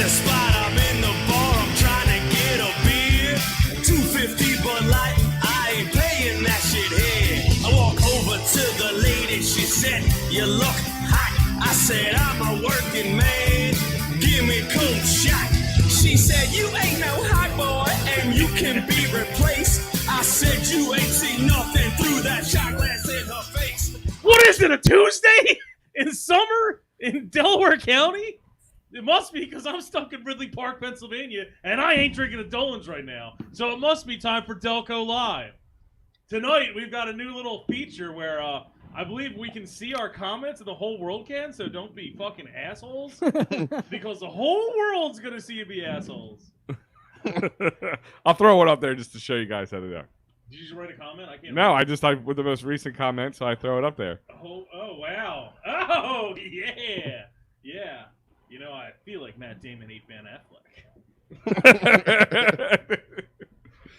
the spot, I'm in the bar, I'm trying to get a beer. 250 Bud Light, I ain't paying that shit here. I walk over to the lady, she said, you look hot. I said, I'm a working man, give me cold shot. She said, you ain't no hot boy, and you can be replaced. I said, you ain't seen nothing through that shot glass in her face. What is it, a Tuesday in summer in Delaware County? It must be, because I'm stuck in Ridley Park, Pennsylvania, and I ain't drinking a Dolan's right now. So it must be time for Delco Live. Tonight, we've got a new little feature where I believe we can see our comments and the whole world can, so don't be fucking assholes. Because the whole world's going to see you be assholes. I'll throw one up there just to show you guys how to do it. Did you just write a comment? I can't. No, I just typed with the most recent comment, so I throw it up there. Oh, wow. Oh, yeah. Yeah. You know, I feel like Matt Damon ate Ben Affleck.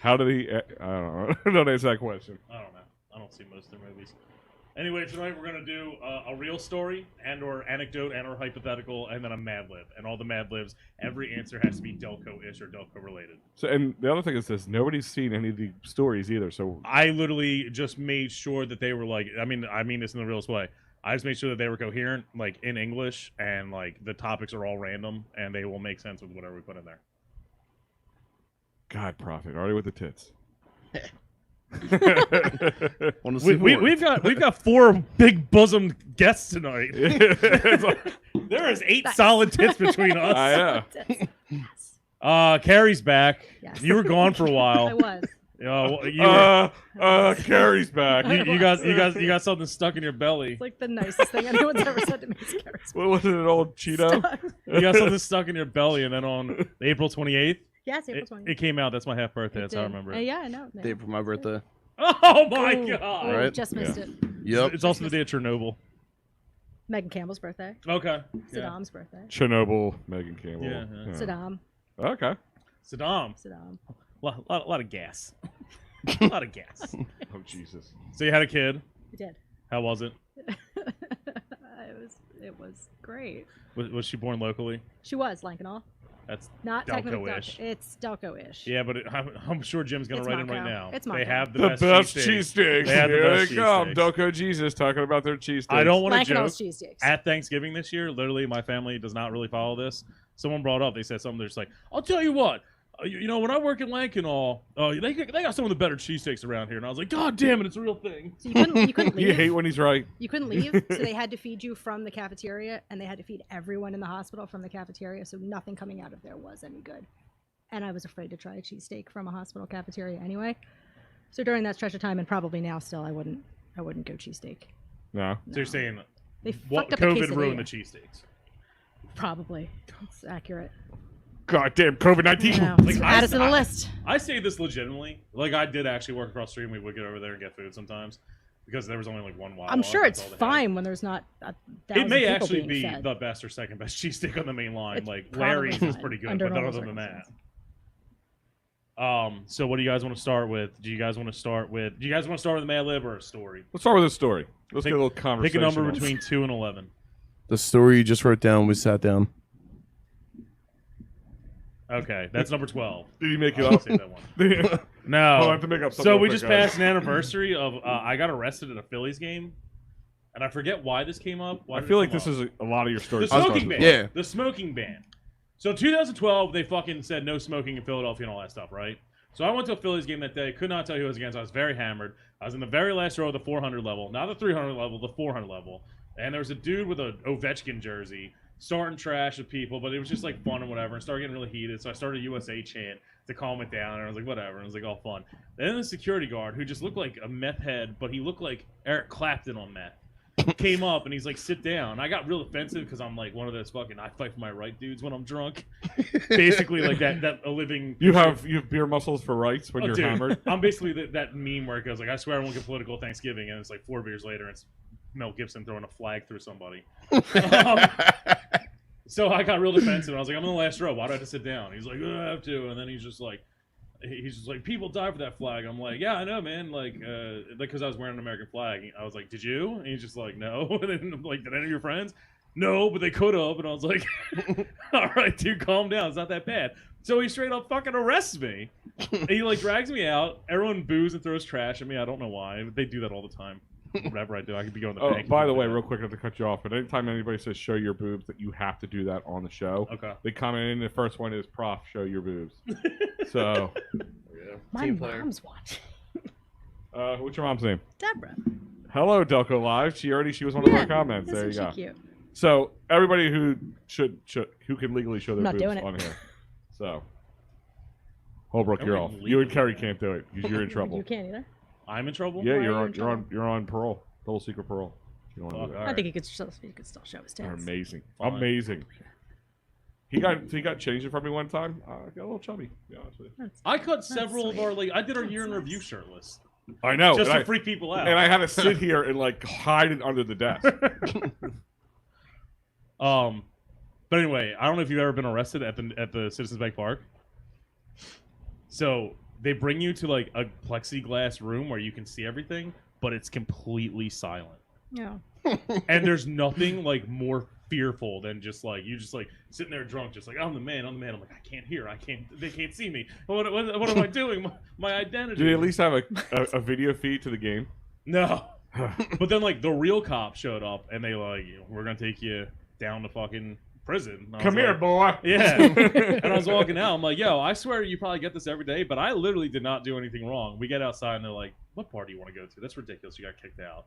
How did he? I don't know. Don't answer that question. I don't know. I don't see most of their movies. Anyway, tonight we're going to do a real story and or anecdote and or hypothetical and then a Mad Lib. And all the Mad Libs, every answer has to be Delco-ish or Delco-related. So, and the other thing is this, nobody's seen any of the stories either, so... I literally just made sure that they were like, I mean this in the realest way. I just made sure that they were coherent, like, in English, and, like, the topics are all random, and they will make sense with whatever we put in there. God, Prophet, already with the tits. We've got 4 big bosomed guests tonight. There is 8 solid tits between us. Carrie's back. Yes. You were gone for a while. I was. Carrie's back. You got something stuck in your belly. It's like the nicest thing anyone's ever said to me. Is Carrie's What was it, an old Cheeto? You got something stuck in your belly, and then on April 28th, Yes, April 20th. it came out. That's my half birthday. That's how I remember it. Yeah, I know. Day for my birthday. Oh my Oh, god! Right. Just missed it. Yep. It's also the day of Chernobyl. Megan Campbell's birthday. Okay. Saddam's birthday. Chernobyl, Megan Campbell. Yeah. Saddam. Okay. Saddam. A lot of gas. A lot of gas. Oh, Jesus. So you had a kid. We did. How was it? It was great. Was she born locally? She was Lankenau. That's Not technically Delco-ish. Delco. It's Delco-ish. Yeah, but I'm sure Jim's going It's to write in right Monco. now. It's They Monco. have the The best cheesesteaks. They have the Here best they come. cheesesteaks. Delco Jesus talking about their cheesesteaks. I don't want to joke. Lankenau's cheesesteaks. At Thanksgiving this year, literally, my family does not really follow this. Someone brought up, they said something, they're just like, I'll tell you what, you know, when I work in Lankenau, they got some of the better cheesesteaks around here. And I was like, God damn it, it's a real thing. So you couldn't leave. You hate when he's right. You couldn't leave, so they had to feed you from the cafeteria, and they had to feed everyone in the hospital from the cafeteria, so nothing coming out of there was any good. And I was afraid to try a cheesesteak from a hospital cafeteria anyway. So during that stretch of time, and probably now still, I wouldn't go cheesesteak. No. So you're saying They what fucked up the COVID ruined the quesadilla. cheesesteaks? Probably. That's accurate. God damn, COVID-19. No, Like, add us to the list. I say this legitimately. Like, I did actually work across the street, and we would get over there and get food sometimes. Because there was only like one Wawa. I'm sure it's that's all they had. fine when there's not a thousand It may people actually being be fed. the best or second best cheesesteak on the main line. It's Like probably Larry's is fine, pretty good, under but normal other than that. circumstances. So what do you guys want to start with? Do you guys want to start with a Mad Lib or a story? Let's start with a story. Let's Pick- get a little Pick a conversation. number on it. between 2 and 11. The story you just wrote down, we sat down. Okay, that's number 12. Did he make I it didn't up? say that one. Oh, No. I have to make up something So real we quick, just guys. passed an anniversary of I got arrested at a Phillies game, and I forget why this came up. Why I did feel it like come this up? is a lot of your The stories. smoking ban. Yeah. The smoking ban. So 2012, they fucking said no smoking in Philadelphia and all that stuff, right? So I went to a Phillies game that day. Could not tell who I was against. I was very hammered. I was in the very last row of the 400 level, not the 300 level, the 400 level. And there was a dude with an Ovechkin jersey starting trash at people, but it was just like fun and whatever. And started getting really heated. So I started a USA chant to calm it down. And I was like, whatever. And it was like all fun. Then the security guard, who just looked like a meth head, but he looked like Eric Clapton on meth, came up and he's like, sit down. I got real offensive because I'm like one of those fucking I fight for my right dudes when I'm drunk. Basically like that a living. You have beer muscles for rights when Oh, you're dude, hammered. I'm basically that meme where it goes like, I swear I won't get political at Thanksgiving, and it's like 4 beers later, and it's Mel Gibson throwing a flag through somebody. So I got real defensive. I was like, I'm in the last row. Why do I have to sit down? He's like, I have to. And then he's just like, people die for that flag. I'm like, yeah, I know, man. Like, because I was wearing an American flag. I was like, did you? And he's just like, no. And then I'm like, did any of your friends? no, but they could have. And I was like, all right, dude, calm down. It's not that bad. So he straight up fucking arrests me. And he like drags me out. Everyone boos and throws trash at me. I don't know why. They do that all the time. Whatever I do, I could be going to the bank. By the way, real quick, not to cut you off, but anytime anybody says show your boobs, that you have to do that on the show. Okay. They comment in, the first one is prof, show your boobs. So, My mom's watching. what's your mom's name? Deborah. Hello, Delco Live. She was one of our comments. There you Isn't go. she cute? So everybody who who can legally show their Not boobs doing it. on here. So, Holbrook, I you're wouldn't off. You and legally Kerry do can't do it because you're in trouble. You can't either. I'm in trouble? Yeah, Why are you in you're on parole, double secret parole. You don't want to Fuck, do that. all I right. think he could still show his They're tits. amazing, Fine. amazing. He got changed from me one time. Got a little chubby. To be honest with you. That's- I cut several of sweet. our like I did our That's year in nice. review shirtless. I know. Just and to freak people out. and I had to sit here and like hide it under the desk. But anyway, I don't know if you've ever been arrested at the Citizens Bank Park. So they bring you to like a plexiglass room where you can see everything, but it's completely silent. Yeah. And there's nothing like more fearful than just like you just like sitting there drunk, just like I'm the man. I'm like I can't hear, they can't see me. What am I doing? My identity. Do they at least have a video feed to the game? No. But then like the real cop showed up and they like we're gonna take you down to fucking prison. And I Come was here, like, boy. Yeah. And I was walking out. I'm like, yo, I swear you probably get this every day, but I literally did not do anything wrong. We get outside and they're like, what bar do you want to go to? That's ridiculous. You got kicked out.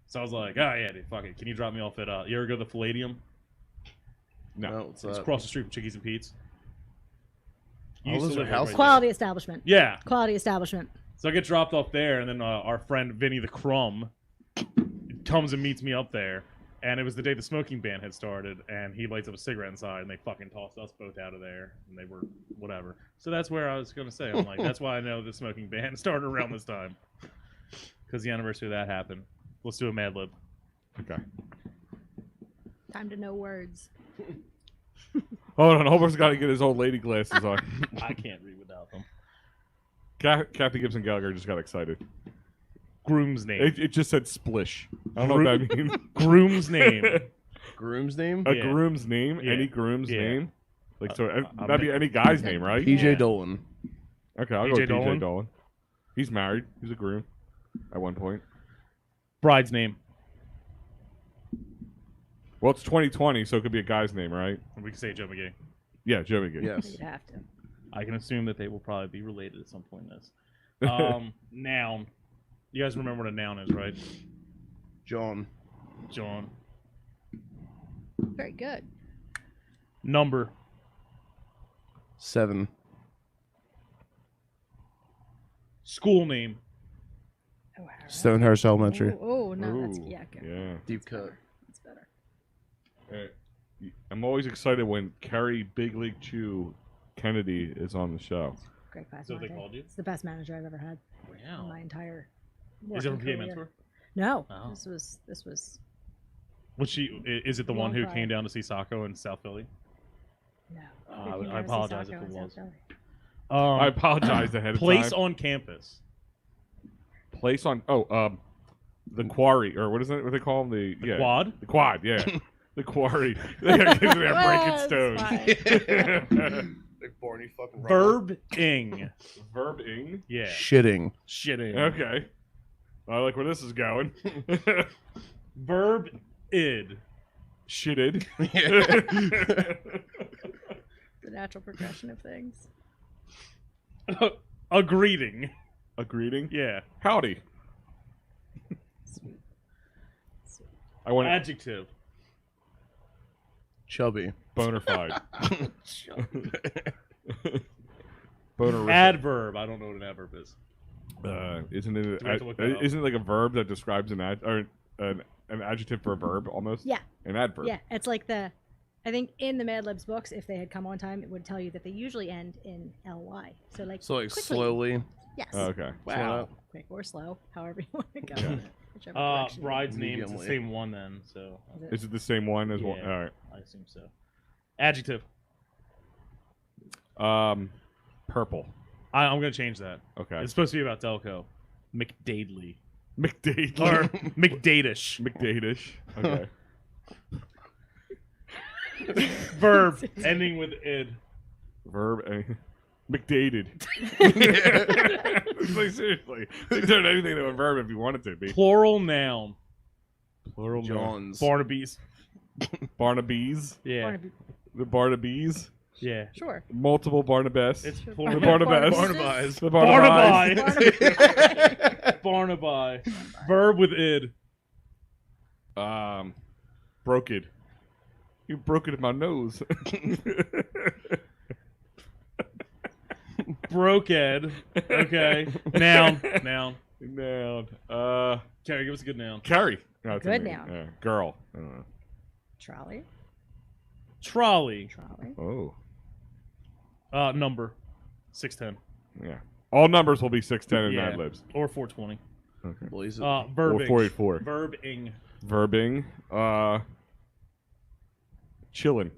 So I was like, oh yeah, dude, fuck it. Can you drop me off at you ever go to the Palladium? No. what's It's up? across the street from Chickies and Pete's. You Oh, used to those are live house- right there. Quality establishment. Yeah. Quality establishment. So I get dropped off there, and then our friend Vinny the Crumb comes and meets me up there. And it was the day the smoking ban had started, and he lights up a cigarette inside, and they fucking tossed us both out of there, and they were whatever. So that's where I was going to say, I'm like, that's why I know the smoking ban started around this time. Because the anniversary of that happened. Let's do a Mad Lib. Okay. Time to know words. Hold on. Holbrook's got to get his old lady glasses on. I can't read without them. Kathy Gibson Gallagher just got excited. Groom's name. It just said splish. I don't know what that means. Groom's name. Groom's name? A Yeah. groom's name? Yeah. Any groom's Yeah. name? Like so, I'm that'd be any guy's name, right? PJ Yeah. Dolan. Okay, I'll go PJ with Dolan. PJ Dolan. He's married. He's a groom. At one point. Bride's name. Well, it's 2020, so it could be a guy's name, right? We can say Joe McGee. Yeah, Joe McGee. Yes. You'd have to. I can assume that they will probably be related at some point in this. Noun. You guys remember what a noun is, right? John. John. Very good. Number. 7. School name. O'Hara. Stonehouse Elementary. Oh, no, that's Ooh, yeah, good. Yeah. Deep cut. That's better. I'm always excited when Kerry Big League Chew Kennedy is on the show. Great class Is that what they manager. called you? It's the best manager I've ever had in Wow. my entire. Is it from working PA career. Mentor? No, Oh. this was Was she? Is it the one Long who Pride. came down to see Sacco in South Philly? no. Oh, If I you never see apologize Sacco if it in South was. Philly. I apologize ahead of Place time. on campus. Place on. The quarry or what is it? What they call them? The Quad. The quad. Yeah. The quarry. They're breaking Well, stones. it's Big Barney fucking Verbing. Verbing. Yeah. Shitting. Shitting. Okay. I like where this is going. Verb id. Shitted. the natural progression of things. A greeting. A greeting. Yeah. Howdy. Sweet. I want Adjective. Chubby. bona fide. Boner. Adverb. I don't know what an adverb is. Isn't it? Do we have to look that up? Isn't it like a verb that describes an adjective for a verb almost? Yeah. An adverb. Yeah, it's like I think in the Mad Libs books, if they had come on time, it would tell you that they usually end in ly. So like. So like quickly. slowly. Yes. Oh, okay. Wow. Quick or slow, however you want to go. Okay. with it, whichever direction. Bride's name is the Mediumly. same one then, so Is it- Is it the same one as one? Yeah. I assume so. Adjective. All right. Purple. I'm gonna change that. Okay. It's supposed to be about Delco. McDadely. McDade. Or McDadish. McDadish. Okay. Verb ending with id. Verb. McDated. Like, seriously. You can turn anything into a verb if you want it to be. Plural noun. Plural noun. Johns. Barnaby's. Barnaby's. Yeah. Barnaby. The Barnaby's. Yeah. Sure. Multiple Barnabas. It's the plural. Barnabas. Barnabas. The Barnabas. Barnaby. Barnaby. Verb with id. Broke it. You broke it in my nose. Broke ed. Okay. Noun. Noun. Noun. Carrie, give us a good noun. Carrie. No, it's Good a name. noun. Girl. I don't know. Trolley. Trolley. Trolley. Oh. Number. 610. Yeah. All numbers will be 610 in Yeah. Mad Libs. Or 420. Okay. Blaze it. Or Verbing. 484. Verbing. Verbing. Chillin'.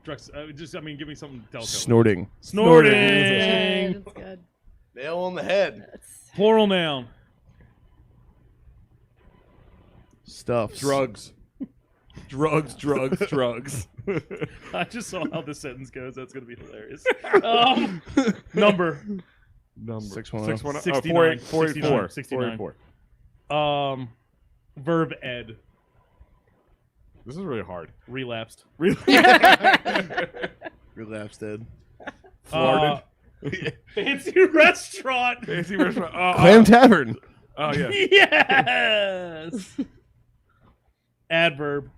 Drugs. Give me something. Delco. Snorting. Snorting. That's good. Nail on the head. Plural noun. Stuff. Drugs. Drugs. I just saw how this sentence goes. That's going to be hilarious. Number. Number. 610. 69. 484. 69. 484. Verb ed. This is really hard. Relapsed. Relapse dead. Florida. Fancy restaurant. Fancy restaurant. Clam Tavern. Oh, yeah. Yes. Adverb.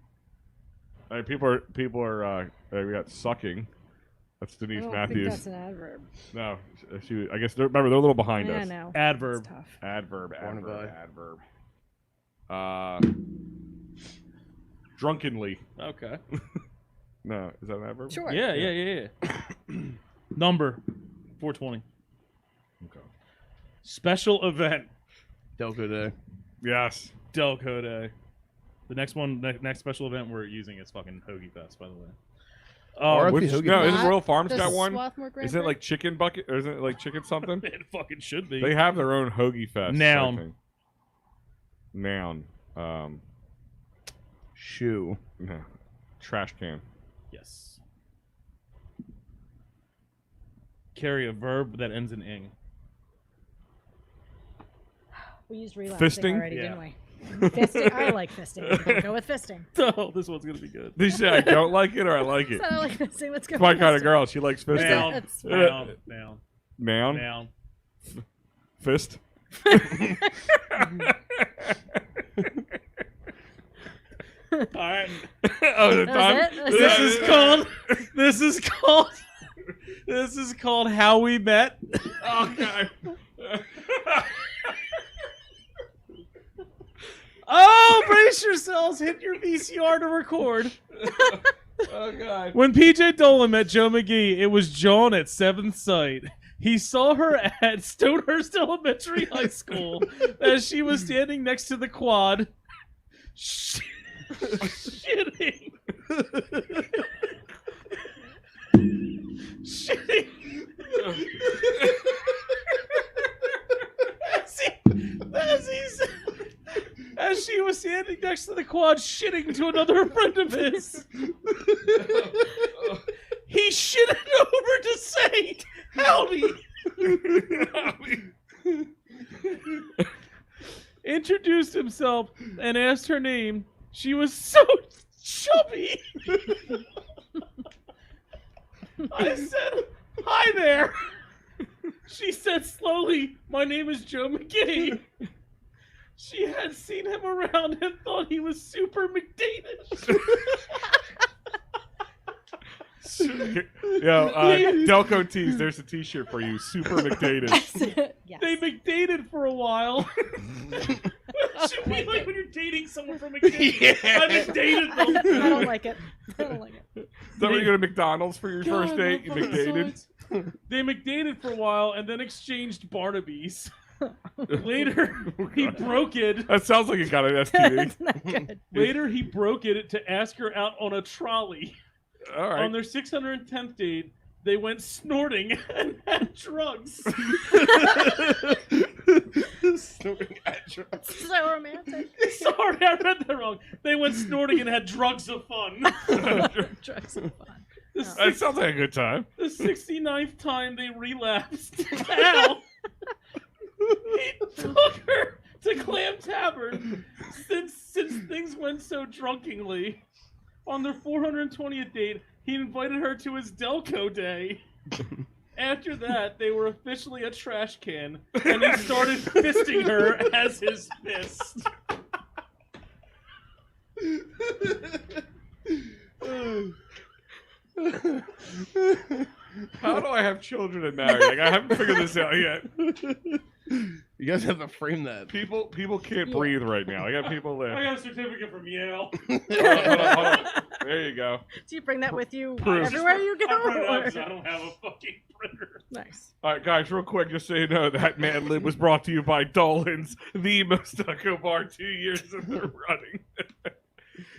All right, people are we got sucking. That's I Denise don't Matthews. think that's an adverb. No, I guess remember they're a little behind Yeah, I us. know. Adverb. It's tough. Adverb. Barnaby. Drunkenly. Okay. No, is that an adverb? Sure. Yeah. Number. 420. Okay. Special event. Delco Day. Yes. Delco Day. The next one, next special event we're using is fucking Hoagie Fest, by the way. RIP Which, Hoagie no, Fest. isn't Royal Farms The got one? Swarthmore Grand Is it Prix? like chicken bucket, or is it like chicken something? It fucking should be. They have their own hoagie fest. Noun. I think. Noun. Shoe. No. Trash can. Yes. Carry a verb that ends in ing. We used relapsing Fisting? already, Yeah. didn't we? Fisting. I like fisting. Go with fisting. Oh, this one's gonna be good. Did you say I don't like it or I like it? So I like fisting. Let's go. It's my with kind of fisting. girl. She likes fisting. Noun. That's Noun. Noun. Noun. Fist. All right. Oh, the That time. was it? This is called How We Met. Oh god. Oh, brace yourselves. Hit your VCR to record. Oh god. When PJ Dolan met Joe McGee, it was John at 7th Sight. He saw her at Stonehurst Elementary High School as she was standing next to the quad, shitting. Shitting. As she was standing next to the quad, shitting to another friend of his. He shitted over to say howdy. Introduced himself and asked her name. She was so chubby. I said, "Hi there." She said slowly, "My name is Joe McGee." She had seen him around and thought he was super McDavid. Yo, Delco Tees, there's a t-shirt for you. Super McDated. Yes. They McDated for a while. It should be like when you're dating someone from McDavid. I McDated them. I don't like it. I don't like it. Is that when you go to McDonald's for your first date? You McDated? They McDated for a while and then exchanged Barnaby's. Later, he broke it. That sounds like you got an STD. That's not good. Later, he broke it to ask her out on a trolley. All right. On their 610th date, they went snorting and had drugs. Snorting at drugs. So romantic. So sorry, I read that wrong. They went snorting and had drugs of fun. Drugs and fun. That sounds like a good time. The 69th time they relapsed. Al, he took her to Clam Tavern since things went so drunkenly. On their 420th date, he invited her to his Delco day. After that, they were officially a trash can, and he started fisting her as his fist. How do I have children and marry? Like, I haven't figured this out yet. You guys have to frame that. People can't breathe right now. I got people there. I got a certificate from Yale. Hold on. There you go. Do you bring that with you Proof. everywhere you go? I printed it out or- 'cause I don't have a fucking printer. Nice. All right, guys, real quick, just so you know, that Mad Lib was brought to you by Dolan's, the most taco bar 2 years in the running.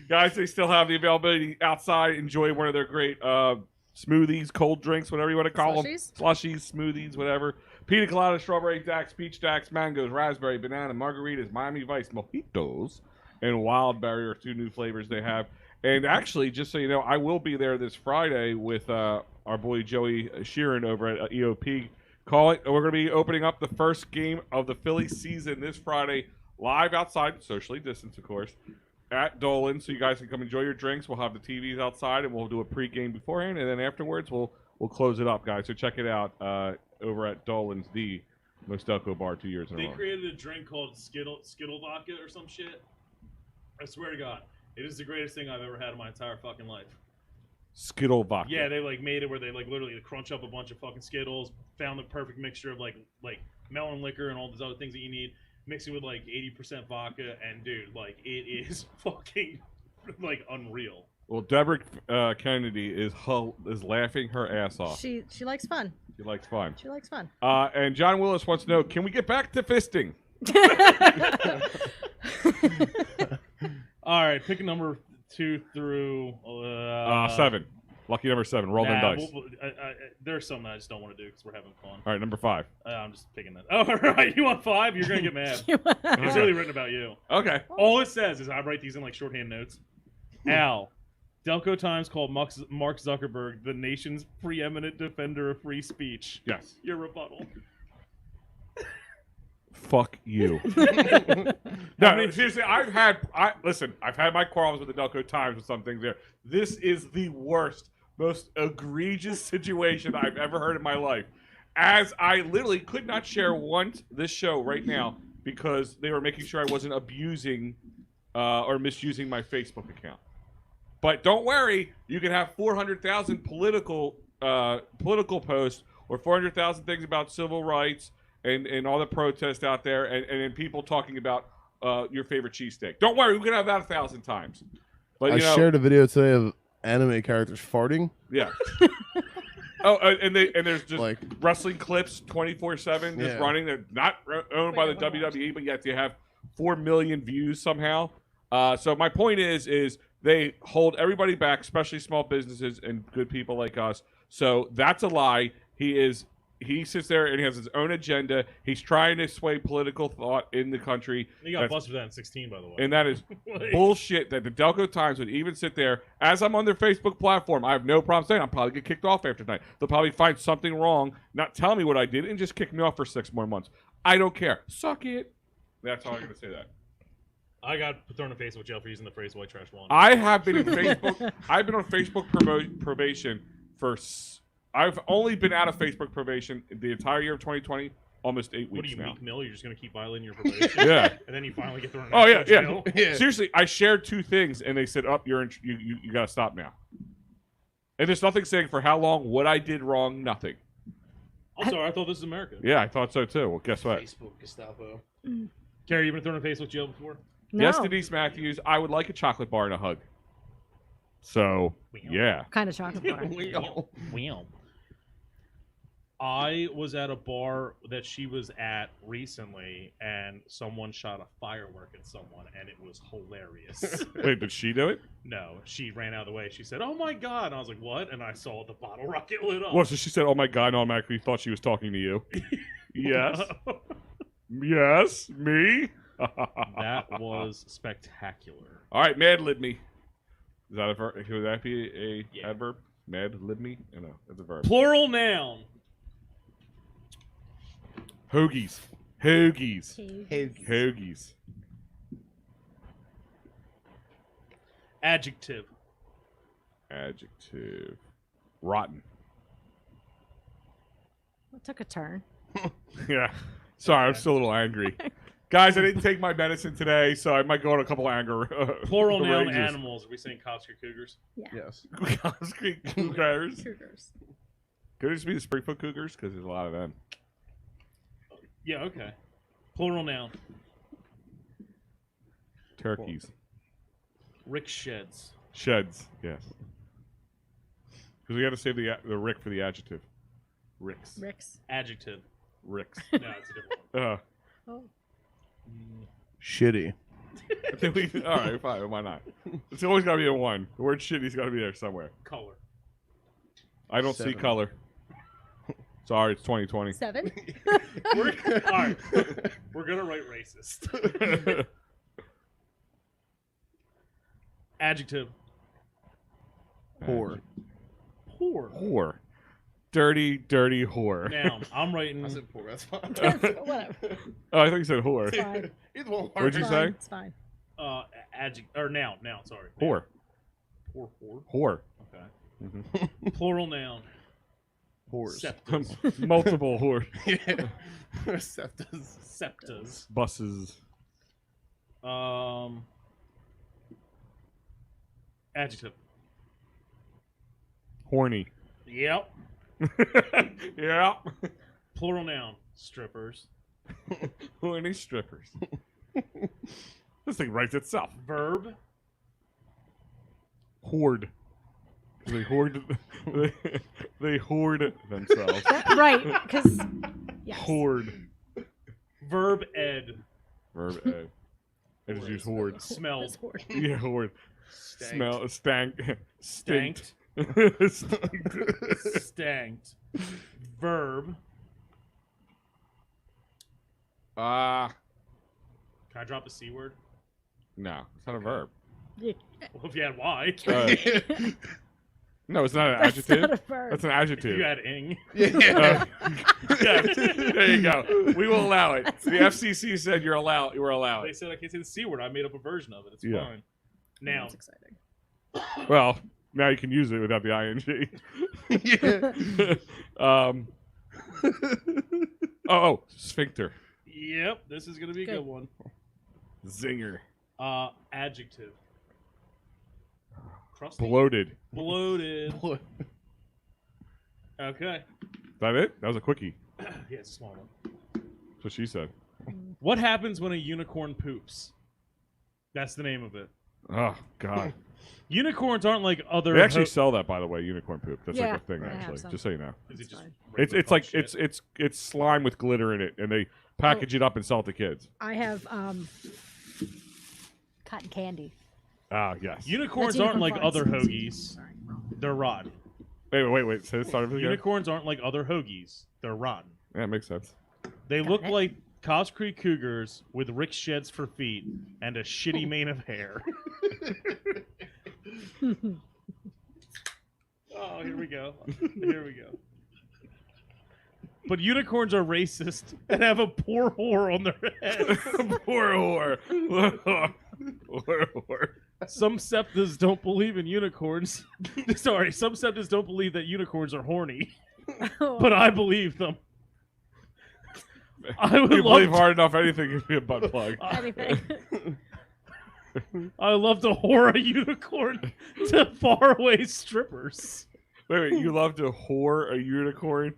Guys, they still have the availability outside. Enjoy one of their great smoothies, cold drinks, whatever you want to call Slushies? them. Slushies, smoothies, whatever. Pina colada, strawberry daiquiri, peach daiquiris, mangoes, raspberry, banana, margaritas, Miami Vice, mojitos, and wild berry are 2 new flavors they have. And actually, just so you know, I will be there this Friday with our boy Joey Sheeran over at EOP. We're going to be opening up the first game of the Philly season this Friday, live outside, socially distanced, of course, at Dolan. So you guys can come enjoy your drinks. We'll have the TVs outside, and we'll do a pregame beforehand, and then afterwards we'll close it up, guys. So check it out over at Dolan's, the most Delco bar 2 years in a They row. created a drink called Skittle Vodka or some shit. I swear to God, it is the greatest thing I've ever had in my entire fucking life. Skittle vodka. Yeah, they like made it where they like literally crunch up a bunch of fucking Skittles, found the perfect mixture of like melon liquor and all these other things that you need, mix it with like 80% vodka, and dude, like it is fucking like unreal. Well, Deborah Kennedy is laughing her ass off. She likes fun. She likes fun. She likes fun. And John Willis wants to know, can we get back to fisting? All right, pick a number 2 through 7. Lucky number 7. Roll them dice. There's something I just don't want to do because we're having fun. All right, number 5. I'm just picking that. Oh, all right. You want 5? You're gonna get mad. It's really written about you. Okay. All it says is I write these in like shorthand notes. Al, Delco Times called Mark Zuckerberg the nation's preeminent defender of free speech. Yes. Your rebuttal. Fuck you. No, seriously, I've had my quarrels with the Delco Times with some things there. This is the worst, most egregious situation I've ever heard in my life. As I literally could not share once this show right now because they were making sure I wasn't abusing or misusing my Facebook account. But don't worry, you can have 400,000 political posts or 400,000 things about civil rights and all the protests out there and people talking about your favorite cheesesteak. Don't worry, we can have that 1,000 times. But I shared a video today of anime characters farting. Yeah. Oh, and there's just Like- wrestling clips 24/7 just Yeah. running. They're not owned by the WWE, but yet they have 4 million views somehow. So my point is they hold everybody back, especially small businesses and good people like us. So that's a lie. He sits there and he has his own agenda. He's trying to sway political thought in the country. You got busted for that in 16, by the way. And that is Like- bullshit that the Delco Times would even sit there. As I'm on their Facebook platform, I have no problem saying I'll probably get kicked off after tonight. They'll probably find something wrong, not tell me what I did, and just kick me off for 6 more months. I don't care. Suck it. That's all I'm going to say that. I got thrown in Facebook jail for using the phrase white trash one. I have been in Facebook. I've been on Facebook probation for. I've only been out of Facebook probation the entire year of 2020, almost 8 What are weeks you, now. Meek Mill? You're just going to keep violating your probation? Yeah. And then you finally get thrown in Oh yeah, jail? yeah. Yeah. Seriously, I shared 2 things, and they said, "Up, you got to stop now." And there's nothing saying for how long, what I did wrong, nothing. I'm sorry, I thought this was America. Yeah, I thought so too. Well, guess what? Facebook Gestapo. Carrie, you been thrown in Facebook jail before? No. Yes, Denise Matthews, I would like a chocolate bar and a hug. So, yeah. Kind of chocolate bar. Wow. I was at a bar that she was at recently, and someone shot a firework at someone, and it was hilarious. Wait, did she do it? No, she ran out of the way. She said, "Oh my god!" And I was like, "What?" And I saw the bottle rocket lit up. Well, so she said, "Oh my God," and automatically thought she was talking to you. Yes. Yes, me. That was spectacular. All right, Mad Lib me. Is that a verb? Would that be a Yeah. adverb? Mad Lib me? No, that's a verb. Plural noun. Hoagies. Hoagies. Hoagies. Hoagies. Adjective. Adjective. Rotten. It took a turn. Yeah. Sorry, I'm still a little angry. Guys, I didn't take my medicine today, so I might go on a couple anger. Plural noun rages. animals. Are we saying cops or cougars? Yeah. Yes. Cougars. Cougars. Could it just be the Springfield Cougars? Because there's a lot of them. Yeah, okay. Plural noun. Turkeys. Rick sheds. Sheds. Yes. Because we got to save the Rick for the adjective. Ricks. Ricks. Adjective. Ricks. No, it's a different one. Oh. Shitty. I think we. All right, fine. Why not? It's always got to be a one. The word shitty's got to be there somewhere. Color. I don't see 7. color. Sorry, it's 2020. 7. All right. We're going to write racist. Adjective. Whore. Poor. Whore. Dirty, dirty whore. Noun. I'm writing. I said poor. That's fine. Whatever. Oh, I thought you said whore. It's fine. Either one What'd you It's say? fine. It's fine. Adjective or noun. Noun. Sorry. Whore. Poor. Whore. Whore. Okay. Mhm. Plural noun. Whores. Septas. Multiple whore. Yeah. Septas. Septas. Buses. Adjective. Horny. Yep. Yeah. Plural noun. Strippers. Horny strippers. This thing writes itself. Verb. Hoard. They hoard. They hoard themselves. Right, because yes. Hoard. Verb ed. Verb A. I just use hoard. Smelled. That's horrid. Yeah, hoard. Stanked. Smell. Stank. Stanked. Stinked. Stanked. Verb. Ah. Can I drop a C word? No, it's not a verb. Yeah, Well, if you had Y. No, it's not an that's adjective. not a verb. That's an If adjective. you had ing. Yeah. Yeah, there you go. We will allow it. The FCC said you're allowed. You were allowed. They said I can't say the C word. I made up a version of it. It's Yeah. fine. Now. That's exciting. Well, now you can use it without the ing. Yeah. Oh, sphincter. Yep. This is going to be a Good. good one. Zinger. Adjective. Crusty? Bloated. Bloated. Boy. Okay. Is that it? That was a quickie. Yeah, it's a small one. That's what she said. What happens when a unicorn poops? That's the name of it. Oh, God. Unicorns aren't like other. They actually sell that, by the way, unicorn poop. That's Yeah, like a thing, I have actually. some. Just so you know. Is it That's just fine. regular It's like shit? it's slime with glitter in it, and they package it up and sell it to kids. I have cotton candy. Ah, yes. Unicorns That's aren't like unicorn other farts. hoagies. Sorry. They're rotten. Wait. Say the start of it again. Unicorns aren't like other hoagies. They're rotten. Yeah, it makes sense. They Got look it. like Cobbs Creek Cougars with Rick sheds for feet and a shitty mane of hair. Oh, here we go. Here we go. But unicorns are racist and have a poor whore on their head. Poor whore. Poor whore. Some septas don't believe in unicorns. Sorry, some septas don't believe that unicorns are horny, but I believe them. I would You believe love. hard enough, anything can be a butt plug. Anything. I love to whore a unicorn to faraway strippers. Wait, you love to whore a unicorn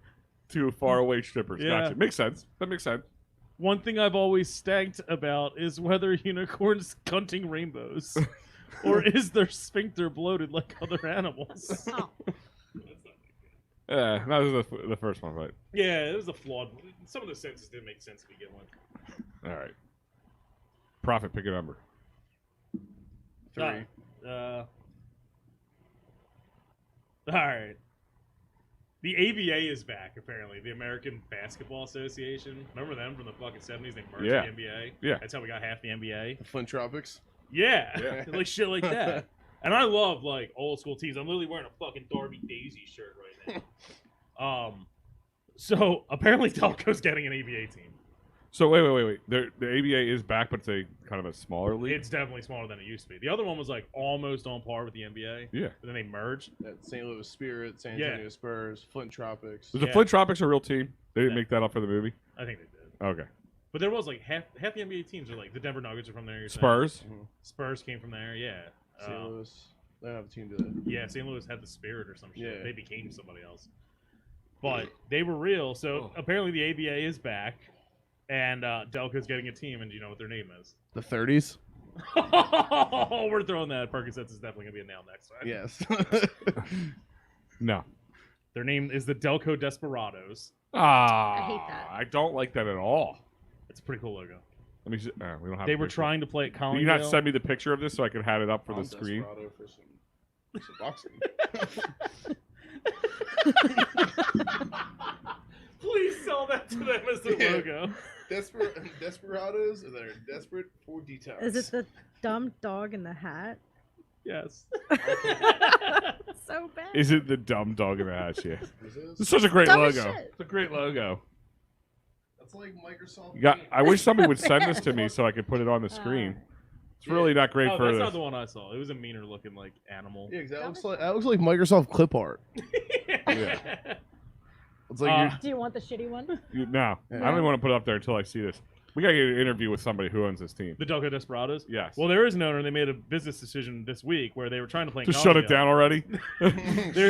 to faraway strippers. Yeah. Gotcha. Makes sense. That makes sense. One thing I've always stanked about is whether unicorns cunting rainbows, or is their sphincter bloated like other animals. Oh. Yeah, that was the first one, right? Yeah, it was a flawed. Some of the sentences didn't make sense to begin with. All right. Profit, pick a number. 3. All right. The ABA is back, apparently. The American Basketball Association. Remember them from the fucking 70s? They merged Yeah. the NBA. Yeah. That's how we got half the NBA. The Flint Tropics. Yeah. Yeah. Like shit like that. And I love, like, old school teams. I'm literally wearing a fucking Darby Daisy shirt right now. So, apparently Delco's getting an ABA team. So wait. The ABA is back, but it's a kind of a smaller league. It's definitely smaller than it used to be. The other one was, like, almost on par with the NBA. Yeah. But then they merged. St. Louis Spirit, San Yeah. Antonio Spurs, Flint Tropics. Was the Yeah. Flint Tropics a real team? They didn't Yeah. make that up for the movie. I think they did. Okay. But there was, like, half the NBA teams are, like, the Denver Nuggets are from there. You're saying. Spurs. Spurs came from there, yeah. St. Louis. They have a team to. Yeah, St. Louis had the Spirit or some shit. Yeah. They became somebody else. But they were real, so apparently the ABA is back, and Delco's getting a team, and do you know what their name is? The 30s. We're throwing that. Percocets is definitely going to be a nail next time. Yes. No. Their name is the Delco Desperados. Ah, I hate that. I don't like that at all. It's a pretty cool logo. Let me. We don't have. They a were picture. trying to play at Can you not Collingdale. send me the picture of this so I could have it up for the I'm screen? Desperado for some boxing. Please sell that to them as their Yeah. logo. Desperados that are desperate for detox. Is it the dumb dog in the hat? Yes. So bad. Is it the dumb dog in the hat? Yeah. This is- It's such a great Dumb as logo. shit. It's a great logo. That's like Microsoft. You got. I wish somebody would send this to me so I could put it on the screen. It's really not great Oh, for that's this. not the one I saw. It was a meaner looking like animal. Yeah, 'cause that looks like Microsoft clip art. Yeah. It's like Do you want the shitty one? No, I don't even want to put it up there until I see this. We gotta get an interview with somebody who owns this team. The Delco Desperados? Yes. Well, there is an owner, and they made a business decision this week where they were trying to play in Just shut it Collingdale. down already.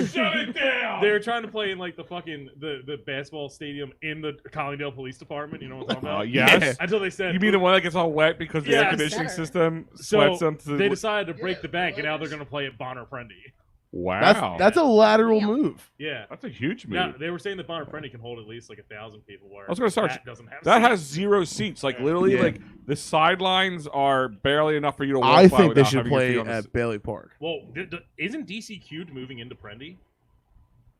Shut it down! They were trying to play in like the fucking the basketball stadium in the Collingdale Police Department. You know what I'm talking about? Yes. Until they said You mean the one that gets all wet because the air Yes. conditioning Better. system so sweats them to the... they decided to break the bank, and now they're going to play at Bonner Prendy. Wow. that's a lateral move. Yeah. That's a huge move. Now, they were saying that Bonner Prendy can hold at least like 1,000 people. Where I was gonna start- that doesn't have. That seats. has 0 seats. Like, literally, Yeah. like, the sidelines are barely enough for you to walk I by think they without should having your play feet on the at Bailey Park. Well, isn't DCQ'd moving into Prendy?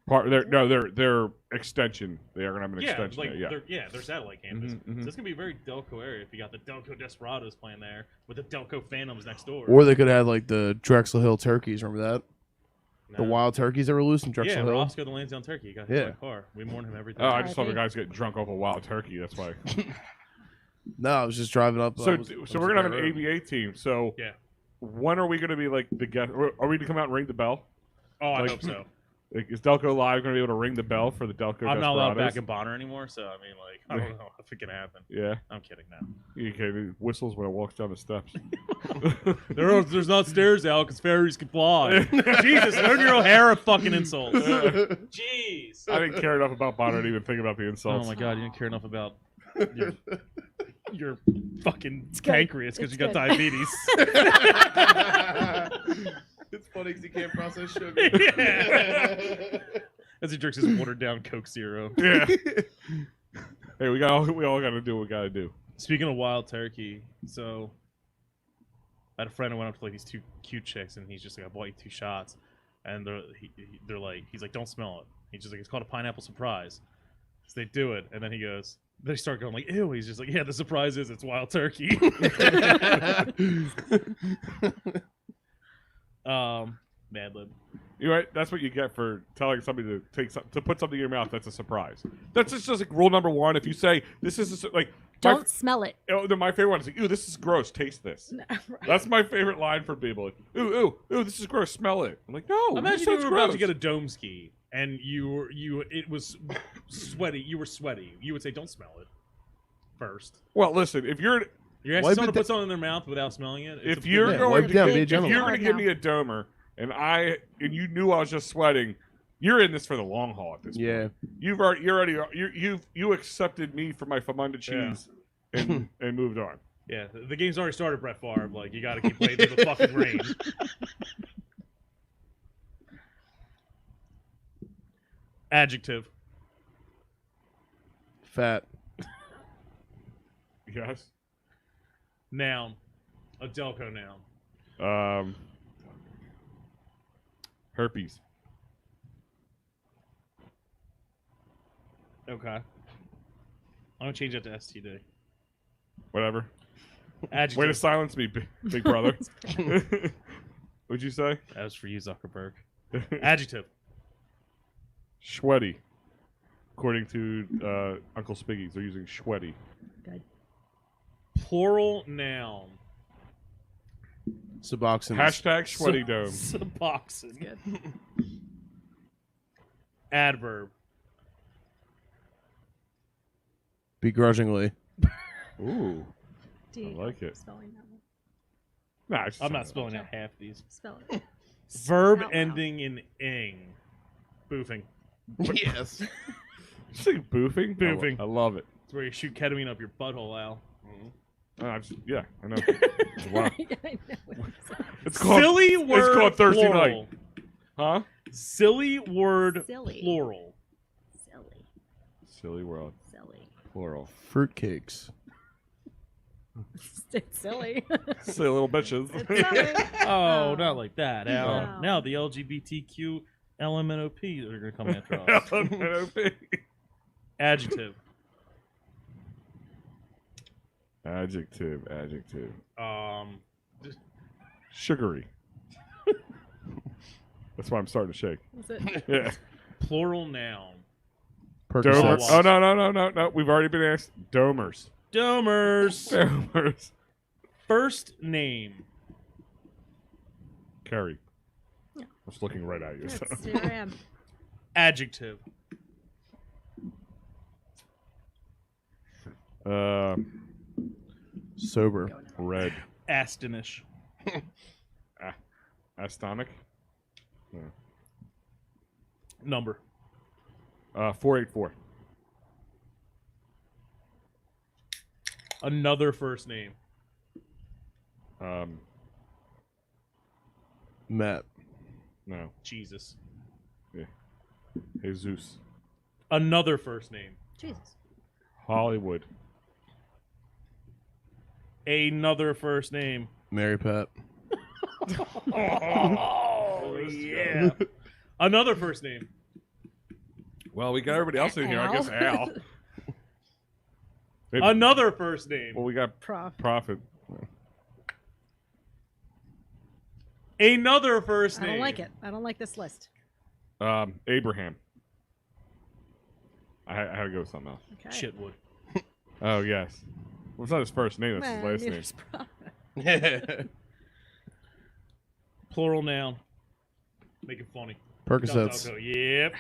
Their extension. They are gonna have an Yeah, extension. like there, yeah. their satellite campus. Mhm, mhm. So it's gonna be a very Delco area if you got the Delco Desperados playing there with the Delco Phantoms next door. Or they could have like the Drexel Hill turkeys. Remember that? The No. wild turkeys that were loose in Yeah, Drexel Hill. Roscoe the Lansdowne Turkey. He got hit by a car. We mourn him every Oh, time. I just saw the RIP. guys get drunk off a wild turkey. That's why. No, I was just driving up. So, I was we're gonna have an there. ABA team. So, Yeah. when are we gonna be like the guest? Are we to come out and ring the bell? Oh, I Like- hope so. Like, is Delco Live gonna be able to ring the bell for the Delco? I'm not allowed Desperados? back in Bonner anymore, so I mean, like, I don't know if it can happen. Yeah. I'm kidding now. You can whistles when it walks down the steps. There's not stairs out because fairies can fly. Jesus, learn your O'Hara fucking insults. Jeez. I didn't care enough about Bonner to even think about the Oh insults. my god, you didn't care enough about your fucking good. pancreas because It's you got good. diabetes. It's funny because he can't process sugar. Yeah. As he drinks his watered down Coke Zero. Yeah. Hey, we all got to do what we got to do. Speaking of wild turkey, so I had a friend who went up to like these two cute chicks, and he's just like, I bought you 2 shots, and they're like, he's like, don't smell it. He's just like, it's called a pineapple surprise. So they do it, and then he goes, they start going like, ew. He's just like, yeah, the surprise is it's wild turkey. Madlib. You right? That's what you get for telling somebody to to put something in your mouth. That's a surprise. That's just like rule number 1. If you say this is like Don't smell it. my favorite one is like, ooh, this is gross. Taste this. That's my favorite line from people. Like, ooh, this is gross. Smell it. I'm like, no. Imagine this you sounds were about to gross. get a dome ski, and it was sweaty. You were sweaty. You would say, don't smell it first. Well, listen, if you're You're asking Wipe someone it to put something in their mouth without smelling it. if you're Yeah, going wipe to down, give, be a if you're gentleman. going to give me a domer and you knew I was just sweating, you're in this for the long haul at this Yeah. point. You accepted me for my Famunda cheese and moved on. Yeah, the game's already started, Brett Favre. Like, you got to keep playing through the fucking rain. Adjective. Fat. Yes. Noun. A Delco noun. Herpes. Okay. I'm gonna change that to STD. Whatever. Adjective. Way to silence me, big brother. What'd you say? That was for you, Zuckerberg. Adjective. Sweaty. According to Uncle Spiggy's, they're using sweaty. Good. Plural noun. Suboxone. Hashtag sweaty dome. Suboxone. Good. Adverb. Begrudgingly. Ooh. D. I like it. Spelling that one. Nah, it's just I'm not something. spelling out half these. Spell it. Verb Out loud. ending in ing. Boofing. Yes. You say boofing? Boofing. I love it. It's where you shoot ketamine up your butthole, Al. Yeah, I know. Wow. I know. It's called Silly word It's called Thursday plural. night. Huh? Silly word Silly. plural. Silly. Silly world. Silly. Plural. Fruitcakes. It's silly. Silly little bitches. It's silly. Oh, not like that, Al. No. Now the LGBTQ LMNOP are going to come after us. Adjective. Adjective. Just Sugary. That's why I'm starting to shake. Is it? Yeah. plural noun. Domers. Percocets. Oh, no. We've already been asked. Domers. Domers. Domers. First name. Carrie. Yeah. I was looking right at you. So. Yes, here I am. Adjective. Sober. Red. Astonish. Astonic. Number. 484. Another first name. Matt. No. Jesus. Jesus. Another first name. Jesus. Hollywood. Another first name. Mary Pat. Oh, yeah. Another first name. Well, we got everybody else in here. I guess Al. Maybe- Another first name. well, we got Prof. Prophet. Another first I name. don't like it. I don't like this list. Abraham. I had to go with something else. Okay. Shitwood. Oh, yes. Well, it's not his first name. That's his Well, last name. neither's Prof. Plural noun. Make it funny. Percocets. Yep.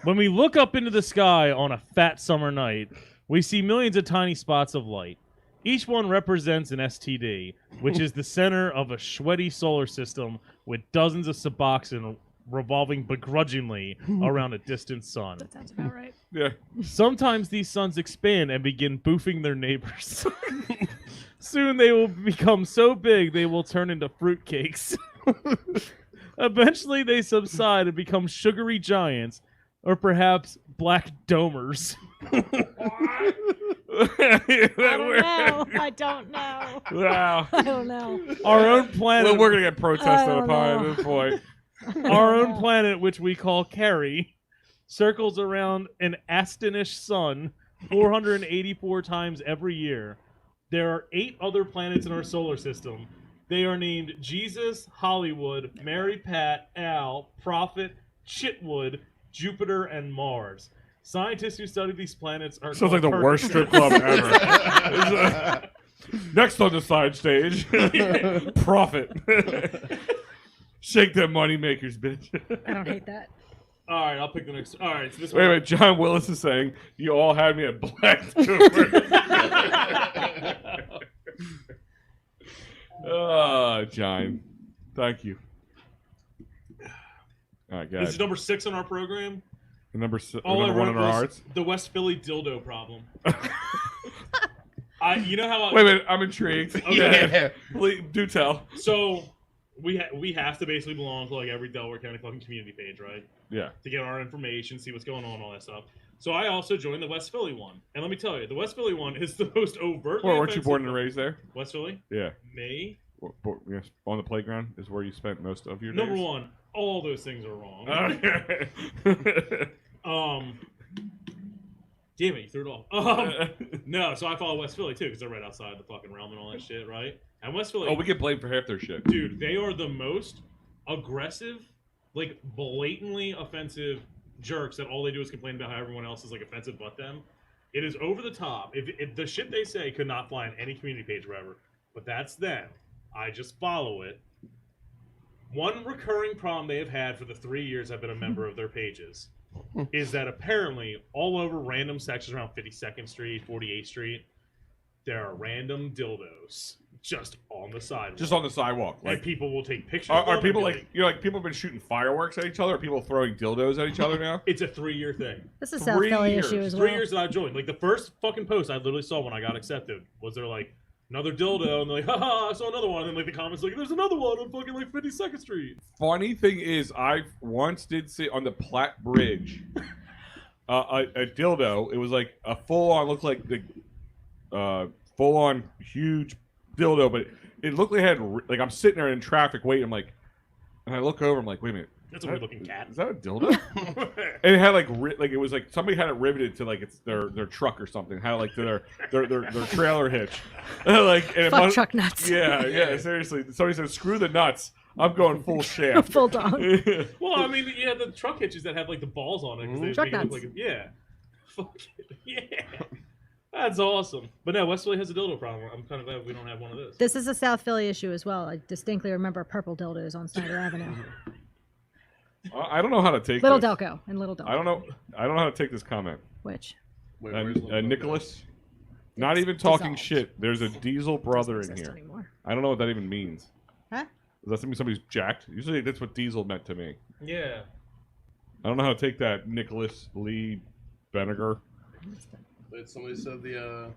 When we look up into the sky on a fat summer night, we see millions of tiny spots of light. Each one represents an STD, which is the center of a sweaty solar system with dozens of Suboxone revolving begrudgingly around a distant sun. That sounds about right. Yeah. Sometimes these suns expand and begin boofing their neighbors. Soon they will become so big they will turn into fruitcakes. Eventually they subside and become sugary giants, or perhaps black domers. I don't know. Wow. I don't know. Our own planet. Well, we're going to get protested I don't upon know. at this point. Our own planet, which we call Carrie, circles around an Astonish sun 484 times every year. There are 8 other planets in our solar system. They are named Jesus, Hollywood, Mary Pat, Al, Prophet, Chitwood, Jupiter, and Mars. Scientists who study these planets are Sounds like called the worst strip club ever. Next on the side stage, Prophet. Shake them money makers, bitch. I don't hate that. All right, I'll pick the next. All right, so this Wait, John Willis is saying, you all had me at Black Cooper. Oh, John. Thank you. All right, This guys. is number 6 on our program. Number All I one wrote in our was hearts. the West Philly dildo problem. You know how? Wait a minute, I'm intrigued. Okay. Yeah. Please, do tell. So we have to basically belong to like every Delaware County fucking community page, right? Yeah. To get our information, see what's going on, all that stuff. So I also joined the West Philly one, and let me tell you, the West Philly one is the most overtly. Well, weren't you offensive born and one. raised there? West Philly? Yeah. Me. Yes, on the playground is where you spent most of your days? Number one, All those things are wrong. Okay. Damn it, you threw it off. No, so I follow West Philly too, because they're right outside the fucking realm and all that shit, right? And West Philly, Oh, we get blamed for half their shit. dude, they are the most aggressive, like blatantly offensive jerks that all they do is complain about how everyone else is like offensive but them. It is over the top. If the shit they say could not fly on any community page forever, but that's them. I just follow it. One recurring problem they have had for the 3 years I've been a member of their pages is that apparently all over random sections around 52nd Street, 48th Street, there are random dildos just on the sidewalk. Just on the sidewalk. Like Like, people will take pictures. are of them people and like, you know, like people have been shooting fireworks at each other? Are people throwing dildos at each other now? It's a 3-year thing. This is a South 3 Philly years. issue as 3 well. years that I joined. Like the first fucking post I literally saw when I got accepted was there like another dildo, and they're like, haha, I saw another one, and like the comments like, there's another one on fucking like 52nd Street. Funny thing is, I once did see on the Platte Bridge a dildo. It was like a full-on, looked like the full-on huge dildo, but it looked like it had, like I'm sitting there in traffic waiting, I'm like, and I look over, I'm like, wait a minute. That's a weird looking cat. Is that a dildo? And it had like it was like somebody had it riveted to like it's their truck or something. Had it like to their trailer hitch. Like and Fuck truck nuts. Yeah. Seriously, somebody said screw the nuts. I'm going full shaft. Full dog. Well, I mean, yeah, the truck hitches that have like the balls on it. 'Cause they Truck make it look nuts. like yeah. Fuck it. Yeah. That's awesome. But no, West Philly has a dildo problem. I'm kind of glad we don't have one of those. This is a South Philly issue as well. I distinctly remember purple dildos on Snyder Avenue. I don't know how to take Little this. Delco and Little Delco. I don't know how to take this comment. Which? Wait, where's Little Nicholas, not It's even talking dissolved. shit. There's a Diesel brother Doesn't in exist here. anymore. I don't know what that even means. Huh? Does that mean somebody's jacked? Usually that's what Diesel meant to me. Yeah. I don't know how to take that, Nicholas Lee Benniger. Wait, somebody said the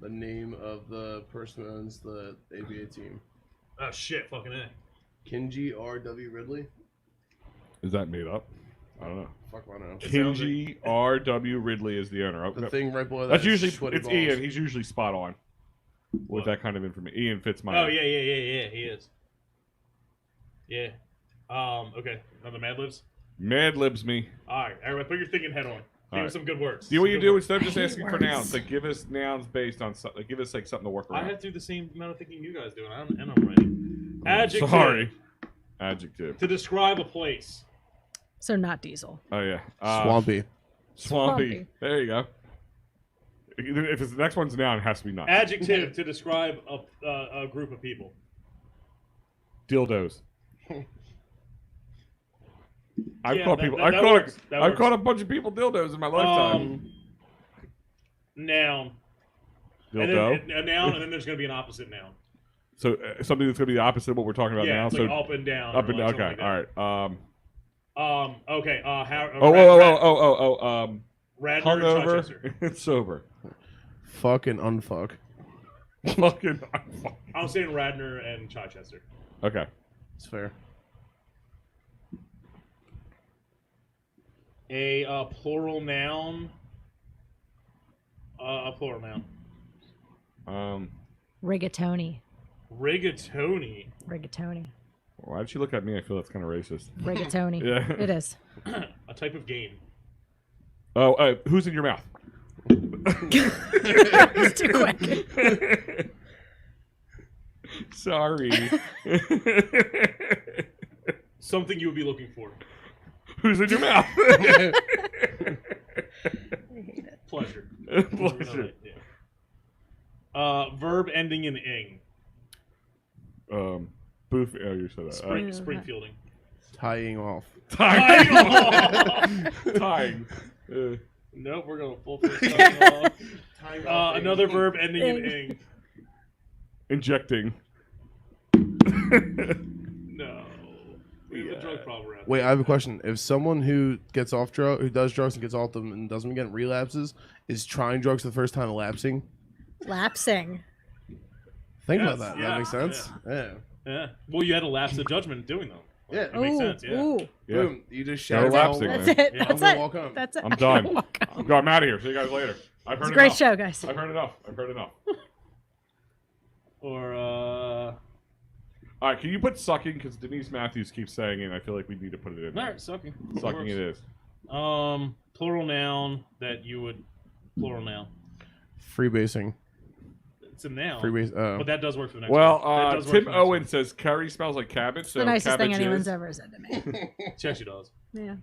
name of the person who owns the ABA team. Oh shit, fucking A. Kinji R.W. Ridley? Is that made up? I don't know. Fuck, I don't know. It sounds Kinji R.W. Ridley is the owner. The thing right below that That's is usually sweaty it's balls. Ian. He's usually spot on with What? that kind of information. Ian Fitzmyer. Oh yeah, he is. Yeah. Okay. Another Mad Libs. Mad Libs me. Alright, everybody put your thinking head on. Give Alright. us some good words. See what Some you good do words. instead of just asking for Words. nouns. Like give us nouns based on something. Like, give us like something to work I around. have to do the same amount of thinking you guys do, and I'm ready. Adjective. Sorry. Adjective. To describe a place. So not Diesel. Oh yeah. Swampy. Swampy. Swampy. There you go. If it's the next one's noun, it has to be nuts. Adjective to describe a group of people. Dildos. I've Yeah, called that- people. that I've called. works. That I've works. called a bunch of people dildos in my lifetime. Noun. And Dildo. then a noun, and then there's going to be an opposite noun. So something that's gonna be the opposite of what we're talking about Yeah, now. it's So like up and down. up or and like down. Okay. something like All right. that. Okay. Radner and Hungover Chichester. and sober. Fuck and unfuck. Fucking. I'm saying Radner and Chichester. Okay. It's fair. A plural noun. A plural noun. Rigatoni. Rigatoni. Rigatoni. Why'd she look at me? I feel that's kind of racist. Rigatoni. Yeah. It is. A type of game. Oh, who's in your mouth? It's too quick. Sorry. Something you would be looking for. Who's in your mouth? Pleasure. Pleasure. Yeah. Verb ending in ing. Booth. Oh, you said that. Springfielding. Tying off. Tying. Tying. Nope, we're going full face tying off. Another verb ending in ing. Injecting. No. We have a drug problem around Wait, I have a question. If someone who gets off who does drugs and gets off them and doesn't get relapses, is trying drugs for the first time lapsing? Lapsing. Think Yes, about that. yeah, That makes sense. Yeah. Yeah. Well, you had a lapse of judgment in doing them. Yeah. It makes sense, yeah. Ooh. Yeah. Boom. You just No shouted lapsing, out. That's man. it. Yeah. That's I'm gonna it. walk home. That's it. I'm done. Walk home. I'm out of here. See you guys later. I've heard It's a great enough. show, guys. I've heard enough. I've heard enough. Or, All right, can you put sucking? Because Denise Matthews keeps saying it, and I feel like we need to put it in. All right, sucking. Sucking it is. Plural noun that you would plural noun. Freebasing. It's a noun. Freebase. But that does work for the next Well, one. That does work Tim for the next Owen one. says curry smells like cabbage. So the nicest thing cabbage anyone's is. ever said to me. She actually does. Yeah,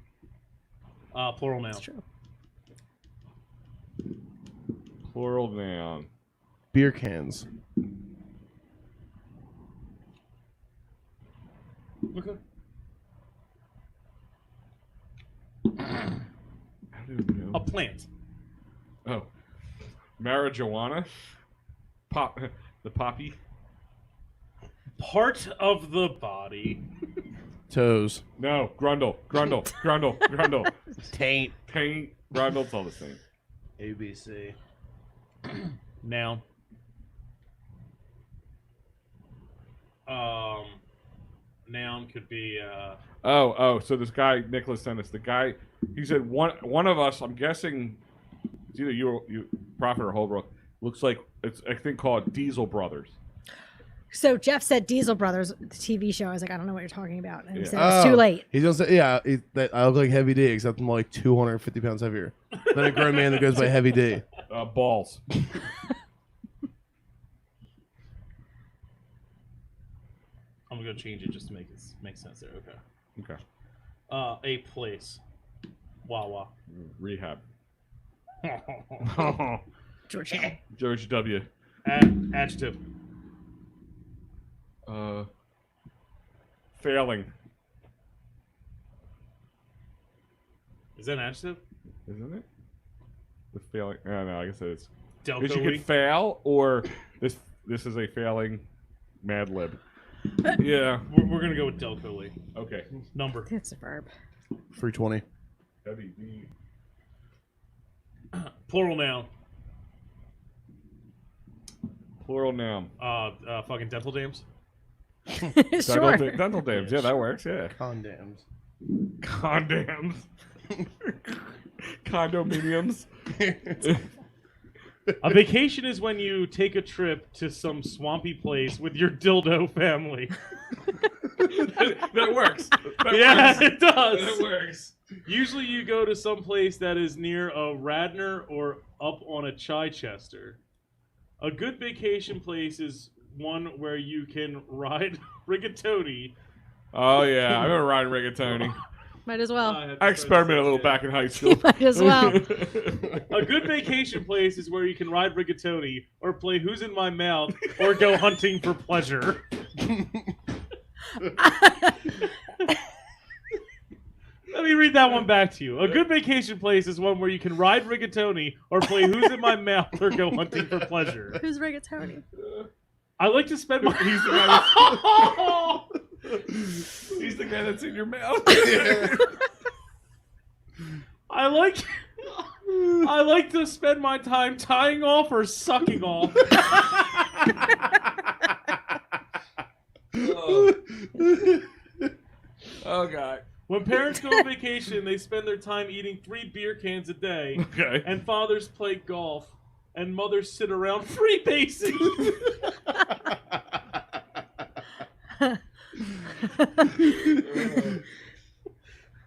Plural noun. it's true. Plural noun. Beer cans. Okay. I don't know. A plant. Oh, marijuana. The poppy. Part of the body. Toes. No, grundle. Taint. Paint. Grundle. It's all the same. ABC. Noun. Noun could be So this guy Nicholas sent us. The guy, he said one of us. I'm guessing it's either you Prophet or Holbrook. Looks like it's a thing called Diesel Brothers. So Jeff said Diesel Brothers, the TV show. I was like, I don't know what you're talking about. And he Yeah. said it's too late. He's gonna say, yeah, that I look like Heavy D, except I'm like 250 pounds heavier than a grown man that goes by Heavy D. Balls. I'm gonna change it just to make sense there. Okay. Okay. A place. Wawa. Rehab. George. George W. Adjective. Failing. Is that an adjective? Isn't it? The failing. No, I guess it is. Delco Because you could fail, or this is a failing Mad Lib. Yeah. We're gonna go with Delco. Okay. Number. It's a verb. 320. Heavy D. Plural noun. Plural noun. Fucking dental dams. Sure. Dental dams. Yeah, that works. Yeah. Condams. Condams. Condominiums. A vacation is when you take a trip to some swampy place with your dildo family. That works. Yeah, it does. That works. Usually you go to some place that is near a Radnor or up on a Chichester. A good vacation place is one where you can ride rigatoni. Oh yeah, I remember riding rigatoni. Might as well. I experimented a little back in high school. Might as well. A good vacation place is where you can ride rigatoni, or play Who's in My Mouth, or go hunting for pleasure. Let me read that one back to you. A good vacation place is one where you can ride rigatoni, or play Who's in My Mouth, or go hunting for pleasure. Who's rigatoni? I like to spend my... He's the guy that's, he's the guy that's in your mouth. I like to spend my time tying off or sucking off. Oh god. When parents go on vacation, they spend their time eating 3 beer cans a day, Okay. and fathers play golf, and mothers sit around freebasing.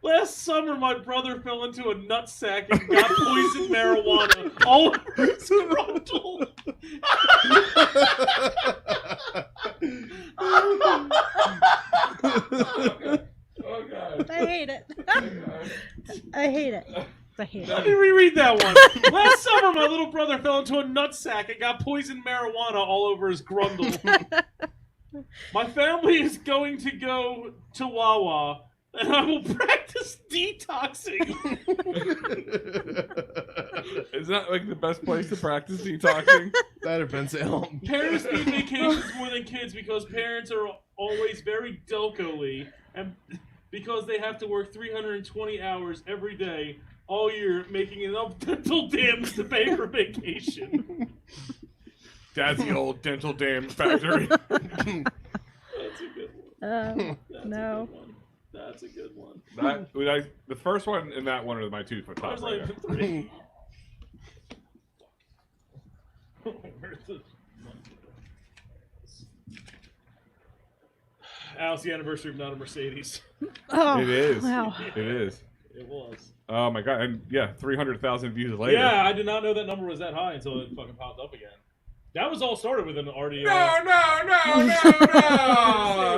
Last summer, my brother fell into a nutsack and got poisoned marijuana all over his frontal. Oh god. I hate it. I hate it. I hate Let it. me reread that one. Last summer, my little brother fell into a nutsack and got poisoned marijuana all over his grundle. My family is going to go to Wawa, and I will practice detoxing. Is that like the best place to practice detoxing? That or Ben Salem. Parents need vacations more than kids because parents are always very delco-y, and because they have to work 320 hours every day all year, making enough dental dams to pay for vacation. Dad's the old dental dam factory. That's a good one. No. That's a good one. The first one and that one are my two for I top was right like, now. 3. Where's the... Alice, the anniversary of not a Mercedes. Oh, It is. Wow. It is. It was. Oh my god! And yeah, 300,000 views later. Yeah, I did not know that number was that high until it fucking popped up again. That was all started with an RDO. No!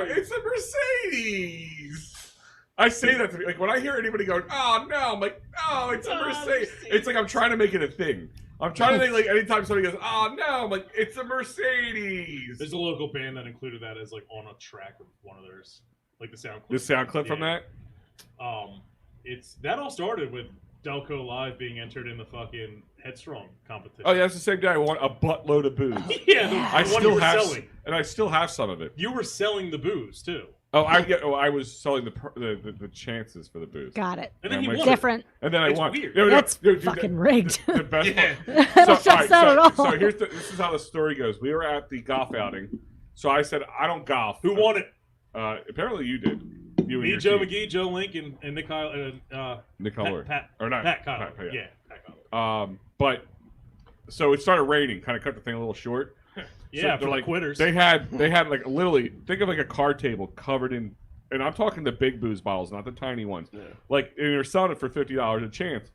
It's a Mercedes. I say that to me, like when I hear anybody going, "Oh no," I'm like, "Oh, it's a Mercedes." It's like I'm trying to make it a thing. I'm trying to think like anytime somebody goes, "Oh no," I'm like, "It's a Mercedes." There's a local band that included that as like on a track of one of theirs, like the sound clip. The sound clip from that. It's that all started with Delco Live being entered in the fucking Headstrong competition. Oh yeah, it's the same day. I want a buttload of booze. Yeah, I the one you still were have, selling. and I still have some of it. You were selling the booze too. Oh, I was selling the chances for the booze. Got it. And then he Yeah, won. Different. And then It's I won. weird. That's dude, fucking rigged. The best Yeah. part. I don't trust that at all. So this is how the story goes. We were at the golf outing. So I said, I don't golf. Who won it? Apparently you did. You and Me, your Joe team. McGee, Joe Link, and Nick Kyle. Nick Holler. Pat, Or not. Pat Kyle. Pat, Yeah, Pat Kyle. But so it started raining, kind of cut the thing a little short. Yeah, they're for like quitters. They had like literally think of like a card table covered in, and I'm talking the big booze bottles, not the tiny ones. Yeah. Like, and they're selling it for $50 a chance,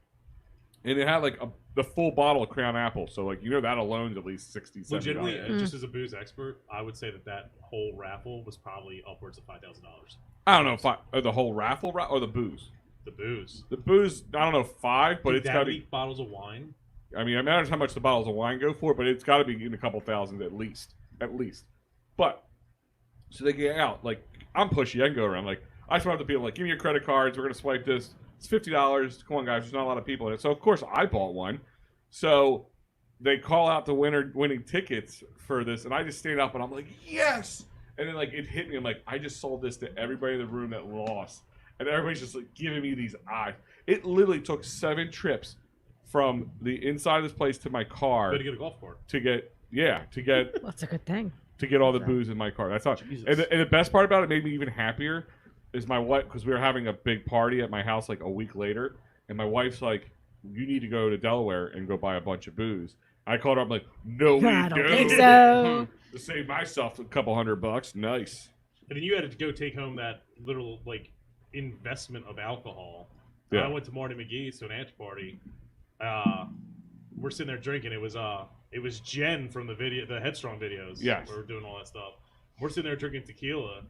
and it had like the full bottle of Crown Apple. So like that alone's at least $60, $70. Legitimately, just as a booze expert, I would say that whole raffle was probably upwards of $5,000. I don't know if the whole raffle or the booze. The booze. The booze, I don't know, 5, but Did it's that got to many be. bottles of wine. I mean, it matters how much the bottles of wine go for, but it's got to be in a couple thousand at least. But so they get out. Like, I'm pushy. I can go around. Like, I just went up to people like, give me your credit cards. We're gonna swipe this. It's $50. Come on, guys. There's not a lot of people in it. So of course I bought one. So they call out the winning tickets for this, and I just stand up and I'm like, yes. And then like it hit me. I'm like, I just sold this to everybody in the room that lost, and everybody's just like giving me these eyes. It literally took 7 trips from the inside of this place to my car Better get a golf cart. to get That's a good thing. to get all the booze in my car. That's all. Jesus. And the best part about it made me even happier is my wife, because we were having a big party at my house like a week later, and my wife's like, "You need to go to Delaware and go buy a bunch of booze." I called her. I'm like, "No, we I don't don't." think so. To save myself a couple $100. Nice. And then you had to go take home that little like investment of alcohol. Yeah. I went to Marty McGee's to an after party. We're sitting there drinking. It was Jen from the Headstrong videos. Yes. We were doing all that stuff. We're sitting there drinking tequila,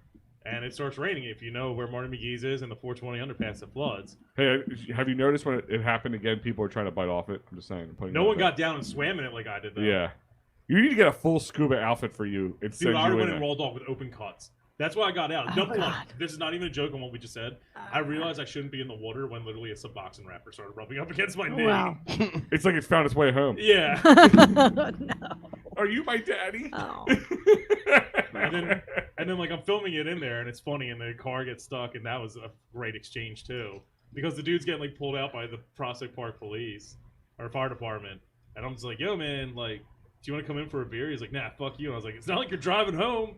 and it starts raining. If you know where Marty McGee's is and the 420 underpass that floods, Hey, have you noticed when it happened again? People are trying to bite off it. I'm just saying. I'm putting no it one out there. got down and swam in it like I did. Though. Yeah. You need to get a full scuba outfit for you and Dude, send I you went in and there. rolled off with open cuts. That's why I got out. Oh, Number one, God. this is not even a joke on what we just said. I realized I shouldn't be in the water when literally a Suboxone wrapper started rubbing up against my knee. Wow. It's like it found its way home. Yeah. No. Are you my daddy? Oh. And then like I'm filming it in there, and it's funny, and the car gets stuck, and that was a great exchange too, because the dude's getting like pulled out by the Prospect Park police or fire department, and I'm just like, yo man, like, do you want to come in for a beer? He's like, nah, fuck you. And I was like, it's not like you're driving home.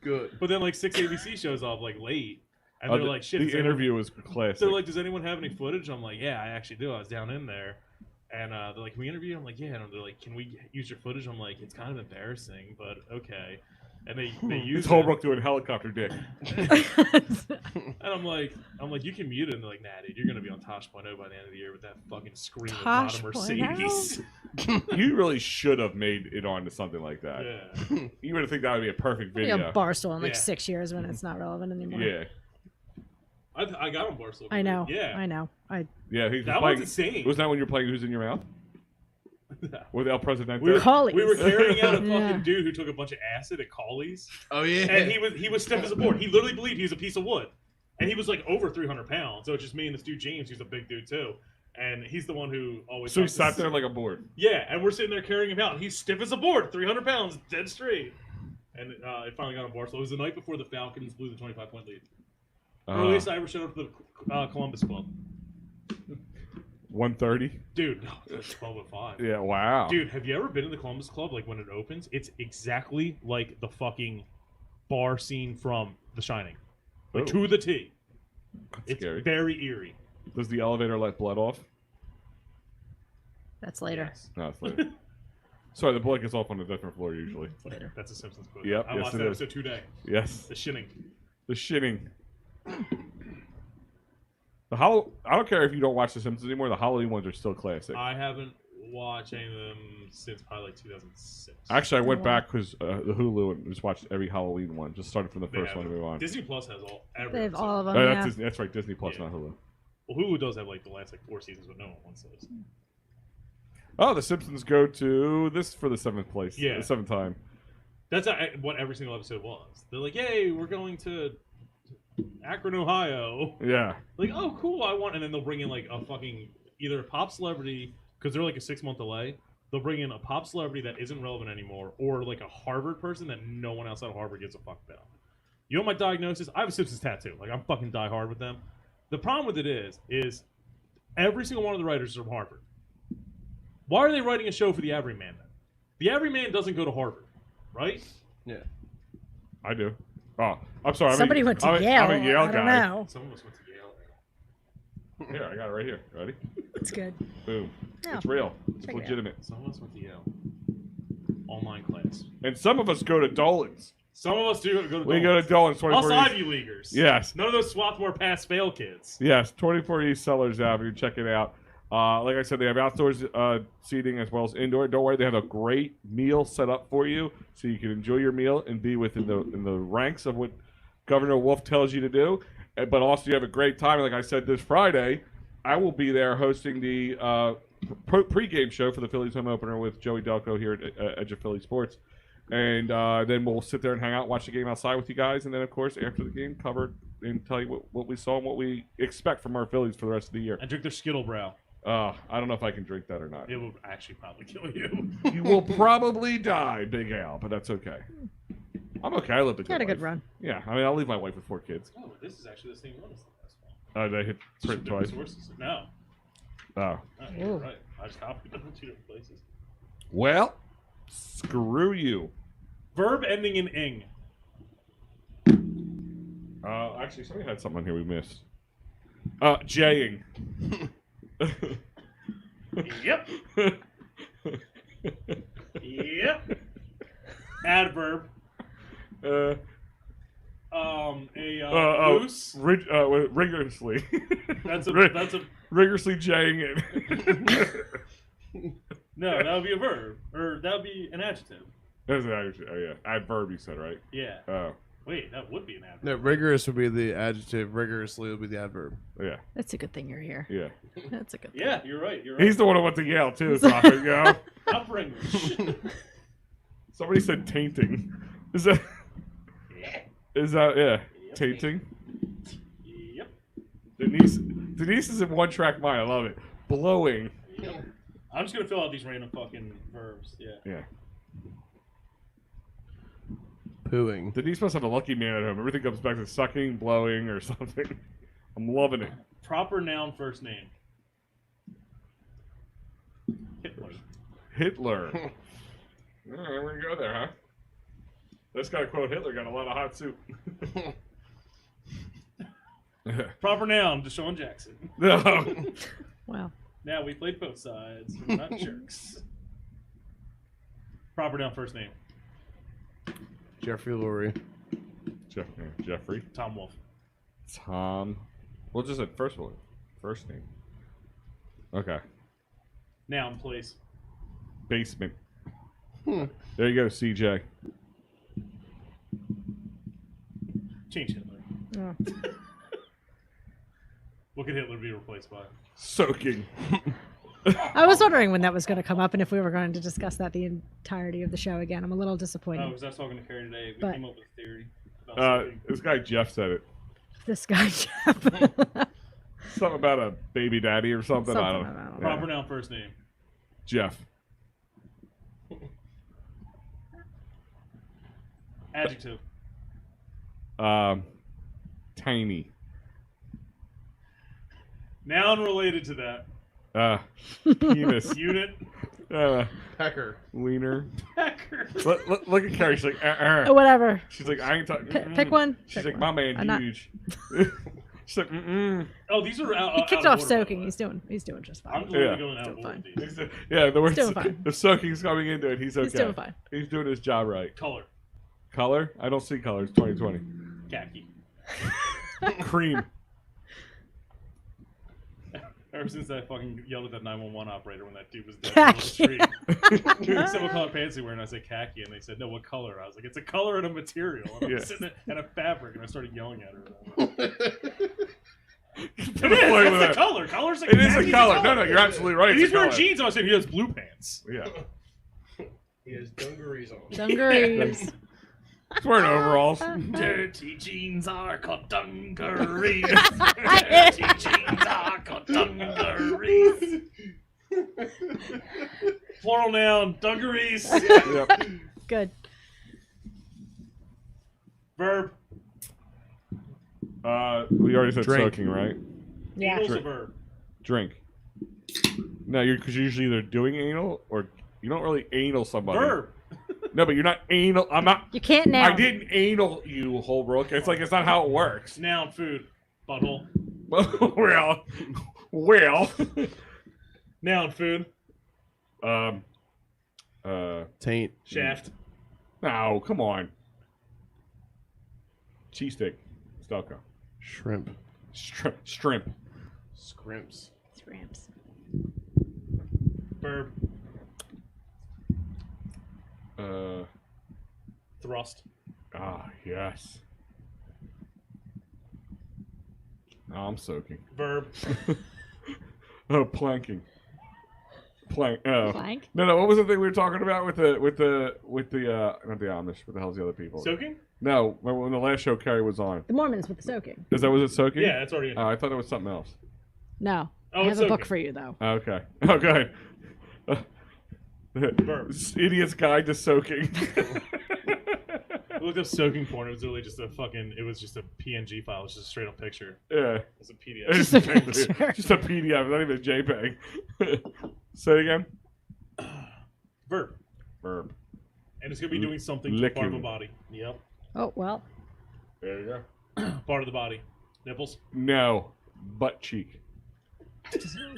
Good. But then like 6 ABC shows up like late, and they're like, shit. The does anyone- interview was classic. They're like, does anyone have any footage? I'm like, yeah, I actually do. I was down in there. And they're like, can we interview you? I'm like, yeah. And they're like, can we use your footage? I'm like, it's kind of embarrassing, but okay. And they use It's it. Holbrooks doing helicopter dick. And I'm like, you can mute it. And they're like, nah, dude, you're gonna be on Tosh.0 by the end of the year with that fucking scream of not a Mercedes. You really should have made it onto something like that. Yeah. You would think that would be a perfect Be video. a Barstool in like Yeah. 6 years when it's not relevant anymore. Yeah. I got on Barstool. I know. Yeah. I know. Yeah. He was That playing, was insane. Wasn't that when you were playing Who's in Your Mouth? With El Presidente? We were, Collies. we were carrying out a fucking Yeah. dude who took a bunch of acid at Collies. Oh yeah. And he was stiff as a board. He literally believed he was a piece of wood, and he was like over 300 pounds. So it's just me and this dude James, who's a big dude too, and he's the one who always. So he talks sat to- there like a board. Yeah, and we're sitting there carrying him out. And he's stiff as a board, 300 pounds, dead straight. And it finally got on Barstool. It was the night before the Falcons blew the 25-point lead. Earliest I ever showed up to the Columbus Club. 1:30. Dude, no, it's 12:05. Yeah. Wow. Dude, have you ever been in the Columbus Club? Like when it opens, it's exactly like the fucking bar scene from The Shining, like Oh. to the T. That's It's scary. very eerie. Does the elevator let blood off? That's later. Yes. No, it's later. Sorry, the blanket's off on a different floor usually. That's a Simpsons quote. Yep, I yes, watched it that is. episode today. Yes. The shitting. The shitting. I don't care if you don't watch The Simpsons anymore. The Halloween ones are still classic. I haven't watched any of them since probably like 2006. Actually, I went back because the Hulu and just watched every Halloween one. Just started from the first one to move on. Disney Plus has every They have episode. all of them. That's, Yeah. Disney, that's right, Disney Plus, not Hulu. Well, Hulu does have like the last like 4 seasons, but no one wants those. Oh, The Simpsons go to this for the 7th place. Yeah. The 7th time. That's what every single episode was. They're like, "Yay, we're going to Akron, Ohio." Yeah. Like, oh, cool, I want. And then they'll bring in like a fucking either a pop celebrity because they're like a 6-month delay. They'll bring in a pop celebrity that isn't relevant anymore, or like a Harvard person that no one outside of Harvard gives a fuck about. You know my diagnosis? I have a Simpsons tattoo. Like I'm fucking die hard with them. The problem with it is every single one of the writers is from Harvard. Why are they writing a show for the Everyman then? The Everyman doesn't go to Harvard, right? Yeah. I do. Oh, I'm sorry. Somebody went to Yale. I'm a Yale I don't guy. know. Some of us went to Yale. Here, I got it right here. Ready? It's good. Boom. Yeah. It's real. It's Check it out. legitimate. Some of us went to Yale. Online class. And some of us go to Dolan's. Some of us do go to We go to Dolan's 24 Us East. Ivy Leaguers. Yes. None of those Swarthmore pass-fail kids. Yes, 24 East Sellers Avenue. Check it out. Like I said, they have outdoors seating as well as indoor. Don't worry, they have a great meal set up for you, so you can enjoy your meal and be within the ranks of what Governor Wolf tells you to do. But also, you have a great time. Like I said, this Friday, I will be there hosting the pregame show for the Phillies home opener with Joey Delco here at Edge of Philly Sports. And then we'll sit there and hang out, watch the game outside with you guys, and then, of course, after the game, cover and tell you what we saw and what we expect from our Phillies for the rest of the year. And drink their Skittle Brow. I don't know if I can drink that or not. It will actually probably kill you. You will probably die, Big Al, but that's okay. I'm okay. I lived a good You had a good life. run. Yeah, I mean, I'll leave my wife with 4 kids. Oh, this is actually the same one as the last one. Did I hit print Two different twice? sources. No. Oh. No, you're Ooh. right. I just copied them in 2 different places. Well, screw you. Verb ending in ing. Actually, somebody had something on here we missed. Jaying. Yep. Yep. Adverb. Loose. Rigorously. That's a Rigorously jaying it. no. That would be a verb, or that would be an adjective. That's an adjective. Oh yeah, adverb. You said right. Yeah. Oh Wait, that would be an adverb. No, rigorous would be the adjective. Rigorously would be the adverb. yeah, That's a good thing you're here. yeah. That's a good thing. Yeah, you're right. You're right. He's the one who went to Yale too. So you know. Upbringing. Somebody said tainting. Is that yeah? Tainting. Yep. Denise is in one track mind. I love it. Blowing. Yep. I'm just gonna fill out these random fucking verbs. Yeah. Yeah. Pooing. Denise must have a lucky man at home. Everything comes back to sucking, blowing, or something. I'm loving it. Proper noun, first name. Hitler. Hitler. All right, we're gonna go there, huh? This guy quote Hitler got a lot of hot soup. Proper noun, Deshaun Jackson. No. Wow. Now we played both sides. We're not jerks. Proper noun, first name. Jeffrey Lurie. Jeffrey. Tom Wolfe. Tom. Well, just said first one. First name. Okay. Noun, please. Basement. There you go, CJ. Change Hitler. Oh. What could Hitler be replaced by? Soaking. I was wondering when that was going to come up and if we were going to discuss that the entirety of the show again. I'm a little Oh, disappointed. because I was talking to Carrie today. We But- came up with a theory about soaking. This guy Jeff said it. This guy, Jeff. Something about a baby daddy or something. I don't Something, know. I don't know. Proper noun, first name. Jeff. Adjective. Tiny. Noun related to that. Penis. Unit. Pecker. Wiener. Pecker. Look at Carrie. She's like, Whatever. She's like, I ain't talking. Pick one. She's Pick like, one. my man, I'm not- huge. She's like, mm-mm. Oh, these are out. He kicked out off of order, by the soking. way. He's doing just fine. I'm literally Yeah. going out Still of order. fine. with these. Yeah, the words. doing fine. The soaking's coming into it. He's okay. He's doing fine. He's doing his job right. Color. Color? I don't see colors. 2020. Khaki. Cream. Ever since I fucking yelled at that 911 operator when that dude was dead on the street. They said, what color pants are you wearing? I said, khaki. And they said, no, what color? I was like, it's a color and a material. And I'm sitting there, and a fabric. And I started yelling at her. It's a color. Color's a It is a color. No, you're absolutely right. And It's he's a wearing color. jeans. I said, he has blue pants. Yeah. He has dungarees on. Dungarees. He's wearing overalls. Dirty jeans are called dungarees. Dirty jeans are called dungarees. Plural noun, dungarees. Yep. Good. Verb. We already said Drink. soaking, right? Yeah. Anal's a verb. Drink. No, because you're usually either doing anal or you don't really anal somebody. Verb. No, but you're not anal. I'm not. You can't now. I didn't anal you, Holbrook. It's like it's not how it works. Noun, food. Butthole. well. Noun, food. Taint. Shaft. No, come on. Cheesesteak. Stelco. Shrimp. Shrimp. Scrimps. Scramps. Verb. Thrust. Yes. Oh, I'm soaking. Verb. Oh, planking. Plank. Oh. Plank? No. What was the thing we were talking about with the not the Amish? What the hell's the other people? Soaking? No, remember when the last show Carrie was on? The Mormons with the soaking. Was it soaking? Yeah, that's already in. Oh, I thought it was something else. No. Oh, I it's have a book soaking. for you, though. Okay. Okay. Verb. Idiot's Guide to Soaking. I looked up soaking porn. It was literally just a PNG file. It's just a straight up picture. Yeah. It's a PDF. It's a picture. Just a PDF, not even a JPEG. Say it again. Verb. Verb. And it's going to be doing something to a part of a Licking. body. Yep. Oh, well. There you go. Part of the body. Nipples. No. Butt cheek.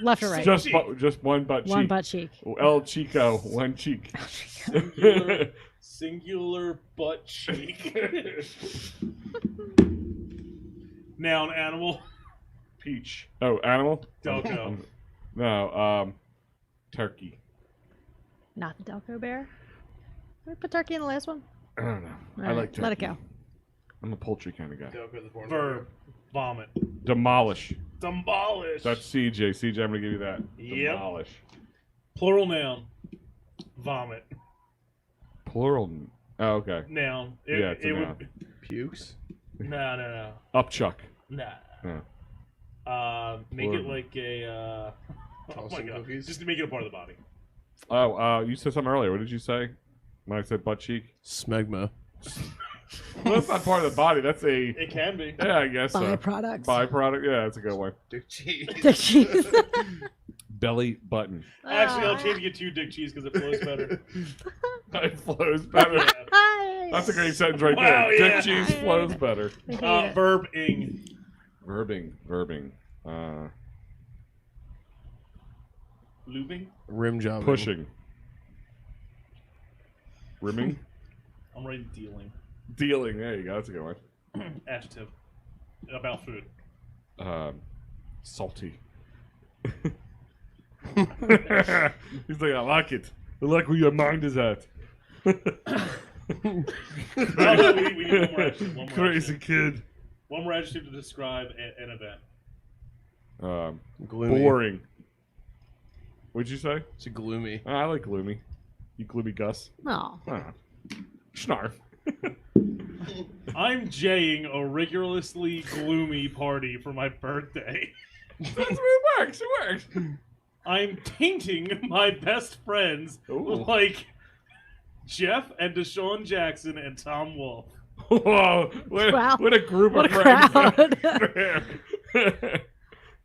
Left or right? Just one butt cheek. One butt cheek. El Chico, one cheek. Singular butt cheek. Noun, animal. Peach. Oh, animal? Delco. No, turkey. Not the Delco bear. Did we put turkey in the last one? I don't know. All I right, like turkey. let it go. I'm a poultry kind of guy. Verb. Vomit. Demolish. Demolish. That's CJ. CJ, I'm going to give you that. Yep. Demolish. Plural noun. Vomit. Plural. Oh, okay. Noun. Yeah, it's a noun. Pukes. No. Upchuck. Nah. No. Make it Plural. like a. Oh my Tossing god. cookies? Just to make it a part of the body. Oh, you said something earlier. What did you say? When I said butt cheek? Smegma. Well, that's not part of the body. That's a. It can be. Yeah, I guess so. Byproducts. Byproduct. Yeah, that's a good one. Dick cheese. Dick cheese. Belly button. Actually, I'll change it to dick cheese because it flows better. It flows better. That's a great sentence right Wow, there. yeah. Dick cheese flows better. Verbing. Verbing. Lubing. Rim jobbing. Pushing. Rimming. I'm writing dealing. Dealing. There you go. That's a good one. Adjective. About food. Salty. He's like, I like it. I like where your mind is at. Oh, no, we need one more adjective. Crazy kid. One more adjective to describe an event. Gloomy. Boring. What'd you say? It's gloomy. I like gloomy. You gloomy Gus. Oh. Snarf. I'm jaying a rigorously gloomy party for my birthday. It works. It works. I'm tainting my best friends Ooh. like Jeff and Deshaun Jackson and Tom Wolfe. Whoa! Wow. What a group What of a friends. crowd.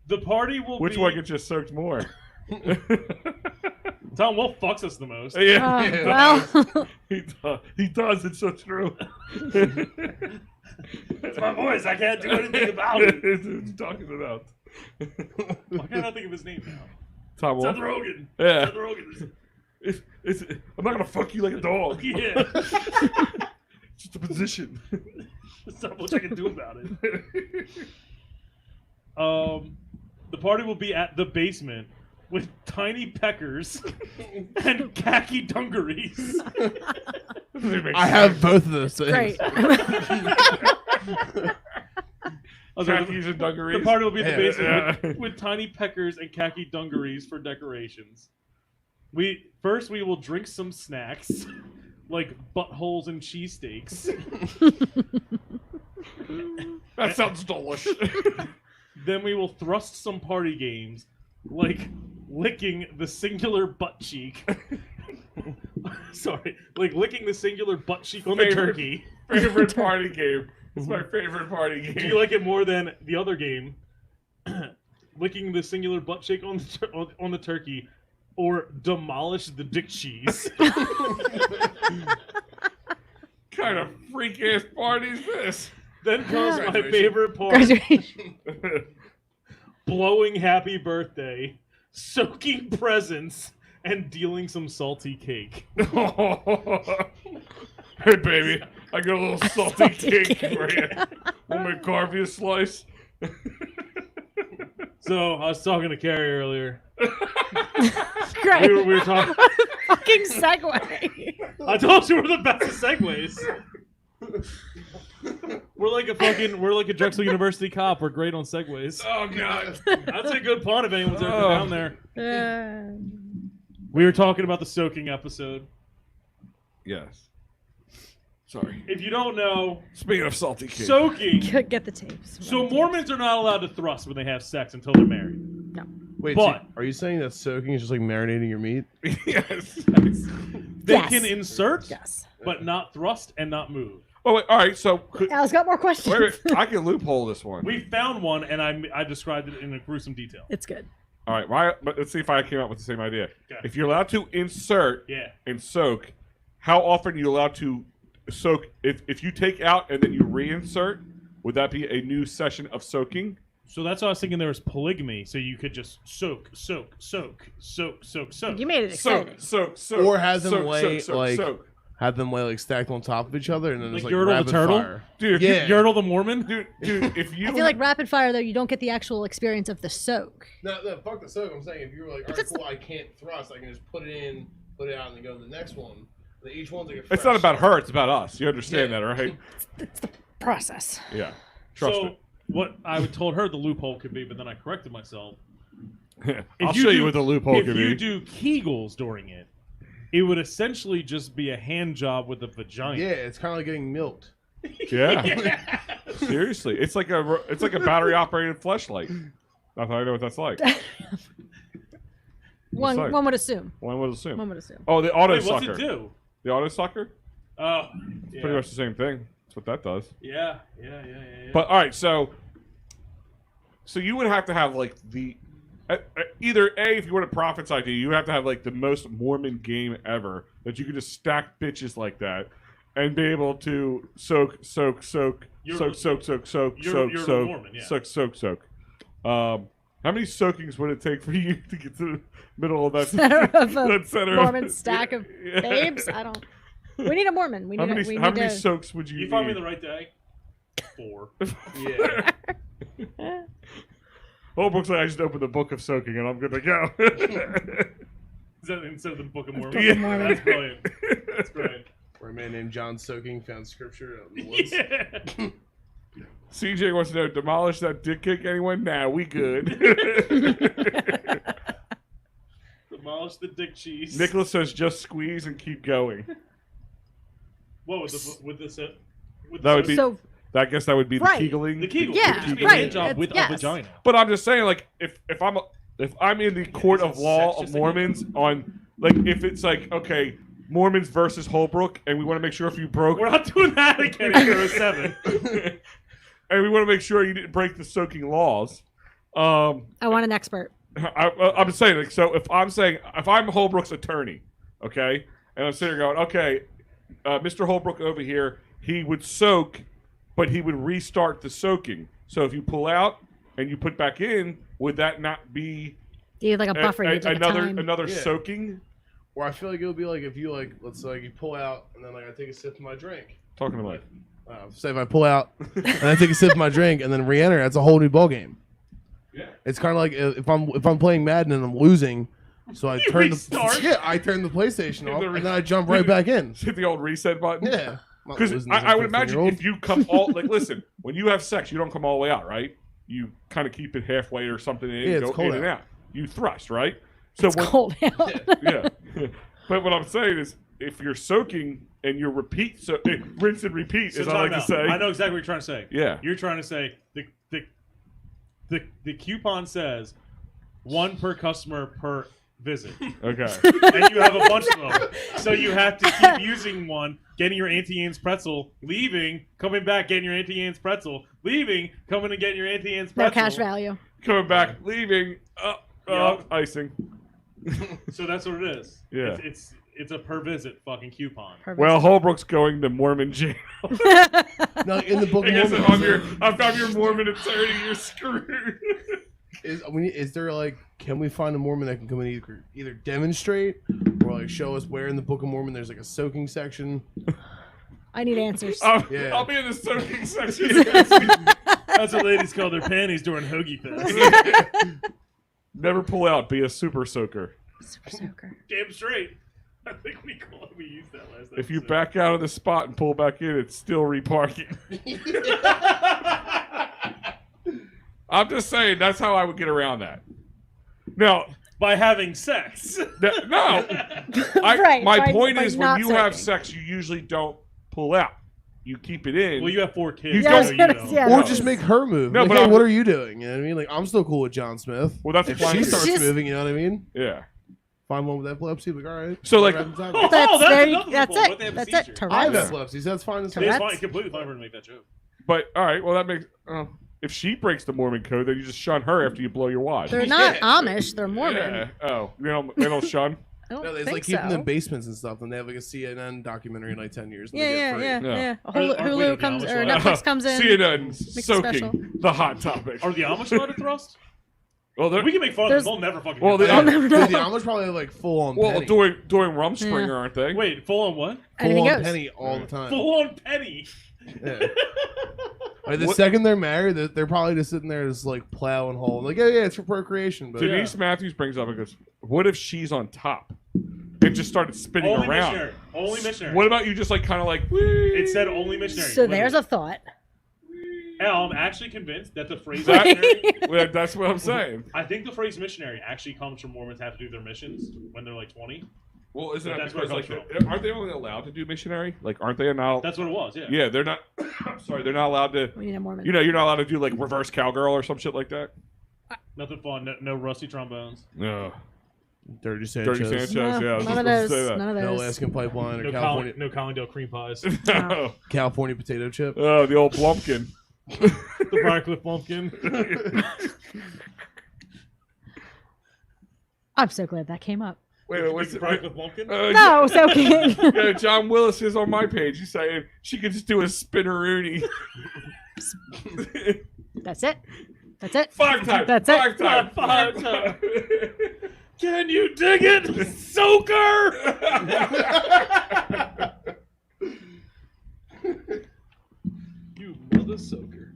The party will Which be... one gets you soaked more? Tom Wolfe fucks us the most. Yeah, Well. he does. It's so true. It's my voice. I can't do anything about it. What you talking about? Why can't I think of his name now? Tom Wolfe? Seth Rogen. Yeah. Seth Rogen. It's, I'm not gonna fuck you like a dog. Yeah. It's just a position. That's not much I can do about it. The party will be at the basement with tiny peckers and khaki dungarees. I have both of those things. Great. Khakis and dungarees. The party will be at the basement Yeah. with tiny peckers and khaki dungarees for decorations. We will drink some snacks, like buttholes and cheesesteaks. That sounds delicious. Then we will thrust some party games, like licking the singular butt cheek. Sorry, like licking the singular butt cheek on the turkey. Favorite party game. It's my favorite party game. Do you like it more than the other game? Licking the singular butt cheek on the turkey, or demolish the dick cheese? kind of freak ass party is this? Then comes my Graduation. favorite part: Graduation. blowing happy birthday, soaking presents, and dealing some salty cake. Hey baby, I got a little salty Salty cake cake. for you. Want me to carve you a slice? So I was talking to Carrie earlier. Great. We were talking. Fucking segue. I told you we're the best at segues. We're like a Drexel University cop. We're great on segues. Oh god. That's a good pun if anyone's ever Oh. down there. We were talking about the soaking episode. Yes. Sorry. If you don't know, Speaking of salty cake. soaking. Get the tapes. So Mormons are not allowed to thrust when they have sex until they're married. No. Wait, But- so are you saying that soaking is just like marinating your meat? yes. They Yes. can insert, Yes. but not thrust and not move. Oh wait, all right, so Al's got more questions. wait, I can loophole this one. We found one, and I described it in a gruesome detail. It's good. All right, but let's see if I came up with the same idea. Okay. If you're allowed to insert Yeah. and soak, how often are you allowed to soak? If you take out and then you reinsert, would that be a new session of soaking? So that's why I was thinking there was polygamy, so you could just soak. You made it exciting. Soak. Or have them soak, lay, soak, like- soak. Have them lay like stacked on top of each other and then Like just like Yertle the rapid turtle? fire. Dude, if Yeah. Yertle the Mormon? dude, if you I feel like rapid fire though, you don't get the actual experience of the soak. No, fuck the soak. I'm saying if you were like, If alright, it's- cool, I can't thrust, I can just put it in, put it out, and then go to the next one. And then each one's like a it's fresh not about start. her, it's about us. You understand Yeah. that, right? Process. Yeah. Trust So what I told her the loophole could be, but then I corrected myself. it. If I'll show you do- what the loophole If could you be. do Kegels during it, it would essentially just be a hand job with a vagina. Yeah, it's kind of like getting milked. Yeah. Seriously, it's like a battery operated fleshlight. Not that I know what that's like. One like? would assume. One would assume. One would assume. Oh, the auto Wait, what's sucker. it do? The auto sucker? Oh, Pretty much the same thing. That's what that does. Yeah. But all right, so you would have to have like the either A, if you want a Prophet's ID, you have to have like the most Mormon game ever that you can just stack bitches like that and be able to soak. You're Soak. a Mormon, yeah. Soak. How many soakings would it take for you to get to the middle of that Center of a that center Mormon of, stack of Yeah. babes. I don't. We need a Mormon. We How need. many We how need many to. soaks would you? You find me need? the right day? 4. Yeah. Holbrooks, I just opened the book of soaking and I'm good to go. Is that instead of the Book of Mormon? Yeah. That's brilliant. That's brilliant. Where a man named John Soaking found scripture out in the woods. Yeah. CJ wants to know, demolish that dick kick anyone? Nah, we good. Demolish the dick cheese. Nicholas says just squeeze and keep going. What with the That would be So I guess that would be Right. the Kegling. the Kegel? Yeah, It would just be a right. hand job with Yes. a vagina. But I'm just saying, like, if I'm in the court is of it law sex of just like- Mormons on, like, if it's like, okay, Mormons versus Holbrook, and we want to make sure if you broke, We're not doing that again in 07. and we want to make sure you didn't break the soaking laws. I want an expert. I'm just saying, like, so if I'm Holbrook's attorney, okay, and I'm sitting there going, okay, Mr. Holbrook over here, he would soak but he would restart the soaking. So if you pull out and you put back in, would that not be You have like a buffer. You have like another Yeah. soaking? Or I feel like it would be like if you like, let's say like you pull out and then like I take a sip of my drink. Talking to Mike. Say if I pull out and I take a sip of my drink and then re-enter, that's a whole new ball game. Yeah. It's kind of like if I'm playing Madden and I'm losing, so I turn restart? I turn the PlayStation off the and then I jump right back in. Hit the old reset button. Yeah. Because I would imagine if you come all like, listen, when you have sex, you don't come all the way out, right? You kind of keep it halfway or something in, Yeah, it's go cold in and out. out. You thrust, right? So It's cold out. yeah. But what I'm saying is, if you're soaking and you rinse and repeat, So as I like time to out. say. I know exactly what you're trying to say. Yeah. You're trying to say the coupon says 1 per customer per visit. Okay. And you have a bunch of them. So you have to keep using one, getting your Auntie Anne's pretzel, leaving, coming back, getting your Auntie Anne's pretzel, leaving, coming and getting your Auntie Anne's No pretzel. cash value. Coming back, leaving, Yup. icing. So that's what it is. Yeah. It's a per visit fucking coupon. Perfect. Well, Holbrooks going to Mormon jail. No, in the Book I of guess Mormon, if I'm your Mormon attorney, you're screwed. is there like, can we find a Mormon that can come and either demonstrate or like show us where in the Book of Mormon there's like a soaking section? I need answers. Yeah. I'll be in the soaking section. That's what ladies call their panties during Hoagie Fest. Never pull out. Be a super soaker. Super soaker. Damn straight. I think we used that last time. If you back out of the spot and pull back in, it's still reparking. I'm just saying that's how I would get around that. Now, by having sex. no. Right, my by- point by is when not you have soaking. sex, you usually don't pull out. You keep it in. Well, you have 4 kids. You so don't- you know. Yeah, Or no. just make her move. No, Like, but hey, I'm- what are you doing? You know what I mean? Like, I'm still cool with John Smith. Well, that's If fine. she starts She's- moving, you know what I mean? Yeah. Find one with epilepsy, like, all right. So, like- whatever happens, Oh, happens. That's that's there. another That's loophole, but they it. have That's a it. seizure. I have Tourette's. epilepsy, so that's fine. As It's Tourette's. fine. Completely fine for her to make that joke. But all right, well that makes. If she breaks the Mormon code, then you just shun her after you blow your wad. They're not Amish. They're Mormon. Yeah. Oh, they don't shun. I don't No, it's think like keep them so. in basements and stuff, and they have like a CNN documentary in like 10 years. And Yeah, they yeah, get free. yeah, Yeah. yeah. Are Hulu we comes Amish or allowed? Netflix comes in. CNN special. soaking the hot topic. Are the Amish allowed to thrust? Well, they're, We can make fun of There's- them. They'll never fucking Well, get they- that. I'll never Dude, know. the Amish probably have like full on well penny. doing Rumspringer, aren't they? Wait, full on what? Anything Full on goes. penny all the time. Full on penny. Yeah. Like, the What- second they're married, they're probably just sitting there just like plowing hole. Like, yeah, it's for procreation. But Denise Matthews brings up and goes, "What if she's on top and just started spinning Only around? missionary. Only missionary. What about you just like kind of like? It said only missionary. So Women. there's a thought. Hell, I'm actually convinced that the phrase That- missionary. Well, that's what I'm saying. I think the phrase missionary actually comes from Mormons have to do their missions when they're like 20. Well, isn't But that that's where because it like comes aren't they only allowed to do missionary? Like, aren't they not? That's what it was. Yeah. Yeah, they're not. I'm sorry, they're not allowed to. We need a Mormon. You know, you're not allowed to do like reverse cowgirl or some shit like that. Nothing fun. No rusty trombones. No. Dirty Sanchez, Dirty Sanchez. No, Yeah, I was none of just those. about to say that. None of no those. Alaskan Pipeline, or No California, Collingdale cream pies. No. California potato chip. Oh, the old Blumpkin. The Briarcliff pumpkin. I'm so glad that came up. Wait, what's it? Briarcliff pumpkin? No, soaking. Yeah, John Willis is on my page. He's saying she could just do a spinneroonie. That's it. That's it. 5 times. That's it. 5 times. Five times. Can you dig it, soaker? You mother soaker.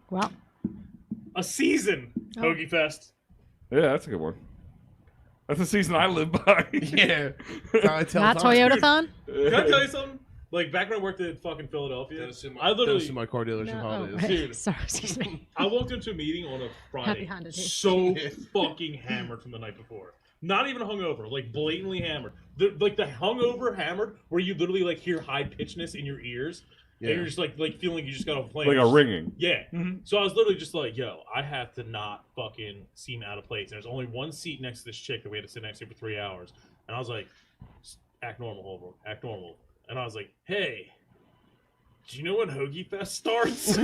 Well, A season. Oh. Hoagie Fest. Yeah, that's a good one. That's the season I live by. Yeah. That's how I tell not time. Toyota-thon? Can I tell you something? Like back when I worked at fucking Philadelphia, I literally my car dealership No, holidays. right. Dude. Sorry, excuse me. I walked into a meeting on a Happy Friday Honda Day. so fucking hammered from the night before. Not even hungover, like blatantly hammered. The hungover hammered where you literally like hear high pitchedness in your ears, Yeah. and you're just like feeling you just got off a plane. Like a ringing. Yeah. Mhm. So I was literally just like, yo, I have to not fucking seem out of place. There's only one seat next to this chick that we had to sit next to for 3 hours. And I was like, act normal, Holbrook. Act normal. And I was like, hey, do you know when Hoagie Fest starts?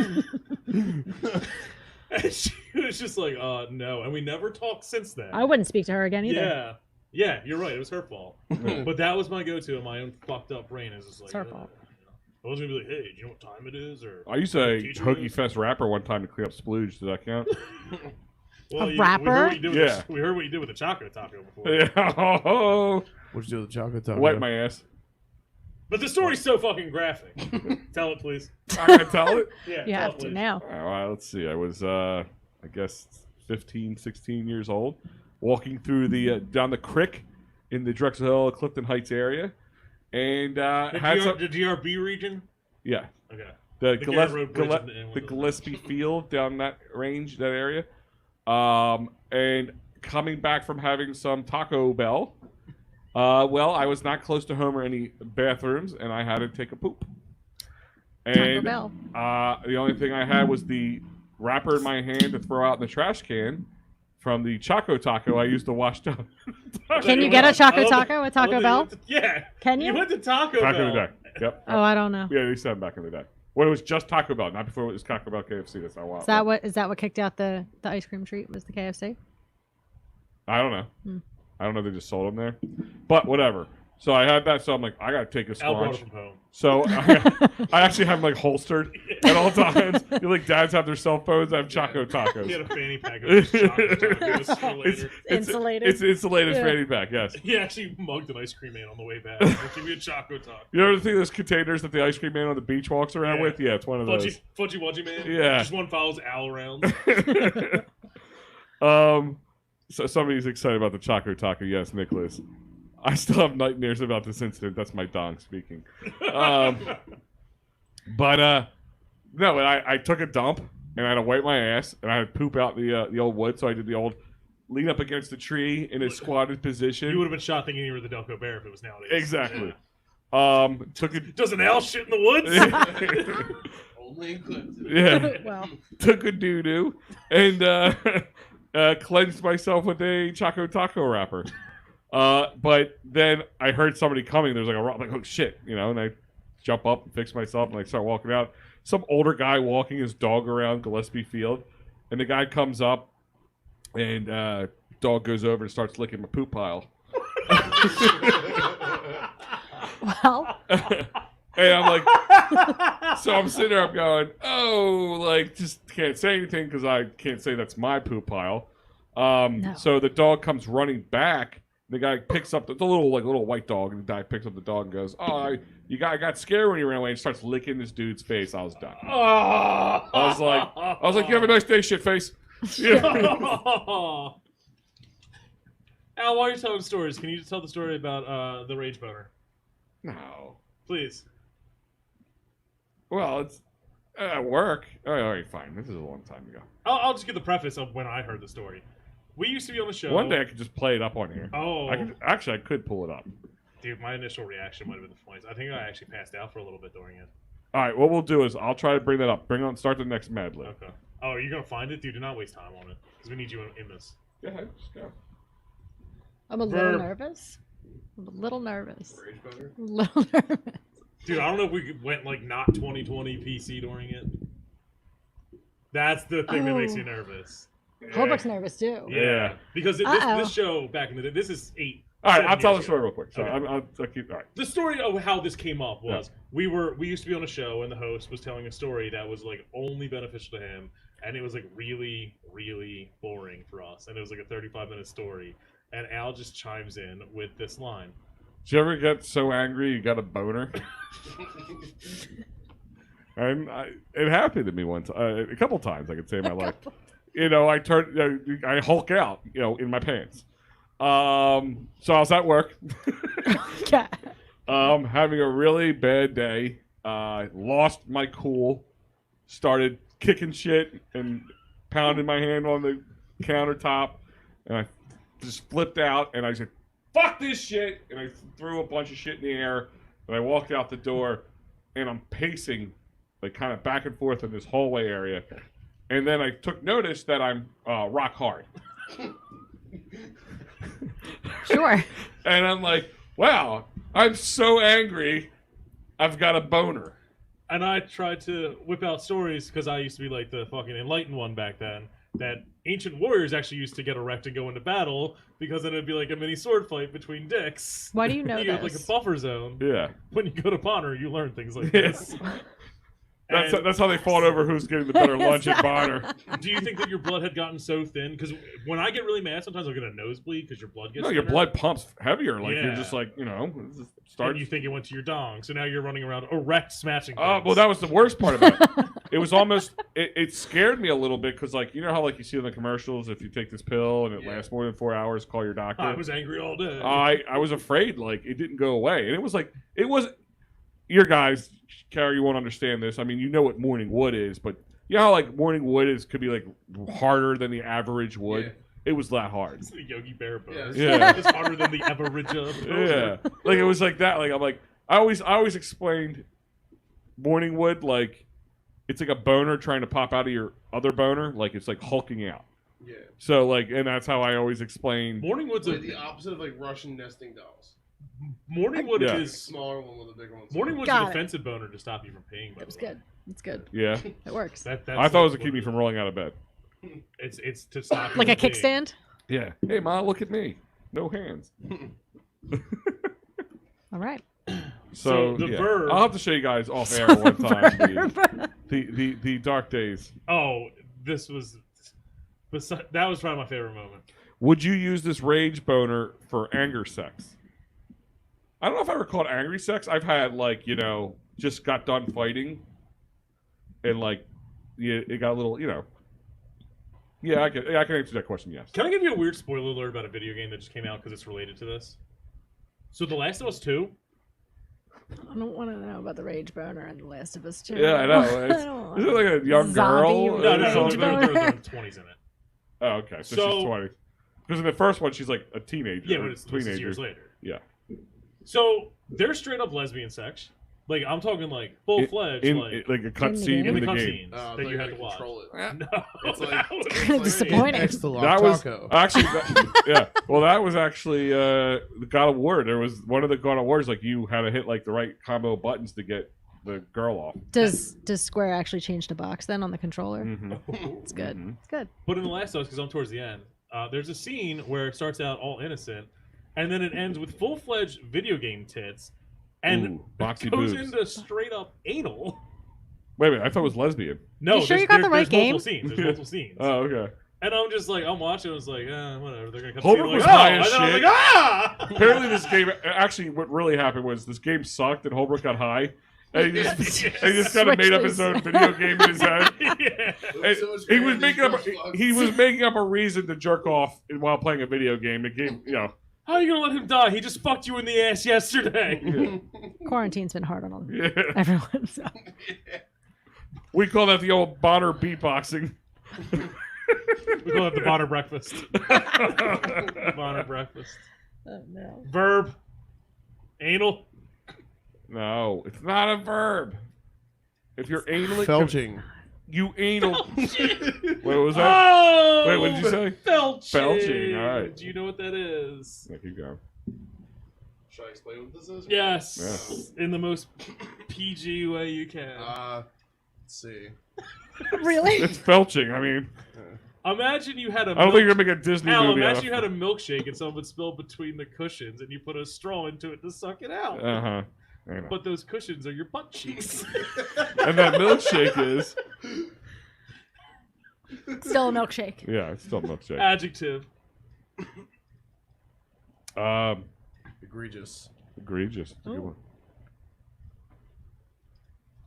And she was just like, no. And we never talked since then. I wouldn't speak to her again either. Yeah. Yeah, you're right. It was her fault. But that was my go-to in my own fucked up brain. Is just like, It's her fault. I wasn't gonna be like, hey, do you know what time it is? Or I used a teacher Hoagie is? Fest rapper one time to clean up splooge. Does that count? Well, A rapper? We heard what you did with the Choco Taco before. Yeah. Oh, What'd you do with the chocolate taco? wipe my ass. But the story's so fucking graphic. Tell it, please. I can tell it. Yeah, You tell have it, to please. now. All right, let's see. I was, I guess, 15, 16 years old, walking through the down the creek in the Drexel Hill, Clifton Heights area, and had some. The DRB region? Yeah, Okay. the Garrett Road Bridge in the- the Gillespie Field down that range, that area, and coming back from having some Taco Bell. Well, I was not close to home or any bathrooms, and I had to take a poop. Taco And Bell. the only thing I had was the wrapper in my hand to throw out in the trash can from the Choco Taco I used to wash down. Can you get a Choco I love Taco it. at Taco I love Bell? that Yeah. Can you? You went to Taco Back in the Bell. day. Yep. Oh, I don't know. Yeah, they said back in the day. When it was just Taco Bell, not before it was Taco Bell KFC. That's not wild. Is that what kicked out the ice cream treat? Was the KFC? I don't know. Hmm. I don't know if they just sold them there. But whatever. So I had that, so I'm like, I gotta take a Al brought it sponge. from home. So I actually have them like holstered at all times. You know, like dads have their cell phones. I have Choco Tacos. He had a fanny pack of Choco Tacos for later. Insulated. It's insulated Yeah. fanny pack, yes. He actually mugged an ice cream man on the way back. Like, give me a Choco Taco. You ever see those containers that the ice cream man on the beach walks around Yeah. with? Yeah, it's one of those. Fudgy Wudgy man. Yeah. Just one follows Al around. So somebody's excited about the Choco Taco. Yes, Nicholas. I still have nightmares about this incident. That's my dong speaking. But no, I took a dump and I had to wipe my ass and I had to poop out the old wood. So I did the old lean up against the tree in a squatted position. You would have been shot thinking you were the Delco Bear if it was nowadays. Exactly. Took a Doesn't Al shit in the woods? Only in Clinton. yeah. Well, Took a doo doo and cleansed myself with a Choco Taco wrapper. But then I heard somebody coming. There's like a rock, like, oh shit, you know, and I jump up and fix myself and I start walking out. Some older guy walking his dog around Gillespie Field, and the guy comes up and dog goes over and starts licking my poop pile. well, And I'm like, so I'm sitting there, I'm going, oh, like, just can't say anything because I can't say that's my poop pile. No. So the dog comes running back. The guy picks up the little white dog, and the guy picks up the dog and goes, "Oh, I got scared when you ran away," and starts licking this dude's face. I was done. I was like, "You have a nice day, shit face." Yeah. Al, while you're telling stories, can you just tell the story about the rage boner, No. please? Well, it's at work. All right, fine. This is a long time ago. I'll just give the preface of when I heard the story. We used to be on the show. One day I could just play it up on here. Oh, I could pull it up. dude, my initial reaction might have been the funniest. I think I actually passed out for a little bit during it. All right, what we'll do is I'll try to bring that up. Start the next Mad Lib. Okay. Oh, are you gonna find it, dude? Do not waste time on it because we need you in this. Go ahead, just go. I'm a little Verb. nervous. I'm a little nervous. Rage butter. A little nervous. Dude, I don't know if we went like not 2020 PC during it. That's the thing that makes Oh. me nervous. Holbrooks nervous too. Yeah. Because Uh-oh. this show back in the day, this is 8. All right, 7 I'll tell the years story ago. real quick. So Okay. I'll keep. All right. The story of how this came up was we used to be on a show and the host was telling a story that was like only beneficial to him, and it was like really, really boring for us, and it was like a 35-minute story, and Al just chimes in with this line. Did you ever get so angry you got a boner? And it happened to me once, a couple times I could say in my life. You know, I Hulk out, you know, in my pants. So I was at work, Yeah. having a really bad day. Lost my cool, started kicking shit and pounding my hand on the countertop, and I just flipped out and I said, "Fuck this shit!" And I threw a bunch of shit in the air, and I walked out the door, and I'm pacing, like kind of back and forth in this hallway area, and then I took notice that I'm rock hard. Sure. And I'm like, wow, I'm so angry, I've got a boner. And I tried to whip out stories because I used to be like the fucking enlightened one back then. That ancient warriors actually used to get erect and go into battle because then it'd be like a mini sword fight between dicks. Why do you know You have like a this? buffer zone. Yeah. When you go to Bonner, you learn things like Yes. this. That's how they fought over who's getting the better lunch at Bonner. Do you think that your blood had gotten so thin? Because when I get really mad, sometimes I'll get a nosebleed because your blood gets No, your thinner. blood pumps heavier. Like you're Yeah. just like, And start. you think it went to your dong, so now you're running around erect, smashing. Oh, things. well, that was the worst part about it. It was almost, it scared me a little bit because, like, you know how, like, you see in the commercials, if you take this pill and it lasts more than 4 hours, call your doctor. I was angry all day. I was afraid, like, it didn't go away. And it was like, it wasn't, your guys, Carrie, you won't understand this. I mean, you know what morning wood is, but you know how, like, morning wood could be, like, harder than the average wood? Yeah. It was that hard. It's the Yogi Bear bone. Yeah. It's harder than the average of. Yeah. Like, it was like that. Like, I'm like, I always explained morning wood, like, it's like a boner trying to pop out of your other boner. Like, it's like hulking out. Yeah. So, like, and that's how I always explain. Morningwood's Like the opposite of like Russian nesting dolls. Morningwood Yeah. is Smaller one with a bigger one. Morningwood's Got a it. defensive boner to stop you from peeing. By That was the way. good. It's good. Yeah. It works. That's I thought it was to what keep me from rolling out of bed. It's to stop you Like a from peeing. kickstand? Yeah. Hey, Ma, look at me. No hands. All right. So the yeah. verb- I'll have to show you guys off air one time. The dark days. Oh, this was. That was probably my favorite moment. Would you use this rage boner for anger sex? I don't know if I ever called angry sex. I've had, like, just got done fighting, and, like, yeah, it got a little, Yeah, I can answer that question. Yes. Can I give you a weird spoiler alert about a video game that just came out because it's related to this? So, The Last of Us 2. I don't want to know about the rage boner and The Last of Us 2. Yeah, I know. Is it like a young Zombie girl? No, or no, something? they're 20s in it. Oh, okay. So So- she's 20. Because in the first one, she's like a teenager. Yeah, but it's teenager. years later. Yeah. So they're straight up lesbian sex. Like I'm talking like full fledged, In, like like a cutscene In in the the game. cutscenes I that thought you had had to watch. control it. No, It's like, that was- it's like Disappointing. next to That was Taco. actually, yeah. Well, that was actually the God of War. There was one of the God of Wars, like you had to hit like the right combo buttons to get the girl off. Does Square actually change the box then on the controller? Mm-hmm. It's good. Mhm. It's good. But in The Last of Us, because I'm towards the end, there's a scene where it starts out all innocent, and then it ends with full fledged video game tits, and Ooh, boxy goes boobs. into straight up anal. Wait a minute, I thought it was lesbian. No, You sure there's, you got the there's right game? multiple scenes. There's multiple scenes. Oh, okay. And I'm just like, I'm watching. I was like, whatever. They're gonna come. Holbrook see was like, high oh! as And then I was shit. like, ah! Apparently, this game actually, what really happened was this game sucked, and Holbrook got high, and he just, Yes. and he just kind of made up his own video game in his head. Yeah. And So much he better was than making up. Xbox. He was making up a reason to jerk off while playing a video game. The game, How are you gonna let him die? He just fucked you in the ass yesterday. Quarantine's been hard on yeah. everyone. So. We call that the old Bonner beatboxing. We call it the Bonner breakfast. Bonner breakfast. Oh, no. Verb. Anal. No, it's not a verb. If you're anally, Felching. you anal. Wait, what was that? Oh! Wait, what did you say? Felching. Felching, all right. Do you know what that is? Yeah, keep going. Should I explain what this is? Yes. In the most PG way you can. Let's see. Really? It's felching. I mean, Imagine you had a I don't think you're gonna make a Disney Al, movie. imagine you had a milkshake and someone would spill between the cushions and you put a straw into it to suck it out. Uh huh. But those cushions are your butt cheeks. And that milkshake is, Still a milkshake. yeah, it's still milkshake. Adjective. Egregious. Egregious. That's a good one.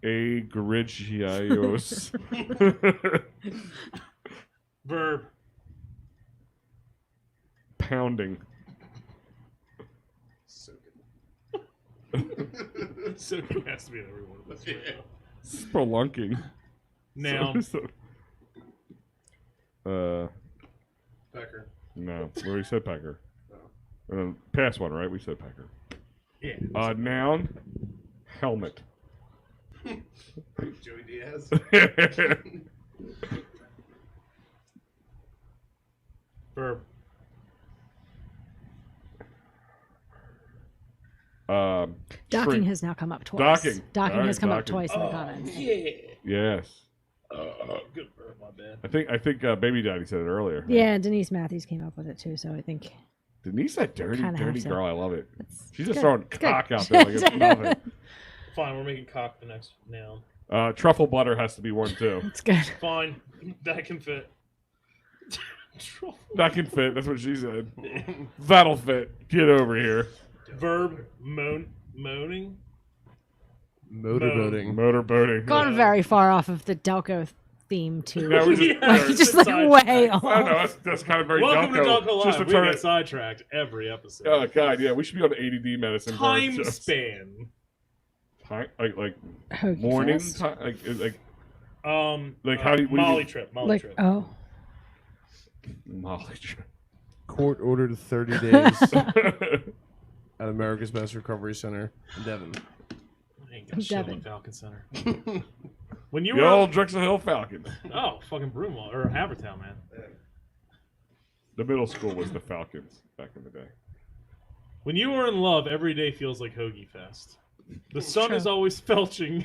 Egregious. Verb. Pounding. So good. So it has to be in every one of those. Right now. Spelunking. Noun. Pecker. No. We already said pecker. Past one, right? We said pecker. Yeah. Noun. Helmet. Joey Diaz. Verb. Docking shrink. has now come up twice. Docking. Docking All has right, come up docking. twice in the comments. Yeah. Yes. Good verb, my bad. I think Baby Daddy said it earlier. Yeah, Denise Matthews came up with it too, so I think Denise, that dirty Kinda girl. I love it. She's just good. throwing It's good. cock out there like it's nothing. Fine, we're making cock the next noun. Truffle butter has to be one too. it's good. Fine, that can fit. That can fit. That's what she said. That'll fit. Get over here. Verb, moaning. Motorboating. Motorboating. Gone very far off of the Delco theme too. Yeah, we're just, Like, just like way off. I don't know. That's kind of very Welcome to Delco. Delco Just Live. to We turn get it. sidetracked every episode. Oh God, yeah. We should be on ADD medicine. for our Time shows. span. Like Hoagie morning Fest. time. Like How do you Molly trip? Like oh, Molly trip. Court ordered 30 days at America's Best Recovery Center in Devon. I ain't got shit on Devin. Falcon Center. When you The were old Drexel Hill Falcons. fucking Broomwall or Havertown, man. The middle school was the Falcons back in the day. When you are in love, every day feels like Hoagie Fest. The sun True. is always felching.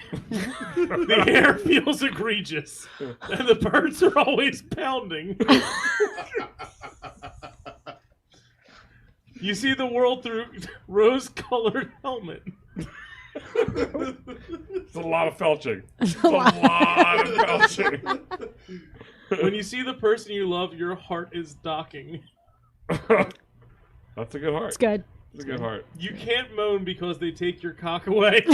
The air feels egregious. And the birds are always pounding. You see the world through rose-colored helmet. It's a lot of felching. It's a lot of felching. When you see the person you love, your heart is docking. That's a good heart. it's good. That's a good heart. You can't moan because they take your cock away.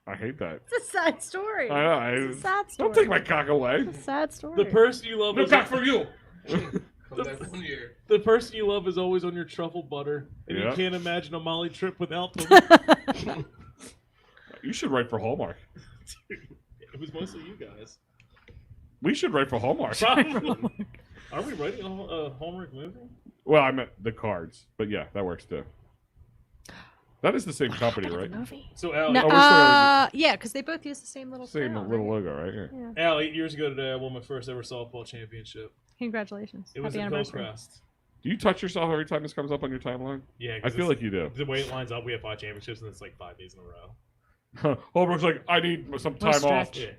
I hate that. It's a sad story. I know. It's a sad story. Don't take my cock away. It's a sad story. The person you love No is cock for you. the person you love is always on your truffle butter, and Yeah. you can't imagine a Molly trip without them. You should write for Hallmark. It was mostly you guys. We should write for Hallmark. Probably. Are we writing a Hallmark movie? Well, I meant the cards, but yeah, that works too. That is the same company, right? movie. So, Al, No, Oh, we're still yeah, because they both use the same little. Same crown, little right? logo, right? Yeah. Al, 8 years ago today, I won my first ever softball championship. Congratulations. It was Happy in anniversary. Hillcrest. Do you touch yourself every time this comes up on your timeline? Yeah, I feel like you do. the way it lines up, we have 5 championships, and it's like 5 days in a row. Holbrook's like, I need some time off. Yeah.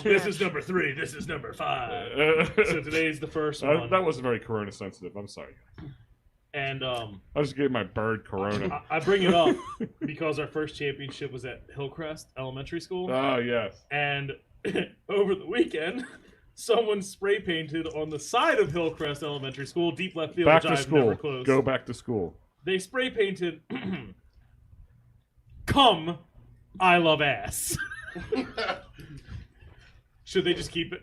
This is number 3. This is number 5. So today's the first one. That wasn't very Corona sensitive. I'm sorry. And I just gave my bird Corona. I bring it up because our first championship was at Hillcrest Elementary School. Oh, yes. And over the weekend, someone spray painted on the side of Hillcrest Elementary School, deep left field, Back which to I've school. never closed. Go back to school. They spray painted, "Come, I love ass." Should they just keep it?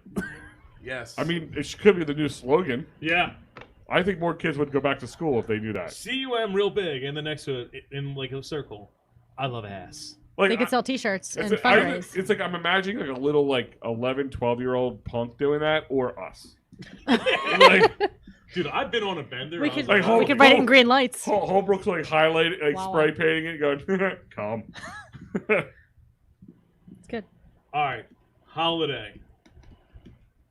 Yes. I mean, it could be the new slogan. Yeah. I think more kids would go back to school if they knew that. CUM real big, and then next to it, in like a circle, "I love ass." Like, They could sell T-shirts and it's fundraise. like I'm imagining like a little like 11, 12-year-old punk doing that, or us. Like, Dude, I've been on a bender. We I was could, like, Like, we could write it in green lights. Holbrook's like highlighting, like Wow. spray painting it, going, "Come." It's good. all right, holiday.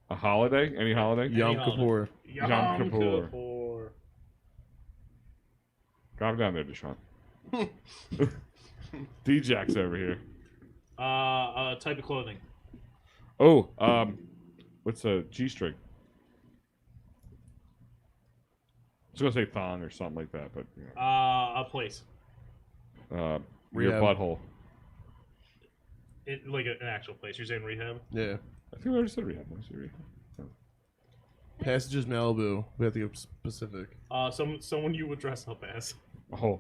A holiday? Any holiday? Yom holiday. Kippur. Yom Kippur. Kippur. Calm down there, Deshaun. D-Jack's over here. Type of clothing. Oh, what's a G-string? I was gonna say thong or something like that, but you know, A place. your Rehab. butthole. Like an actual place. You're saying rehab? Yeah. I think I already said rehab. I said rehab. Passages Malibu. We have to get specific. Someone you would dress up as. Oh,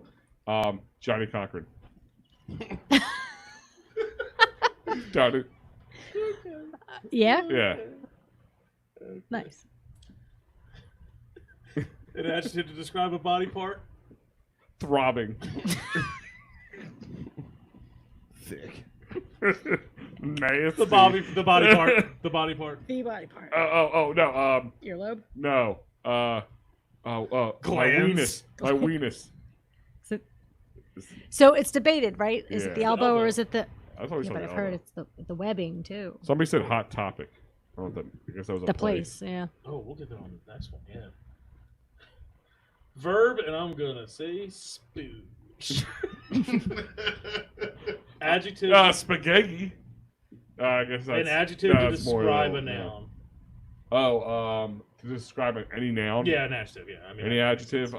Johnny Cochran. Johnny. Yeah. Yeah. Nice. An adjective to describe a body part. Throbbing. Thick. Nasty. The body part. The body part. The body part. Oh, no. Earlobe. No. My Glands. weenus. My weenus. So it's debated, right? Is it Yeah. the elbow or is it the? I thought we Yeah, said but I've elbow. heard it's the webbing too. Somebody said hot topic. I don't know if that, I guess that was a The place, yeah. Oh, we'll get that on the next one. Yeah. Verb, and I'm gonna say spooge. Adjective. Spaghetti. I guess that's An adjective to that's more describe a than- yeah. noun. To describe any noun. Yeah, an adjective. Yeah, I mean. Any adjective.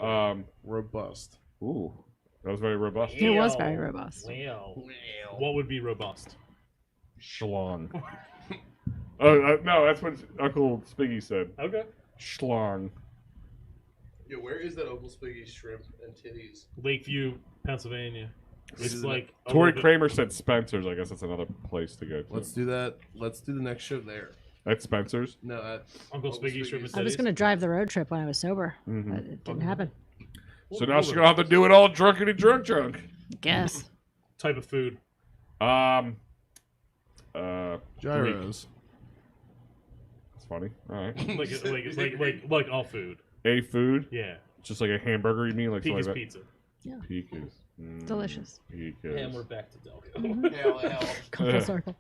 Robust. Ooh, that was very robust. It was very robust. Wow. What would be robust? Schlong. Oh no, that's what Uncle Spiggy said. Okay. Schlong. Yeah, where is that Uncle Spiggy shrimp and titties? Lakeview, Pennsylvania. It's Is it- like a Tori little bit- Kramer said Spencer's. I guess that's another place to go to. Let's do that. Let's do the next show there. At Spencer's. No, at Uncle Spiggy shrimp and I was titties. going to drive the road trip when I was sober, Mhm. but it didn't happen. So now she's gonna have to do it all drunkity drunk. Guess. Type of food. gyros. It's funny. All right. like all food. A food, Yeah. just like a hamburger. You mean like something Pika's like pizza. that? Pika's. Delicious. Pika's. And we're back to Delco. Hell. Come full circle.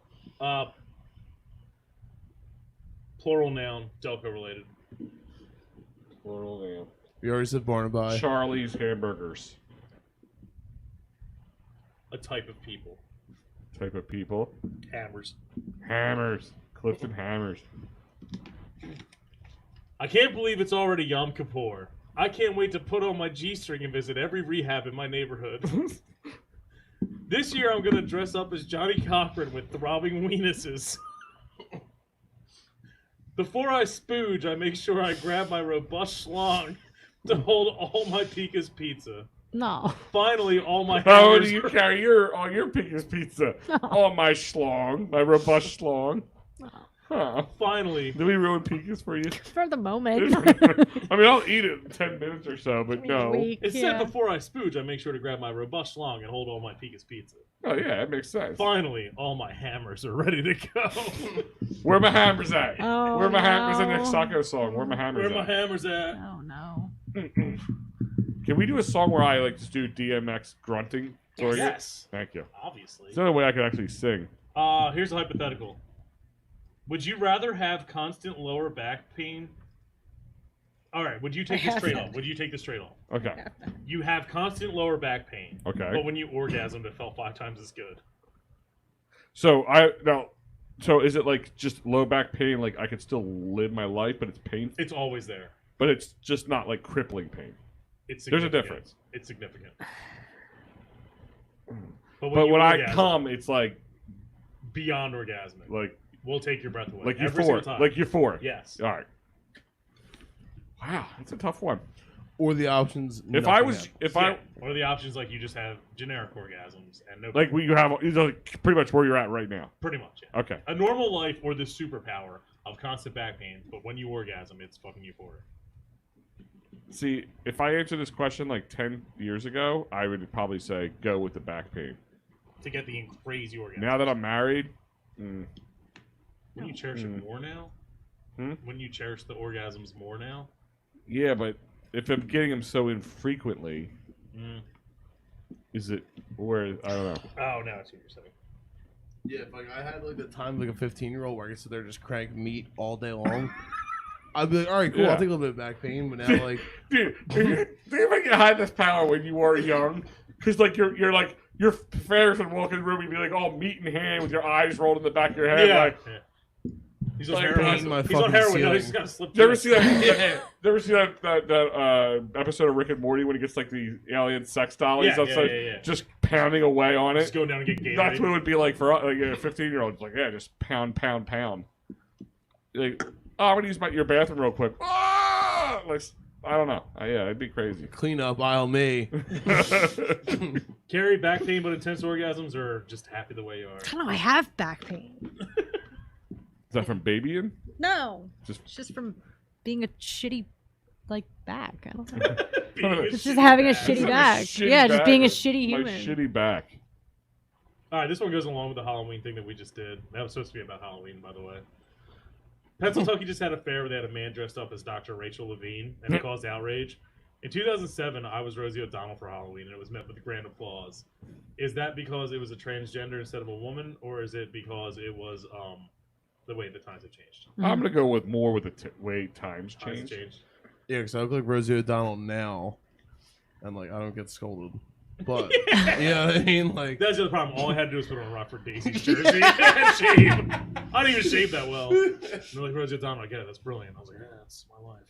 Plural noun, Delco related. Plural name. We already said Barnaby. Charlie's Hamburgers. A type of people. Type of people. Hammers. Hammers. Clifton Hammers. I can't believe it's already Yom Kippur. I can't wait to put on my G-string and visit every rehab in my neighborhood. This year I'm gonna dress up as Johnny Cochran with throbbing weenuses. Before I spooge, I make sure I grab my robust schlong to hold all my Pika's pizza. No. Finally, all my How hammers do you carry your Pika's pizza? Oh, my schlong. My robust schlong. Huh. finally. Did we ruin Pika's for you? For the moment. I mean, I'll eat it in 10 minutes or so, but no. It said before I spooge, I make sure to grab my robust schlong and hold all my Pika's pizza. Oh, yeah, that makes sense. Finally, all my hammers are ready to go. Where my hammers at? Oh, Where my hammers in the no. Sacco song? Where my hammers Where my at? hammers at? Oh no. Can we do a song where I like just do DMX grunting? Sorry. Yes, Thank you. obviously. It's the only way I can actually sing. Here's a hypothetical. Would you rather have constant lower back pain? All right, would you take this straight off? Would you take this straight off? Okay. You have constant lower back pain. Okay. But when you orgasmed, it felt 5 times as good. So so is it like just low back pain? Like I could still live my life, but it's painful. It's always there. But it's just not like crippling pain. It's There's a significant. difference. It's significant. But you when I orgasm, come, it's like beyond orgasmic, like we'll take your breath away. like every single euphoric. time. Like euphoric. Yes. All right. Wow, that's a tough one. Or the options. If I was, if Yeah. I What are the options? Like you just have generic orgasms and no. like, you have like pretty much where you're at right now. Pretty much. Yeah. Okay. A normal life or the superpower of constant back pain, but when you orgasm, it's fucking euphoric. See, if I answered this question like 10 years ago, I would probably say go with the back pain. To get the crazy orgasm. Now that I'm married, Wouldn't you cherish it more now? Wouldn't you cherish the orgasms more now? yeah, but if I'm getting them so infrequently, is it where I don't know. Oh, no, I see what you're saying. Yeah, if like I had like the time of like a 15-year-old where I could sit there and just crank meat all day long, I'd be like, all right, cool, Yeah. I'll take a little bit of back pain, but now like Dude, think if you had this power when you were young, because like you're like your parents would walk in the room and be like all meat in hand with your eyes rolled in the back of your head. Yeah. Like, He's on like heroin. painting my He's on fucking heroin. No, ceiling. he's just got to slip you ever through see it. that? You ever see that episode of Rick and Morty when he gets like the alien sex dollies Yeah, outside, yeah. just pounding away on Just it? go down and get Gatorade. That's what it would be like for like a 15-year-old. It's like, yeah, just pound. Like, oh, I'm gonna use your bathroom real quick. Ah! Like, I don't know. Yeah, it'd be crazy. clean up aisle me. Carry back pain but intense orgasms, or just happy the way you are? I don't know. I have back pain. Is that from babying? No. Just It's just from being a shitty, like, back. I don't know. Being a It's shitty just having a bag. shitty Like a back. shitty Yeah, just back being a or shitty my human. shitty back. All right, this one goes along with the Halloween thing that we just did. That was supposed to be about Halloween, by the way. Pennsylvania just had a fair where they had a man dressed up as Dr. Rachel Levine, and it caused outrage. In 2007, I was Rosie O'Donnell for Halloween, and it was met with grand applause. Is that because it was a transgender instead of a woman, or is it because it was the way the times have changed? I'm gonna go with more with the way times Times have change. changed. Yeah, because I look like Rosie O'Donnell now, and like I don't get scolded. But you know what I mean? Like, That's the other problem. All I had to do was put on a Rockford Daisies jersey and shave. I didn't even shave that well. And they're like, "Where's your time?" I get it. That's brilliant. I was like, "Yeah, that's my life."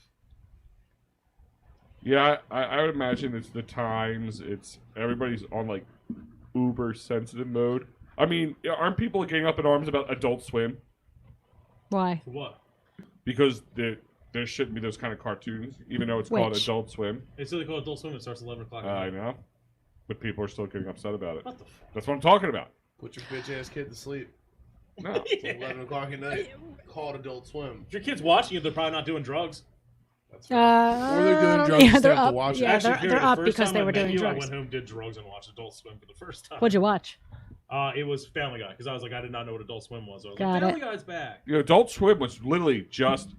Yeah, I would imagine it's the times. It's everybody's on like uber sensitive mode. I mean, aren't people getting up in arms about Adult Swim Why? For what? because there shouldn't be those kind of cartoons, even though it's called Which? Adult Swim? It's still called Adult Swim. It starts at 11 o'clock. I know, but people are still getting upset about it. What the fuck? That's what I'm talking about. put your bitch ass kid to sleep. No, It's 11 o'clock at night. Call it Adult Swim. If your kid's watching it, they're probably not doing drugs. That's right. Or they're doing drugs yeah, and they're have to up. watch it. Yeah, Actually, they're Karen, the up first because time they I were met doing you, I drugs. went home, did drugs, and watched Adult Swim for the first time. What'd you watch? It was Family Guy because I was like, I did not know what Adult Swim was. I was Got like, it. Family Guy's back. you know, Adult Swim was literally just.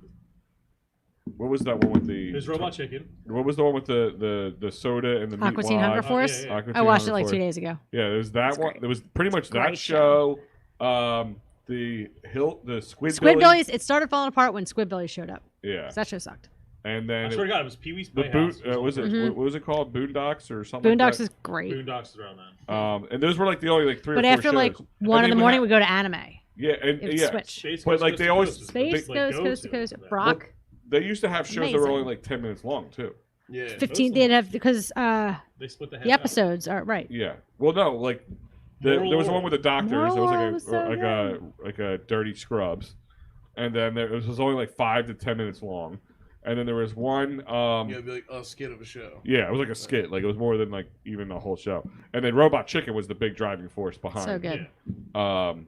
What was that one with the? There's Robot Chicken. What was the one with the soda and the meat Aqua Teen wad? Hunger Force? yeah, yeah. Aqua I Teen watched it Hunger like 2 Force. days ago. Yeah, there's that It's one. great. There was pretty much that Great show. The Squidbillies, it started falling apart when Squidbillies showed up. Yeah, 'Cause that show sucked. and I then swear to God, it was Pee Wee's the Playhouse. boot. Was it? Mhm. What was it called? Boondocks or something? Boondocks like is great. Boondocks is around that. And those were like the only like 3 But or 4 after shows. like And 1 in they the would morning, have- we go to anime. Yeah, and It would yeah, switch. Space But, Coast like, Coast they to always- Coast is the Space big, like, goes coast to go-to coast. of that. Brock, they used to have shows that were Amazing. only like 10 minutes long too. Yeah. 15. Those They'd have because They split the head the episodes are right. Yeah. Well, no, like there was one with the doctors. There was Moral was so like a Dirty Scrubs, and then there it was only like 5 to 10 minutes long, and then there was one. Yeah, it'd be like a skit of a show. Yeah, it was like a skit. Like it was more than like even a whole show. And then Robot Chicken was the big driving force behind. So good. Yeah. 'Cause Um,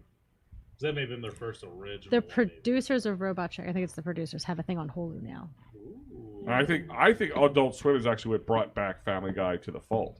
that may have been their first original. The maybe. producers of Robot Chicken, I think it's the producers, have a thing on Hulu now. Ooh. and I think Adult Swim is actually what brought back Family Guy to the fold,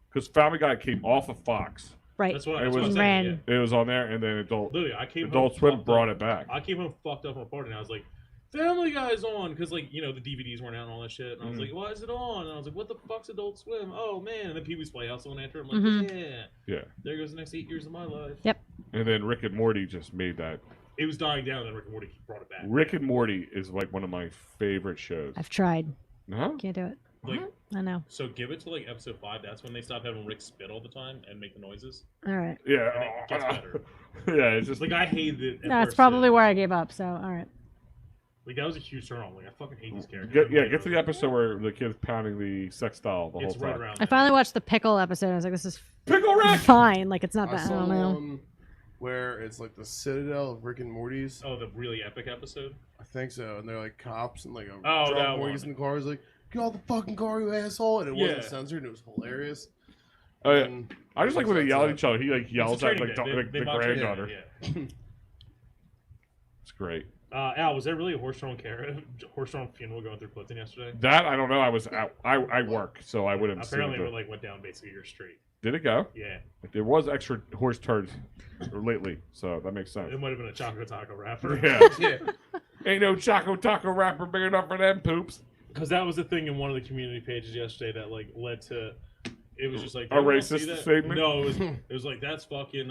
because Family Guy came off of Fox. Right. That's what It I was was- saying. Ran. Yeah. It was on there, and then Adult Literally, I came Adult home Swim fucked brought up. it back. I came home fucked up from a party, and I was like, Family Guy's on, because, like, you know, the DVDs weren't out and all that shit. And I was like, why is it on? And I was like, what the fuck's Adult Swim? Oh, man. And then Pee Wee's Playhouse on after. I'm like, Mhm. yeah. Yeah. There goes the next 8 years of my life. Yep. And then Rick and Morty just made that. It was dying down, and then Rick and Morty brought it back. Rick and Morty is like one of my favorite shows. I've tried. Huh? Can't do it. Like, I know. so give it to, like, episode 5. That's when they stop having Rick spit all the time and make the noises. All right. Yeah. And it gets better. Yeah, it's just Like, I hated it. At That's first, probably too. where I gave up. So, all right. Like, that was a huge turn on. Like, I fucking hate these characters. get to the episode where the kid's pounding the sex doll the whole It's right time. around I finally watched the Pickle episode. I was like, this is Pickle Rick. fine. Like, it's not I bad. I saw don't know. one where it's like the Citadel of Rick and Morty's. Oh, the really epic episode? I think so. And they're like cops and like a Oh, that drunk boy gets one. in the car. He's like, get out the fucking car, you asshole. And it wasn't Yeah. censored and it was hilarious. Oh, yeah. And I just like when they yell at each other. He like It's yells a at training like day. the mock training granddaughter. day, yeah. It's great. Al, was there really a horse-drawn funeral going through Clifton yesterday? That I don't know. I was out. I work, so I wouldn't. see Apparently, it. it like went down basically your street. Did it go? Yeah, Like, there was extra horse turds lately, so that makes sense. it might have been a Choco Taco rapper. Yeah. yeah. Ain't no Choco Taco wrapper big enough for them poops. Because that was the thing in one of the community pages yesterday that like led to. It was just like A "Everyone see racist that?" statement? No, it was like that's fucking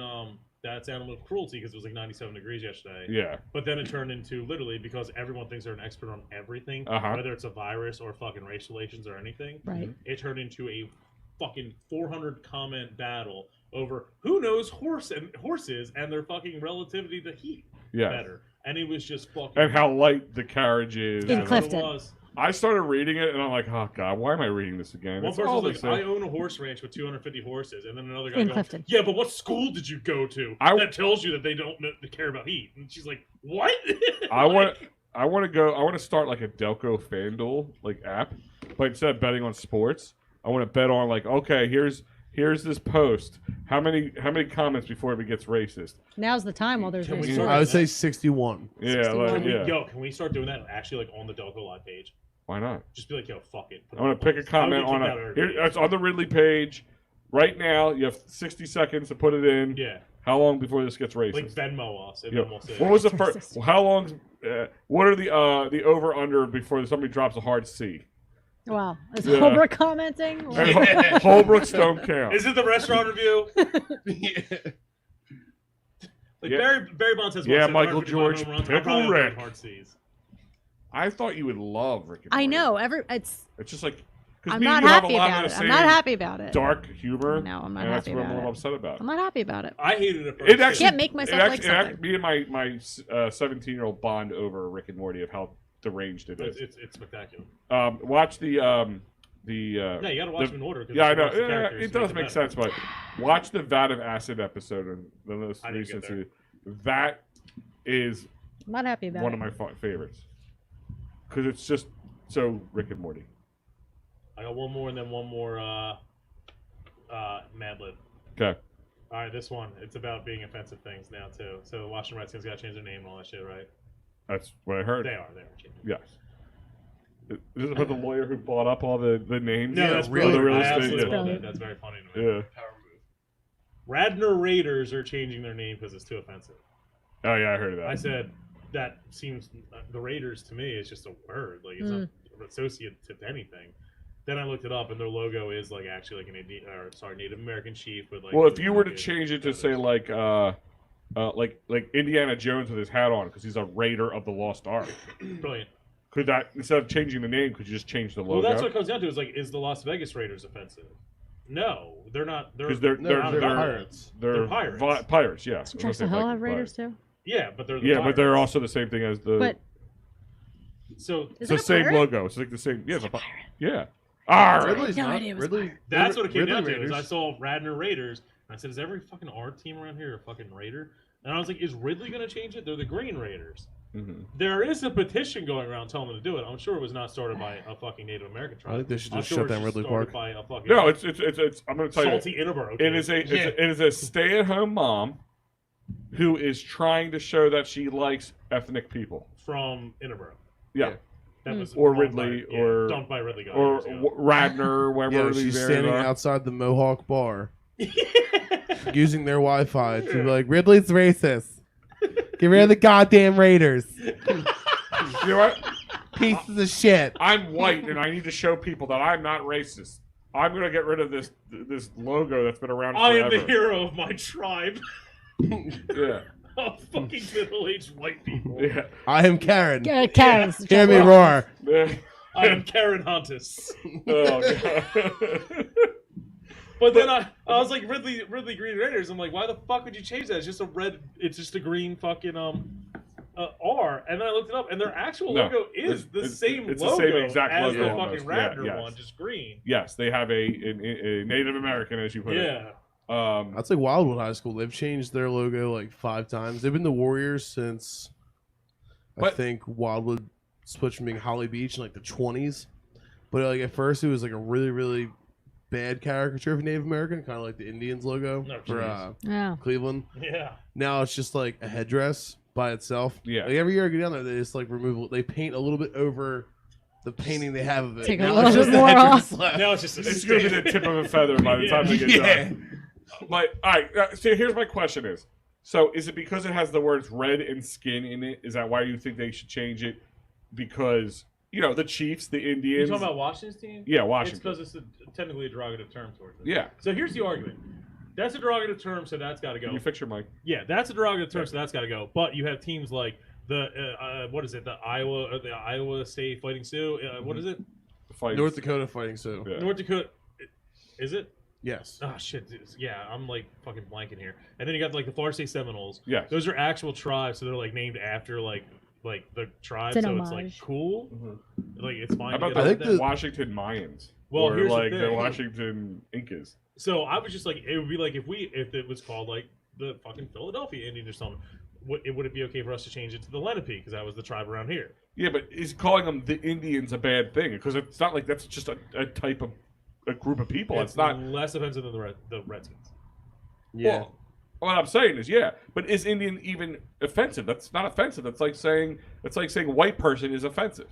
that's animal cruelty because it was like 97 degrees yesterday. Yeah. But then it turned into literally because everyone thinks they're an expert on everything, Uh-huh. whether it's a virus or fucking race relations or anything. Right. It turned into a fucking 400 comment battle over who knows horses and their fucking relativity to heat Yeah. better. And it was just fucking. And how light the carriage is. In that's what it Clifton. was. I started reading it, and I'm like, oh god, why am I reading this again? One It's person all was the like, I same. own a horse ranch with 250 horses, and then another guy In goes, Clifton. yeah, but what school did you go to that tells you that they don't care about heat? And she's like, what? I want to start like a Delco FanDuel like app, but instead of betting on sports, I want to bet on like, okay, here's this post. How many comments before it gets racist? Now's the time while there's Can we racism. start- I would say 61. Yeah, 61. like, yeah. Yo, can we start doing that actually like on the Delco Live page? Why not? Just be like, yo, fuck it. Put I want to pick a comment on it's on the Ridley page. Right now, you have 60 seconds to put it in. Yeah, How long before this gets racist? like Venmo us, and Yeah. then we'll say. What was the first? How long? What are the over under before somebody drops a hard C? Wow. Is Yeah. Holbrook commenting? And Holbrooks don't count. Is it the restaurant review? Yeah. Like Yeah. Barry Bonds has. Yeah, what, Michael 755 George, home runs? I'm Pickle probably not Rick. doing hard C's. I thought you would love Rick and I Morty. know. It's It's just like I'm me and not you have a happy lot of about the it. I'm same not happy about it. dark humor. No, I'm not and happy that's what I'm a about little it. upset about. I'm not happy about it. I hated it. It actually Can't make myself like something. Me and my 17-year-old bond over Rick and Morty of how deranged it is. It's spectacular. Watch the Yeah, you gotta watch them in order. Yeah, I know. Yeah, it does make sense, but watch the Vat of Acid episode in the most I didn't get recent there. season. That is I'm not happy about one it. of my favorites because it's just so Rick and Morty. I got one more and then one more Mad Lib. Okay. All right, this one. It's about being offensive things now too. So the Washington Redskins got to change their name and all that shit, right? That's what I heard. They are changing. Yes. Is this about the lawyer who bought up all the names? No, that's really brilliant. real I estate, absolutely yeah. love that. That's very funny to me. Yeah. Radnor Raiders are changing their name because it's too offensive. Oh yeah, I heard of that. I said that seems the Raiders to me is just a word, like it's not associated to anything. Then I looked it up, and their logo is like actually like an Native American chief with like. Well, if you were to change it to say like Indiana Jones with his hat on because he's a Raider of the Lost Ark, brilliant. could that instead of changing the name, could you just change the logo? Well, that's what it comes down to. Is like, is the Las Vegas Raiders offensive? No, they're not. Because they're pirates. They're pirates. Pirates, yeah. Doesn't Drexel Hill have Raiders too? Yeah, but they're the Yeah, pirates. but they're also the same thing as the. But So is it's the it a same pirate? logo. It's like the same. Yeah, yeah. All right. Ridley's No not. idea it was Ridley. that's what it came Ridley down to. Is Raiders. I saw Radnor Raiders, and I said, "Is every fucking R team around here a fucking Raider?" And I was like, "Is Ridley gonna change it? They're the Green Raiders." Mhm. There is a petition going around telling them to do it. I'm sure it was not started by a fucking Native American tribe. I think they should I'm just sure shut it was down just Ridley started Park. by a fucking No, it's. I'm going to tell salty you. Inneborough. It kid. is it is a stay-at-home mom who is trying to show that she likes ethnic people. from Inneborough. Yeah. That was Or dumped Ridley, by, or- dumped by Ridley. Guy Or years ago. Radnor, wherever Yeah, these she's areas standing are. outside the Mohawk bar using their Wi-Fi to be like, Ridley's racist. Get rid of the goddamn Raiders. You know what? Pieces of shit. I'm white, and I need to show people that I'm not racist. I'm going to get rid of this logo that's been around I forever. am the hero of my tribe Yeah. of fucking middle-aged white people. Yeah. I am Karen. Karen's the Hear me trouble. roar. Yeah. I am Karen Huntus. Oh, God. But then I was like, Ridley Green Raiders. I'm like, why the fuck would you change that? It's just a red. It's just a green fucking R. And then I looked it up, and their actual No, logo is the it's same the logo same exact as logo the almost. fucking Yeah, Radnor yes. one, just green. Yes, they have a Native American, as you put it. Yeah. That's like Wildwood High School. They've changed their logo like 5 times. They've been the Warriors since I But- think Wildwood switched from being Holly Beach in like the 20s. But like at first it was like a really, really bad caricature of Native American, kind of like the Indians logo No, for Yeah. Cleveland. Yeah. Now it's just like a headdress by itself. Yeah. Like every year I go down there, they just like remove. They paint a little bit over the painting they have of it. Take a Now little it's just bit the more headdress off. left. Now it's just a It's going to be the tip of a feather by the time they get done. But, all right, so here's my question is, so is it because it has the words red and skin in it? Is that why you think they should change it? Because, you know, the Chiefs, the You Indians. talking about Washington's team? Yeah, It's Washington. because it's technically a derogative term towards it. Yeah. So here's the argument. That's a derogative term, so that's got to go. Can you fix your mic? Yeah, that's a derogative term, so that's got to go. But you have teams like the what is it? The Iowa State Fighting Sioux. What is it? The fight. North Dakota fighting Sioux. Yeah. North Dakota. Is it? Yes. Oh shit! Yeah, I'm like fucking blanking here. And then you got like the Florida State Seminoles. Yes. Those are actual tribes, so they're like named after like the tribe. It's an So it's like homage. cool. Like it's fine. How about to I get think out of that. Washington Mayans? Well, or here's the like the thing. Washington Incas. So I was just like, it would be like if it was called like the fucking Philadelphia Indians or something. Would it be okay for us to change it to the Lenape because that was the tribe around here? Yeah, but is calling them the Indians a bad thing? Because it's not like that's just a type of a group of people. It's not. less offensive than the Redskins. Yeah. Well, what I'm saying is, yeah, but is Indian even offensive? That's not offensive. That's like saying white person is offensive.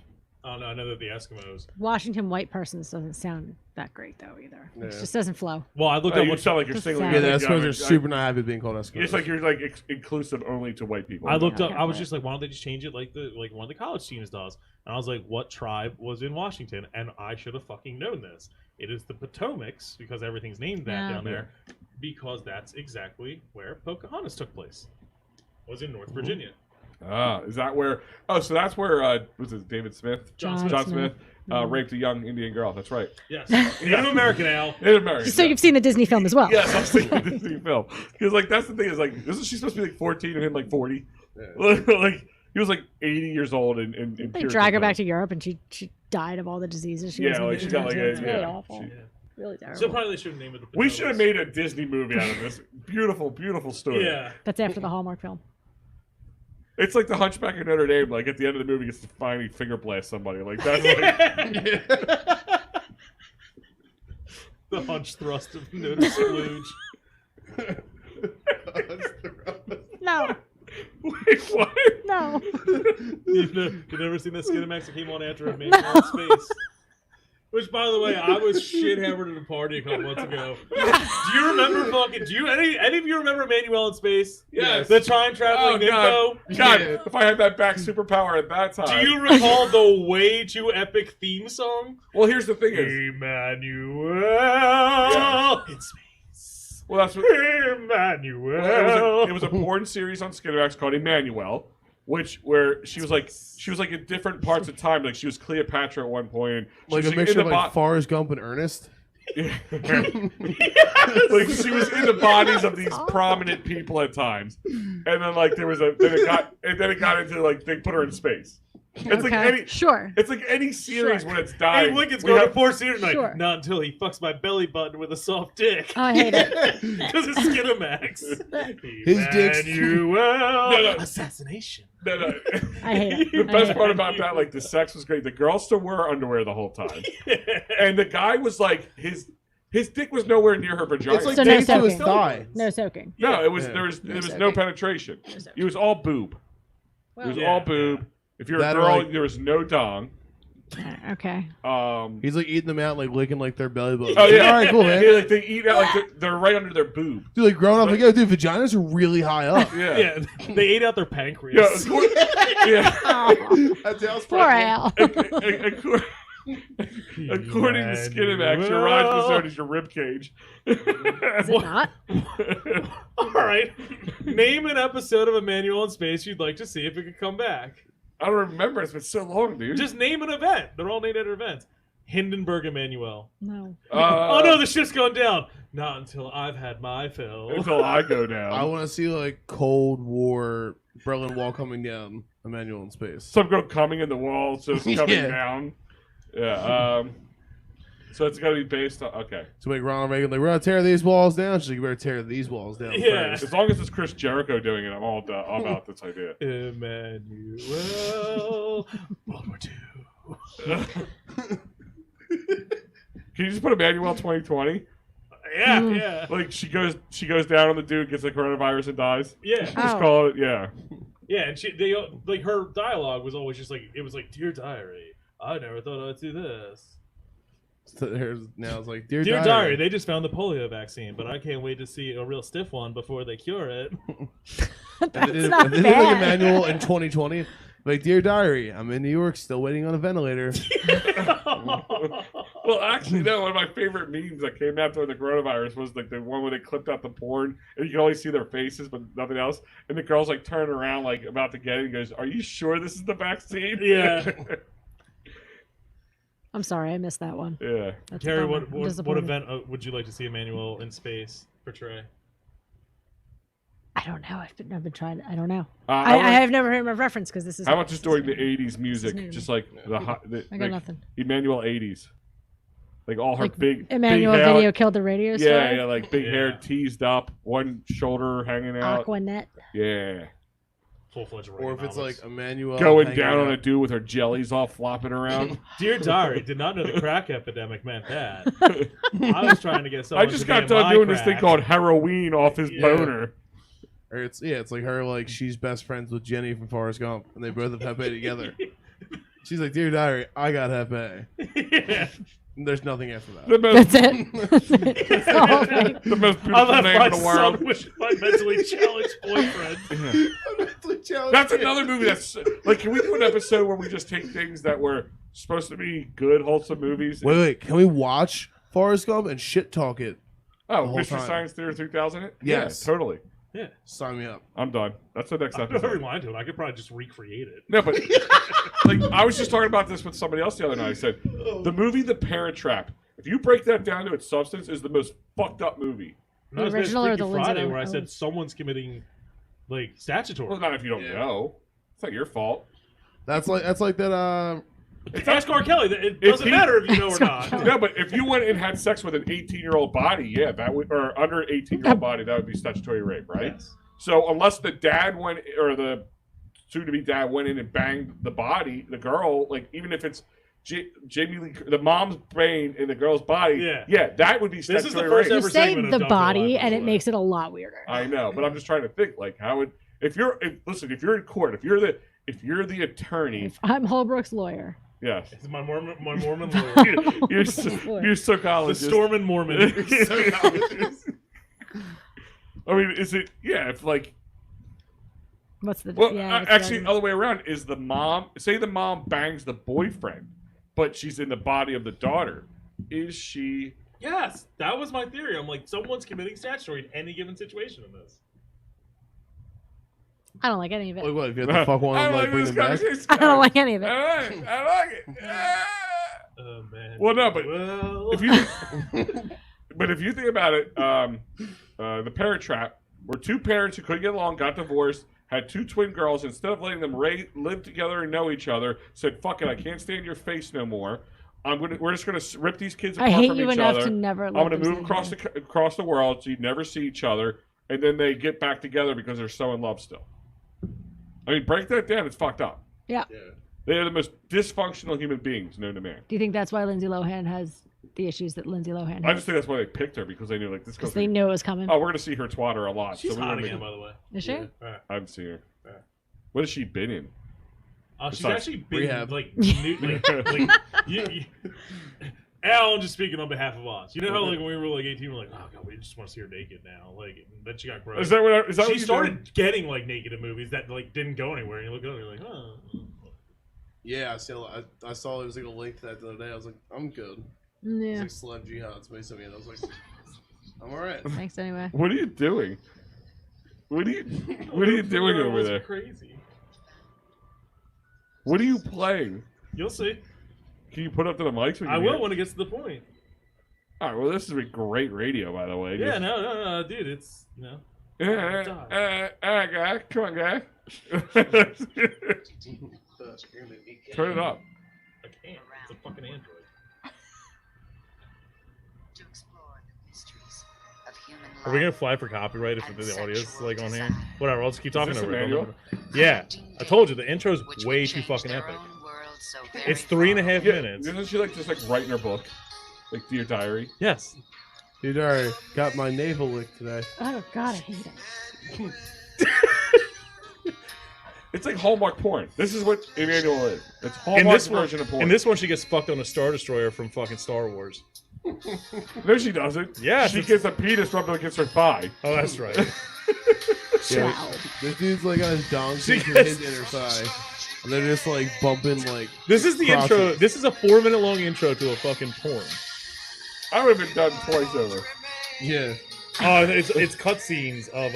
Oh no, I know that the Eskimos. Washington white persons doesn't sound that great though either. It Yeah. just doesn't flow. Well, I looked Oh, up you what sound like you're Just singling. sad. Yeah, the out Eskimos the- are super not happy being called Eskimos. It's like you're like inclusive only to white people. I looked up. Yeah, I was right. just like, why don't they just change it like one of the college teams does? And I was like, what tribe was in Washington? And I should have fucking known this. It is the Potomacs because everything's named that Yeah. down there, because that's exactly where Pocahontas took place. Was in North Virginia. Is that where? Oh, so that's where was it David Smith? John Smith raped a young Indian girl. That's right. Yes. Native American, Al. Native American. So you've seen the Disney film as well. Yes, I've seen the Disney film. Because like that's the thing is like isn't she supposed to be like 14 and him like 40? Yeah. Like he was like 80 years old and They drag her back to Europe and she died of all the diseases she was like she got like it's really yeah. awful. Really terrible. So probably they should have named it the We Potomacs. should have made a Disney movie out of this. Beautiful, beautiful story. Yeah. That's after the Hallmark film. It's like the Hunchback of Notre Dame. Like at the end of the movie, gets to finally finger blast somebody. Like that's like The hunch thrust of Notre Scrooge. No. wait, what? No. You've never seen that Skinamax that came on after a man in space? Which, by the way, I was shit-hammered at a party a couple months ago. Do you remember any of you remember Emmanuel in Space? Yes. The time-traveling God. nympho? God, if I had that back superpower at that time. Do you recall the way too epic theme song? Well, here's the thing is. Emmanuel in space. Well, that's what. Emmanuel. It was a porn series on Skinamax called Emmanuel, where she was like in different parts of time. Like she was Cleopatra at one point. And she Like was a mixture of in like Forrest Gump and Ernest. Like she was in the bodies of these prominent people at times, and then like then it got into like they put her in space. It's like any Sure. It's like any series Sure. when it's dying. Hey, Lincoln's going to 4 seasons like, Sure. not until he fucks my belly button with a soft dick. Oh, I hate it. Because it's Skinamax. His dick's- Emmanuel. Assassination. No. I hate it. The I best hate part it. about that, like the sex was great. The girl still wore underwear the whole time, and the guy was like his dick was nowhere near her vagina. It's like So no taped to his soaking. thigh. No soaking. no, it was Yeah. there was soaking. no penetration. soaking. It was all boob. It was Yeah. all boob. If you're a That or, girl, like- there was no dong. Okay. He's like eating them out, like licking like their belly button. Oh yeah, All right, cool, man. Yeah, like they eat out, like they're right under their boob. Dude, like growing up, like, yo, dude, vaginas are really high up. Yeah, Yeah, they ate out their yeah, pancreas. yeah. That's Al's Poor Al. According to Skinamax, your rise was known as your rib cage. Is it not? All right. Name an episode of Emmanuel in Space you'd like to see if it could come back. I don't remember. It's been so long, dude. Just name an event. They're all named after events. Hindenburg Emmanuel. No. Oh no, the ship's going down. Not until I've had my fill. Until I go down. I want to see like Cold War Berlin Wall coming down. Emmanuel in space. Some girl coming in the wall, so it's coming Yeah. down. Yeah. So it's got to be based on. Okay. So make Ronald Reagan like, we're gonna tear these walls down. She's like, you better tear these walls down Yeah. first. As long as it's Chris Jericho doing it, I'm all about this idea. Emmanuel. World War II. Can you just put Emmanuel 2020? Yeah, yeah. Like she goes down on the dude, gets the coronavirus and dies. Yeah. Just Oh. call it. Yeah. Yeah, and they like her dialogue was always just like it was like, "Dear diary, I never thought I'd do this." So now it's like, Dear diary, they just found the polio vaccine, but I can't wait to see a real stiff one before they cure it. That's They not did like bad. Emmanuel in 2020. Like, dear diary, I'm in New York, still waiting on a ventilator. Well, actually, no. One of my favorite memes that came out during the coronavirus was like the one where they clipped out the porn and you can only see their faces but nothing else. And the girl's like turning around, like about to get it, and goes, "Are you sure this is the vaccine?" Yeah. I'm sorry, I missed that one. Yeah. That's a Carrie, bummer. what I'm what disappointed. event would you like to see Emmanuel in space portray? I don't know. I've been trying. I don't know. I I have never heard him reference because this is. How about just doing the new. 80s music, new to just me. like the I got nothing. Emmanuel 80s, like all her Like big Emmanuel big hair, video killed the radio star. yeah, like big hair Yeah. teased up, one shoulder hanging out, Aquanet. yeah, Full-fledged Or if it's like Emmanuel going hanging down on out. a dude with her jellies all flopping around. Dear diary, did not know the crack epidemic meant that. I was trying to get I someone just to got ban done my doing this thing crack. called heroin off his Yeah. boner. Or it's like her, like she's best friends with Jenny from Forrest Gump, and they both have Hepe together. She's like, dear diary, I got Hepe. Yeah. And there's nothing after that. The most, That's it. That's the whole thing. the most I beautiful left name my in the world. son with my mentally challenged boyfriend. That's another movie that's like. Can we do an episode where we just take things that were supposed to be good, wholesome movies? Wait, can we watch Forrest Gump and shit talk it? Oh, whole Mystery time. Science Theater 3000. Yes. Yeah, totally. Yeah. Sign me up. I'm done. That's the next I'm never episode. lying to it. I could probably just recreate it. No, but like I was just talking about this with somebody else the other night. I said the movie The Parent Trap. If you break that down to its substance, is the most fucked up movie. The Not as bad as original or Freaky the Lindsay Friday, Lohan? where I Oh. said someone's committing like statutory. Well, not if you don't know. It's not your fault. That's like that. Ask R. Kelly. It If doesn't he- matter if you know or not. No, but if you went and had sex with an 18-year-old body, yeah, that would, or under an 18-year-old body, that would be statutory rape, right? Yes. So unless the dad went, or the soon-to-be dad went in and banged the body, the girl, like even if it's Jamie Lee, the mom's brain in the girl's body, Yeah. that would be This is statutory the first rape. You ever say segment of the Dr. body, Live, by and the it way. makes it a lot weirder. I know, but I'm just trying to think, like, how would if you're in court, if you're the attorney, I'm Holbrooks' lawyer. yes, It's my Mormon lawyer. you're The psychologist. Stormin' Mormon. I mean, is it? Yeah, if like. What's the Well, yeah? what's actually, the- other way around is the mom. Say the mom bangs the boyfriend, but she's in the body of the daughter. Is she? Yes, that was my theory. I'm like, someone's committing statutory in any given situation in this. I don't like any of it. Like what? If you have to fuck one, I and, like bring this them back. conversation. I don't like any of it. I like it. Ah. Oh man. Well, no, but Well, if you think about it, the Parent Trap, where two parents who couldn't get along got divorced, had two twin girls. Instead of letting them live together and know each other, said, "Fuck it, I can't stand your face no more. We're just gonna rip these kids I apart hate from you each enough other. to never. I'm let gonna them move see me." across the world so you never see each other, and then they get back together because they're so in love still." I mean, break that down. It's fucked up. Yeah. They are the most dysfunctional human beings known to man. Do you think that's why Lindsay Lohan has the issues that Lindsay Lohan I has? just think that's why they picked her, because they knew, like, this Because goes. they knew it was coming. Oh, we're gonna see her twatter a lot. she's so hot we're again, gonna by the way. Is she? Yeah. I haven't seen her. Yeah. What has she been in? She's Besides actually been rehab. like, Alan just speaking on behalf of us. You know how like when we were like 18, we're like, oh god, we just want to see her naked now. Like, and then she got gross. Is that what? Is that She what you started getting like naked in movies that like didn't go anywhere. And you look at it, and you're like, oh. Yeah, I saw there was like a link to that the other day. I was like, I'm good. Yeah. It's like Celeb Jihad. Somebody sent me, and I was like, I'm all right. Thanks anyway. What are you doing? What are you doing over there? Crazy. What are you playing? You'll see. Can you put up to the mics? I will when it gets to the point. All right. Well, this is a great radio, by the way. Yeah, no, dude. It's Guy, come on, guy. Turn it up. I can't. It's a fucking Android. To explore the mysteries of human Are we gonna life fly for copyright if and the audio is sexual like on here? desire. Whatever. I'll just keep talking this over a it. manual? Yeah, I told you the intro's which way would too change fucking their epic. own world so It's very 3.5 far. minutes. Doesn't she like just like write in her book, like Dear Diary? Yes. Dude, already got my navel licked today. Oh god, I hate it. It's like Hallmark porn. This is what Emmanuel is. It's In Hallmark's this one, version of porn. in this one, she gets fucked on a Star Destroyer from fucking Star Wars. No, she doesn't. Yes, she it's- gets a penis rubbed against her thigh. Oh, that's right. Yeah, Wow. this dude's like on his donkey She to gets- his inner thigh, and they're just like bumping like. This is the crosses. intro. This is a 4-minute long intro to a fucking porn. I would have been done twice over. Yeah. Oh, it's cutscenes of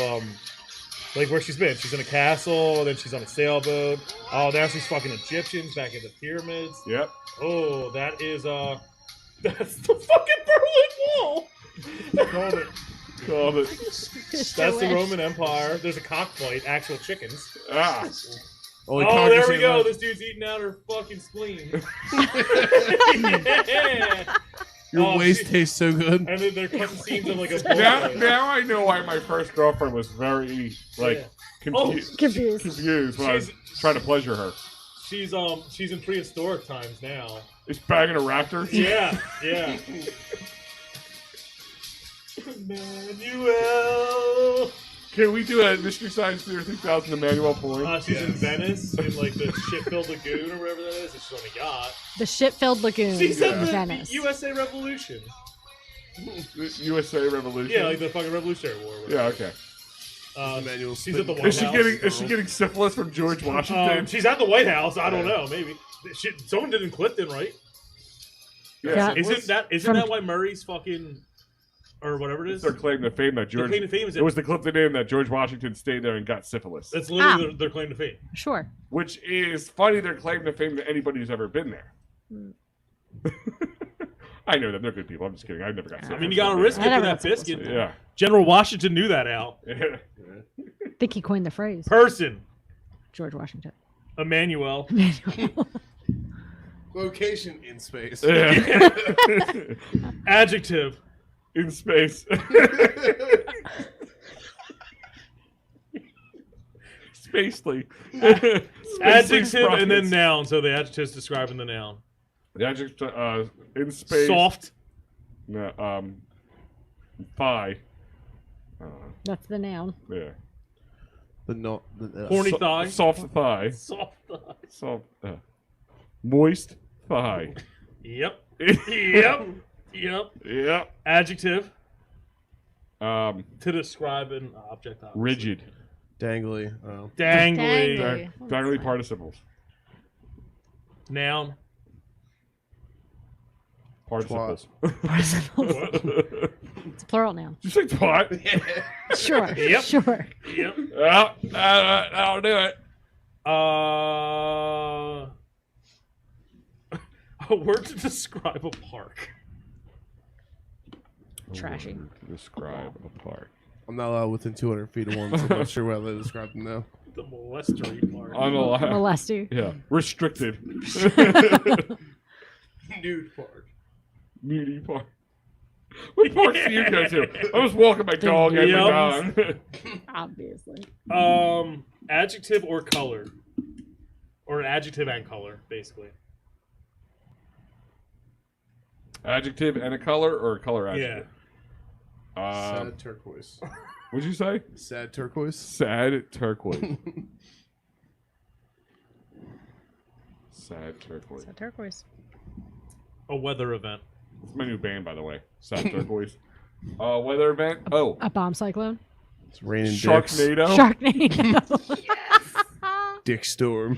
like where she's been. She's in a castle, then she's on a sailboat. Oh, now she's fucking Egyptians back in the pyramids. Yep. Oh, that is that's the fucking Berlin Wall. Called it. Called it. That's the Roman Empire. There's a cockfight, actual chickens. Ah. Only Oh, cock there is we in go. left. This dude's eating out her fucking spleen. Yeah. Your Oh, waist she- tastes so good. And then they're cutting scenes of like a Now, bullfight. now I know why my first girlfriend was very like confused Confused. when I was trying to pleasure her. She's in prehistoric times now. Is banging a raptor? Yeah, yeah. Emmanuel. Can we do a Mystery Science Theater 3000 Emmanuel porn? She's in Venice in like the shit-filled lagoon or wherever that is. And she's on a yacht. The shit-filled lagoon She's in in the Venice. USA Revolution. USA Revolution. Yeah, like the fucking Revolutionary War. or whatever. Yeah, okay. Emmanuel She's at the spitting White Is she House. getting syphilis from George Washington? She's at the White House. I don't know. Maybe someone did in Clifton, right? Yeah. Isn't that From- that why Murray's fucking or whatever it is. Their claim to fame that Their George. claim to fame is It was the clip they named that George Washington stayed there and got syphilis. That's literally their claim to fame. Sure. Which is funny, their claim to fame to anybody who's ever been there. I know them. They're good people. I'm just kidding. I've never got syphilis. I mean, you got to risk it I for never that got syphilis. biscuit. Yeah. General Washington knew that, Al. I think he coined the phrase. Person. George Washington. Emmanuel. Location in space. Yeah. Adjective. In space. Spacely. Adjective and then noun. So the adjective's describing the noun. The adjective in space. Soft. No, thigh. That's the noun. Yeah. Horny thigh. Soft thigh. Soft thigh. Soft. Moist thigh. Yep. Yep. Yep. Yep. Adjective. To describe an object. Obviously. rigid. Dangly. Oh. Dangly. Dangly. Dangly participles. Noun. Participles. It's a plural noun. Did you say twat? Sure. Yep. Sure. Yep. Well, that'll do it. A word to describe a park. Trashy. To describe a park. I'm not allowed within 200 feet of one, so I'm not sure how they describe them now. The molestery park. I'm allowed. Molesty. Yeah. Restricted. Nude park. Nudie park. What parks do you go to? I was walking my dog every Yums. time. Obviously. Adjective or color. Or adjective and color, basically. Adjective and a color, or a color adjective? Sad turquoise. What'd you say? Sad turquoise. Sad turquoise. Sad turquoise. So turquoise. A weather event. It's my new band, by the way. Sad turquoise. Weather event. Oh, A bomb cyclone. It's raining dicks. Sharknado. Sharknado. Dick storm.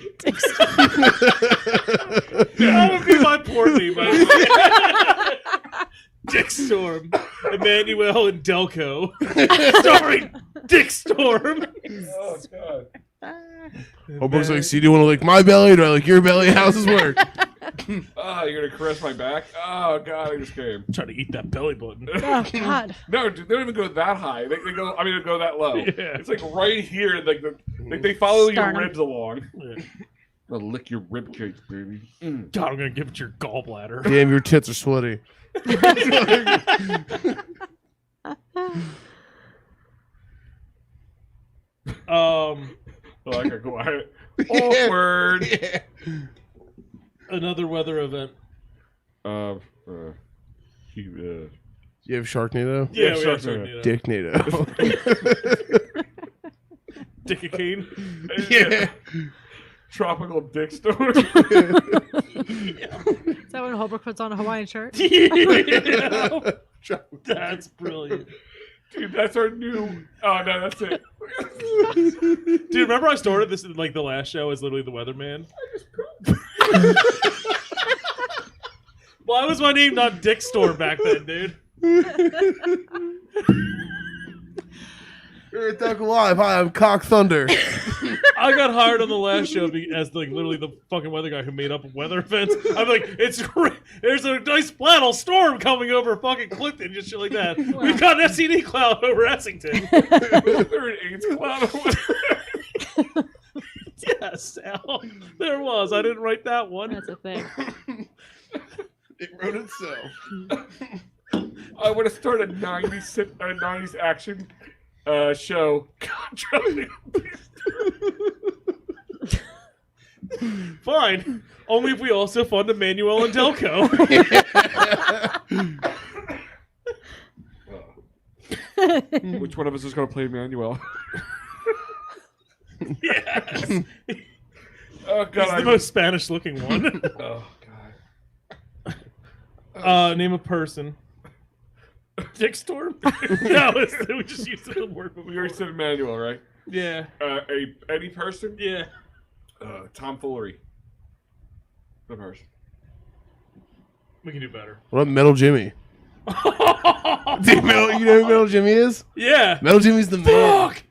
That would be my porn name, by the way. Dick Storm. Emmanuel and Delco. Starring Dick Storm. Oh god. Holbrooks like, so do you want to lick my belly or do I lick your belly? How's this work? Oh, you're gonna caress my back? Oh god, I just came. Trying to eat that belly button. Oh, God. No, dude, they don't even go that high. They go. I mean, they go that low. Yeah. It's like right here. Like they follow Sternum. your ribs along. Yeah. I'll lick your rib cage, baby. Mm. God, I'm gonna give it your gallbladder. Damn, your tits are sweaty. Oh, I got quiet. Awkward. Yeah. Another weather event. You have Sharknado? Yeah, Yeah, we have Sharknado. Sharknado. Dicknado. Dickicane. Yeah. Tropical dick storm. Is that when Holbrook puts on a Hawaiian shirt? Yeah. That's brilliant. Dude, that's our new. Oh no, that's it. Dude, remember I started this in like the last show as literally the weatherman? Why was my name not Dick Storm back then, dude? You're at Delco Live. Hi, I'm Cock Thunder. I got hired on the last show as like literally the fucking weather guy who made up weather events. I'm like, it's great. There's a nice flannel storm coming over fucking Clifton, just shit like that. We've got an SCD cloud over Essington. Was there an AIDS cloud? Yes, Al. There was. I didn't write that one. That's a thing. It wrote itself. I would have started a 90s action show. Fine. Only if we also fund Emmanuel and Delco. Which one of us is going to play Emmanuel? Yes. Oh god, He's the most Spanish looking one. Oh god. Name a person. Dick Storm? No, we just used the word. We already said Emmanuel, right? Yeah. Any person? Yeah. Tomfoolery. The person. We can do better. What about Metal Jimmy? Dude, you know who Metal Jimmy is? Yeah. Metal Jimmy's the man. Fuck.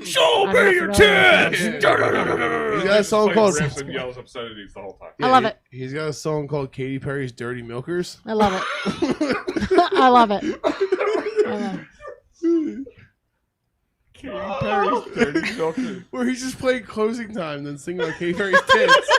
Show I'm me not your familiar with tits. He's got a song Plays called. riffs and yells obscenities the whole time. I love it. He's got a song called Katy Perry's "Dirty Milkers." I love it. I love it. I love it. Katy Perry's dirty milkers. Where he's just playing Closing Time, then singing about Katy Perry's tits.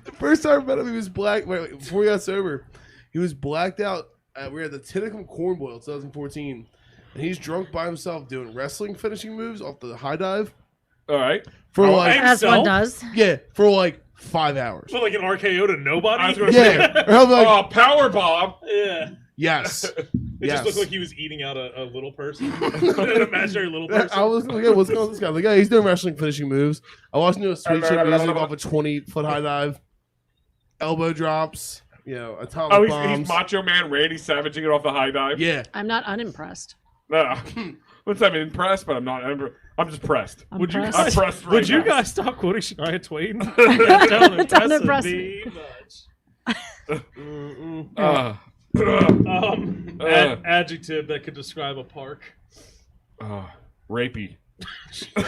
The first time I met him, he was black. Wait, before he got sober, he was blacked out. We were at the Tinicum Corn Boil 2014, and he's drunk by himself doing wrestling finishing moves off the high dive All right. for Oh, like As one does. for like 5 hours. For like an RKO to nobody. I was gonna say, Yeah, or he'll be like, oh, power bomb. Yeah. yes, It yes. just looked like he was eating out a little person. An imaginary little person. I was like, yeah, what's going on with this guy? Like, yeah, he's doing wrestling finishing moves. I watched him do a sweet shit music off a 20-foot high dive, elbow drops, atomic Oh, bombs. he's Macho Man Randy Savaging it off the high dive. Yeah, I'm not unimpressed. No. What's I'm impressed, but I'm not. I'm just pressed. Would you I'm pressed right Would you now. guys stop quoting Shania Twain? Don't impress impress me much. Adjective that could describe a park. Rapey. I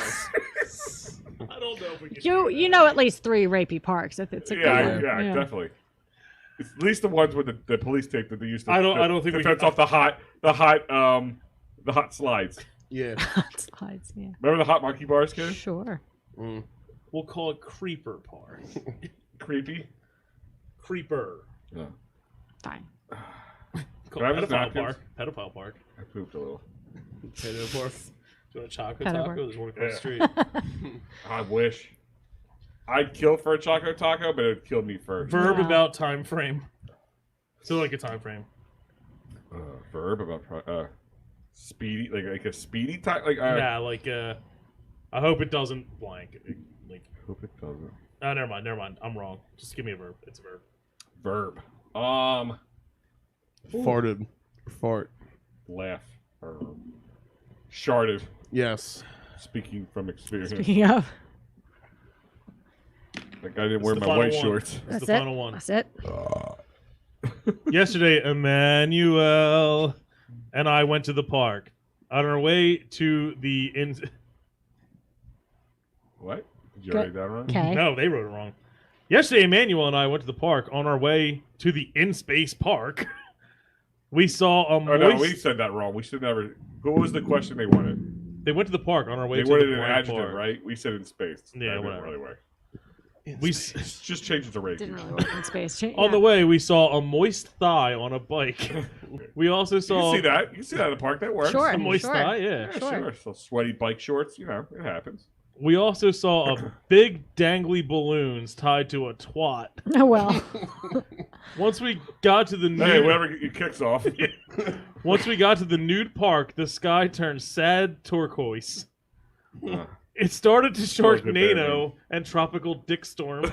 don't know if we can. You know at least 3 rapey parks. If it's a good Yeah, one. yeah, definitely. It's at least the ones with the police tape that they used to. I don't think we defense can- off the hot slides. yeah. Slides, yeah. Remember the hot monkey bars, kid? Sure. We'll call it Creeper Park. Creepy. Creeper. Yeah. Fine. Called Can I have his Pedophile napkins? Park. Pedophile Park. I pooped a little. Potato park. Do you want a chocolate Pedo taco? Park. There's one across the street. I wish. I'd kill for a choco taco, but it would kill me first. Verb Wow. about time frame. So like a time frame. Verb about speedy, like a speedy time, like Yeah, like I hope it doesn't blank. Like, hope it doesn't. oh, never mind. I'm wrong. Just give me a verb. It's a verb. Verb. Farted. Fart. Laugh. Sharded. Yes. Speaking from experience. Speaking of, Like I didn't It's wear the my final white one. shorts. It's that's the it. final one. That's it. Yesterday, Emmanuel and I went to the park. On our way to the What? Did you Good. write that wrong? Okay. No, they wrote it wrong. Yesterday, Emmanuel and I went to the park. On our way to the in-space park, we saw a Oh moist... no, we said that wrong. We should never. What was the question they wanted? They went to the park on our way They to wanted the an blank adjective, park. right? We said in space. Yeah, That didn't whatever. really work. We Just change it to rape. Didn't really work in space. on the way, we saw a moist thigh on a bike. We also You saw can see that. You can see that in the park. That works. Sure. a moist Sure. thigh. Yeah. Yeah, Sure. sure. So sweaty bike shorts. You know, it happens. We also saw a big dangly balloons tied to a twat. Oh well. Once we got to the nude, Hey, whatever your kicks off. once we got to the nude park, the sky turned sad turquoise. Uh, It started to Always good bad Sharknado and tropical dick storm.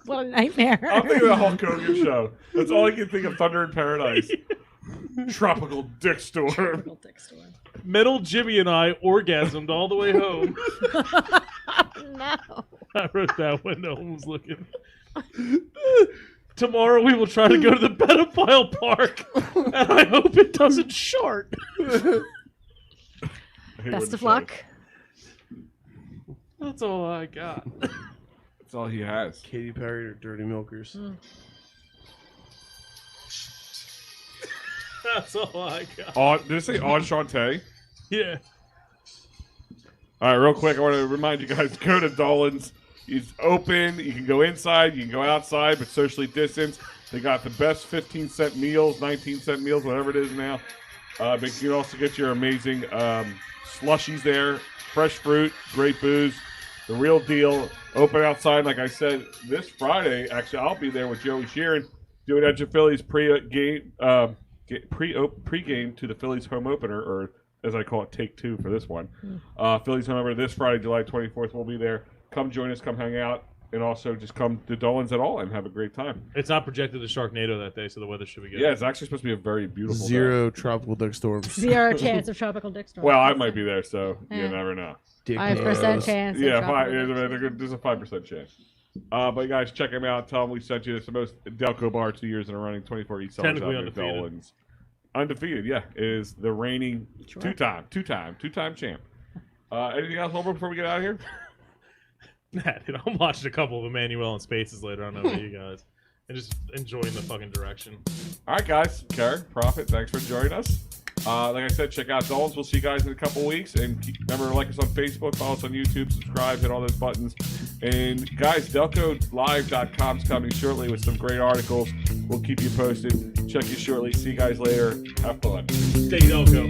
What a nightmare. I'm thinking of the Hulk Hogan show. That's all I can think of. Thunder in Paradise. Tropical dick storm. Metal Jimmy and I orgasmed all the way home. No. I wrote that when no one was looking. Tomorrow we will try to go to the pedophile park, and I hope it doesn't shart. Best of luck. That's all I got. That's all he has. Katy Perry or Dirty Milkers. That's all I got. Did it say Enchante? Yeah. All right, real quick, I want to remind you guys, go to Dolan's. It's open. You can go inside. You can go outside, but socially distanced. They got the best 15-cent meals, 19-cent meals, whatever it is now. But you can also get your amazing slushies there, fresh fruit, great booze, the real deal. Open outside, like I said, this Friday. Actually, I'll be there with Joey Sheeran doing Edge of Phillies pre-game to the Phillies home opener, or as I call it, take two for this one. Phillies home opener this Friday, July 24th. We'll be there. Come join us. Come hang out. and also just come to Dolan's at all and have a great time. It's not projected to Sharknado that day, so the weather should be good. Yeah, it's actually supposed to be a very beautiful day. 0 tropical dick storms. 0 chance of tropical dick storm. Well, I might be there, so you Yeah. never know. 5% chance. Yeah, of tropical dick storm. there's a 5% chance. But guys, check them out. Tell them we sent you. It's the most Delco bar 2 years in a running. 24 East Summers Technically Avenue, undefeated. Dolan's. Undefeated, yeah, is the reigning Sure. two-time champ. Anything else, Holbrook, before we get out of here? Nah, dude, I'm watching a couple of Emmanuel and Spaces later. I don't know about you guys. And just enjoying the fucking direction. All right, guys. Karen, Prophet, thanks for joining us. Like I said, check out Dolan's. We'll see you guys in a couple weeks. And remember to like us on Facebook, follow us on YouTube, subscribe, hit all those buttons. And guys, DelcoLive.com's coming shortly with some great articles. We'll keep you posted. Check you shortly. See you guys later. Have fun. Stay Delco.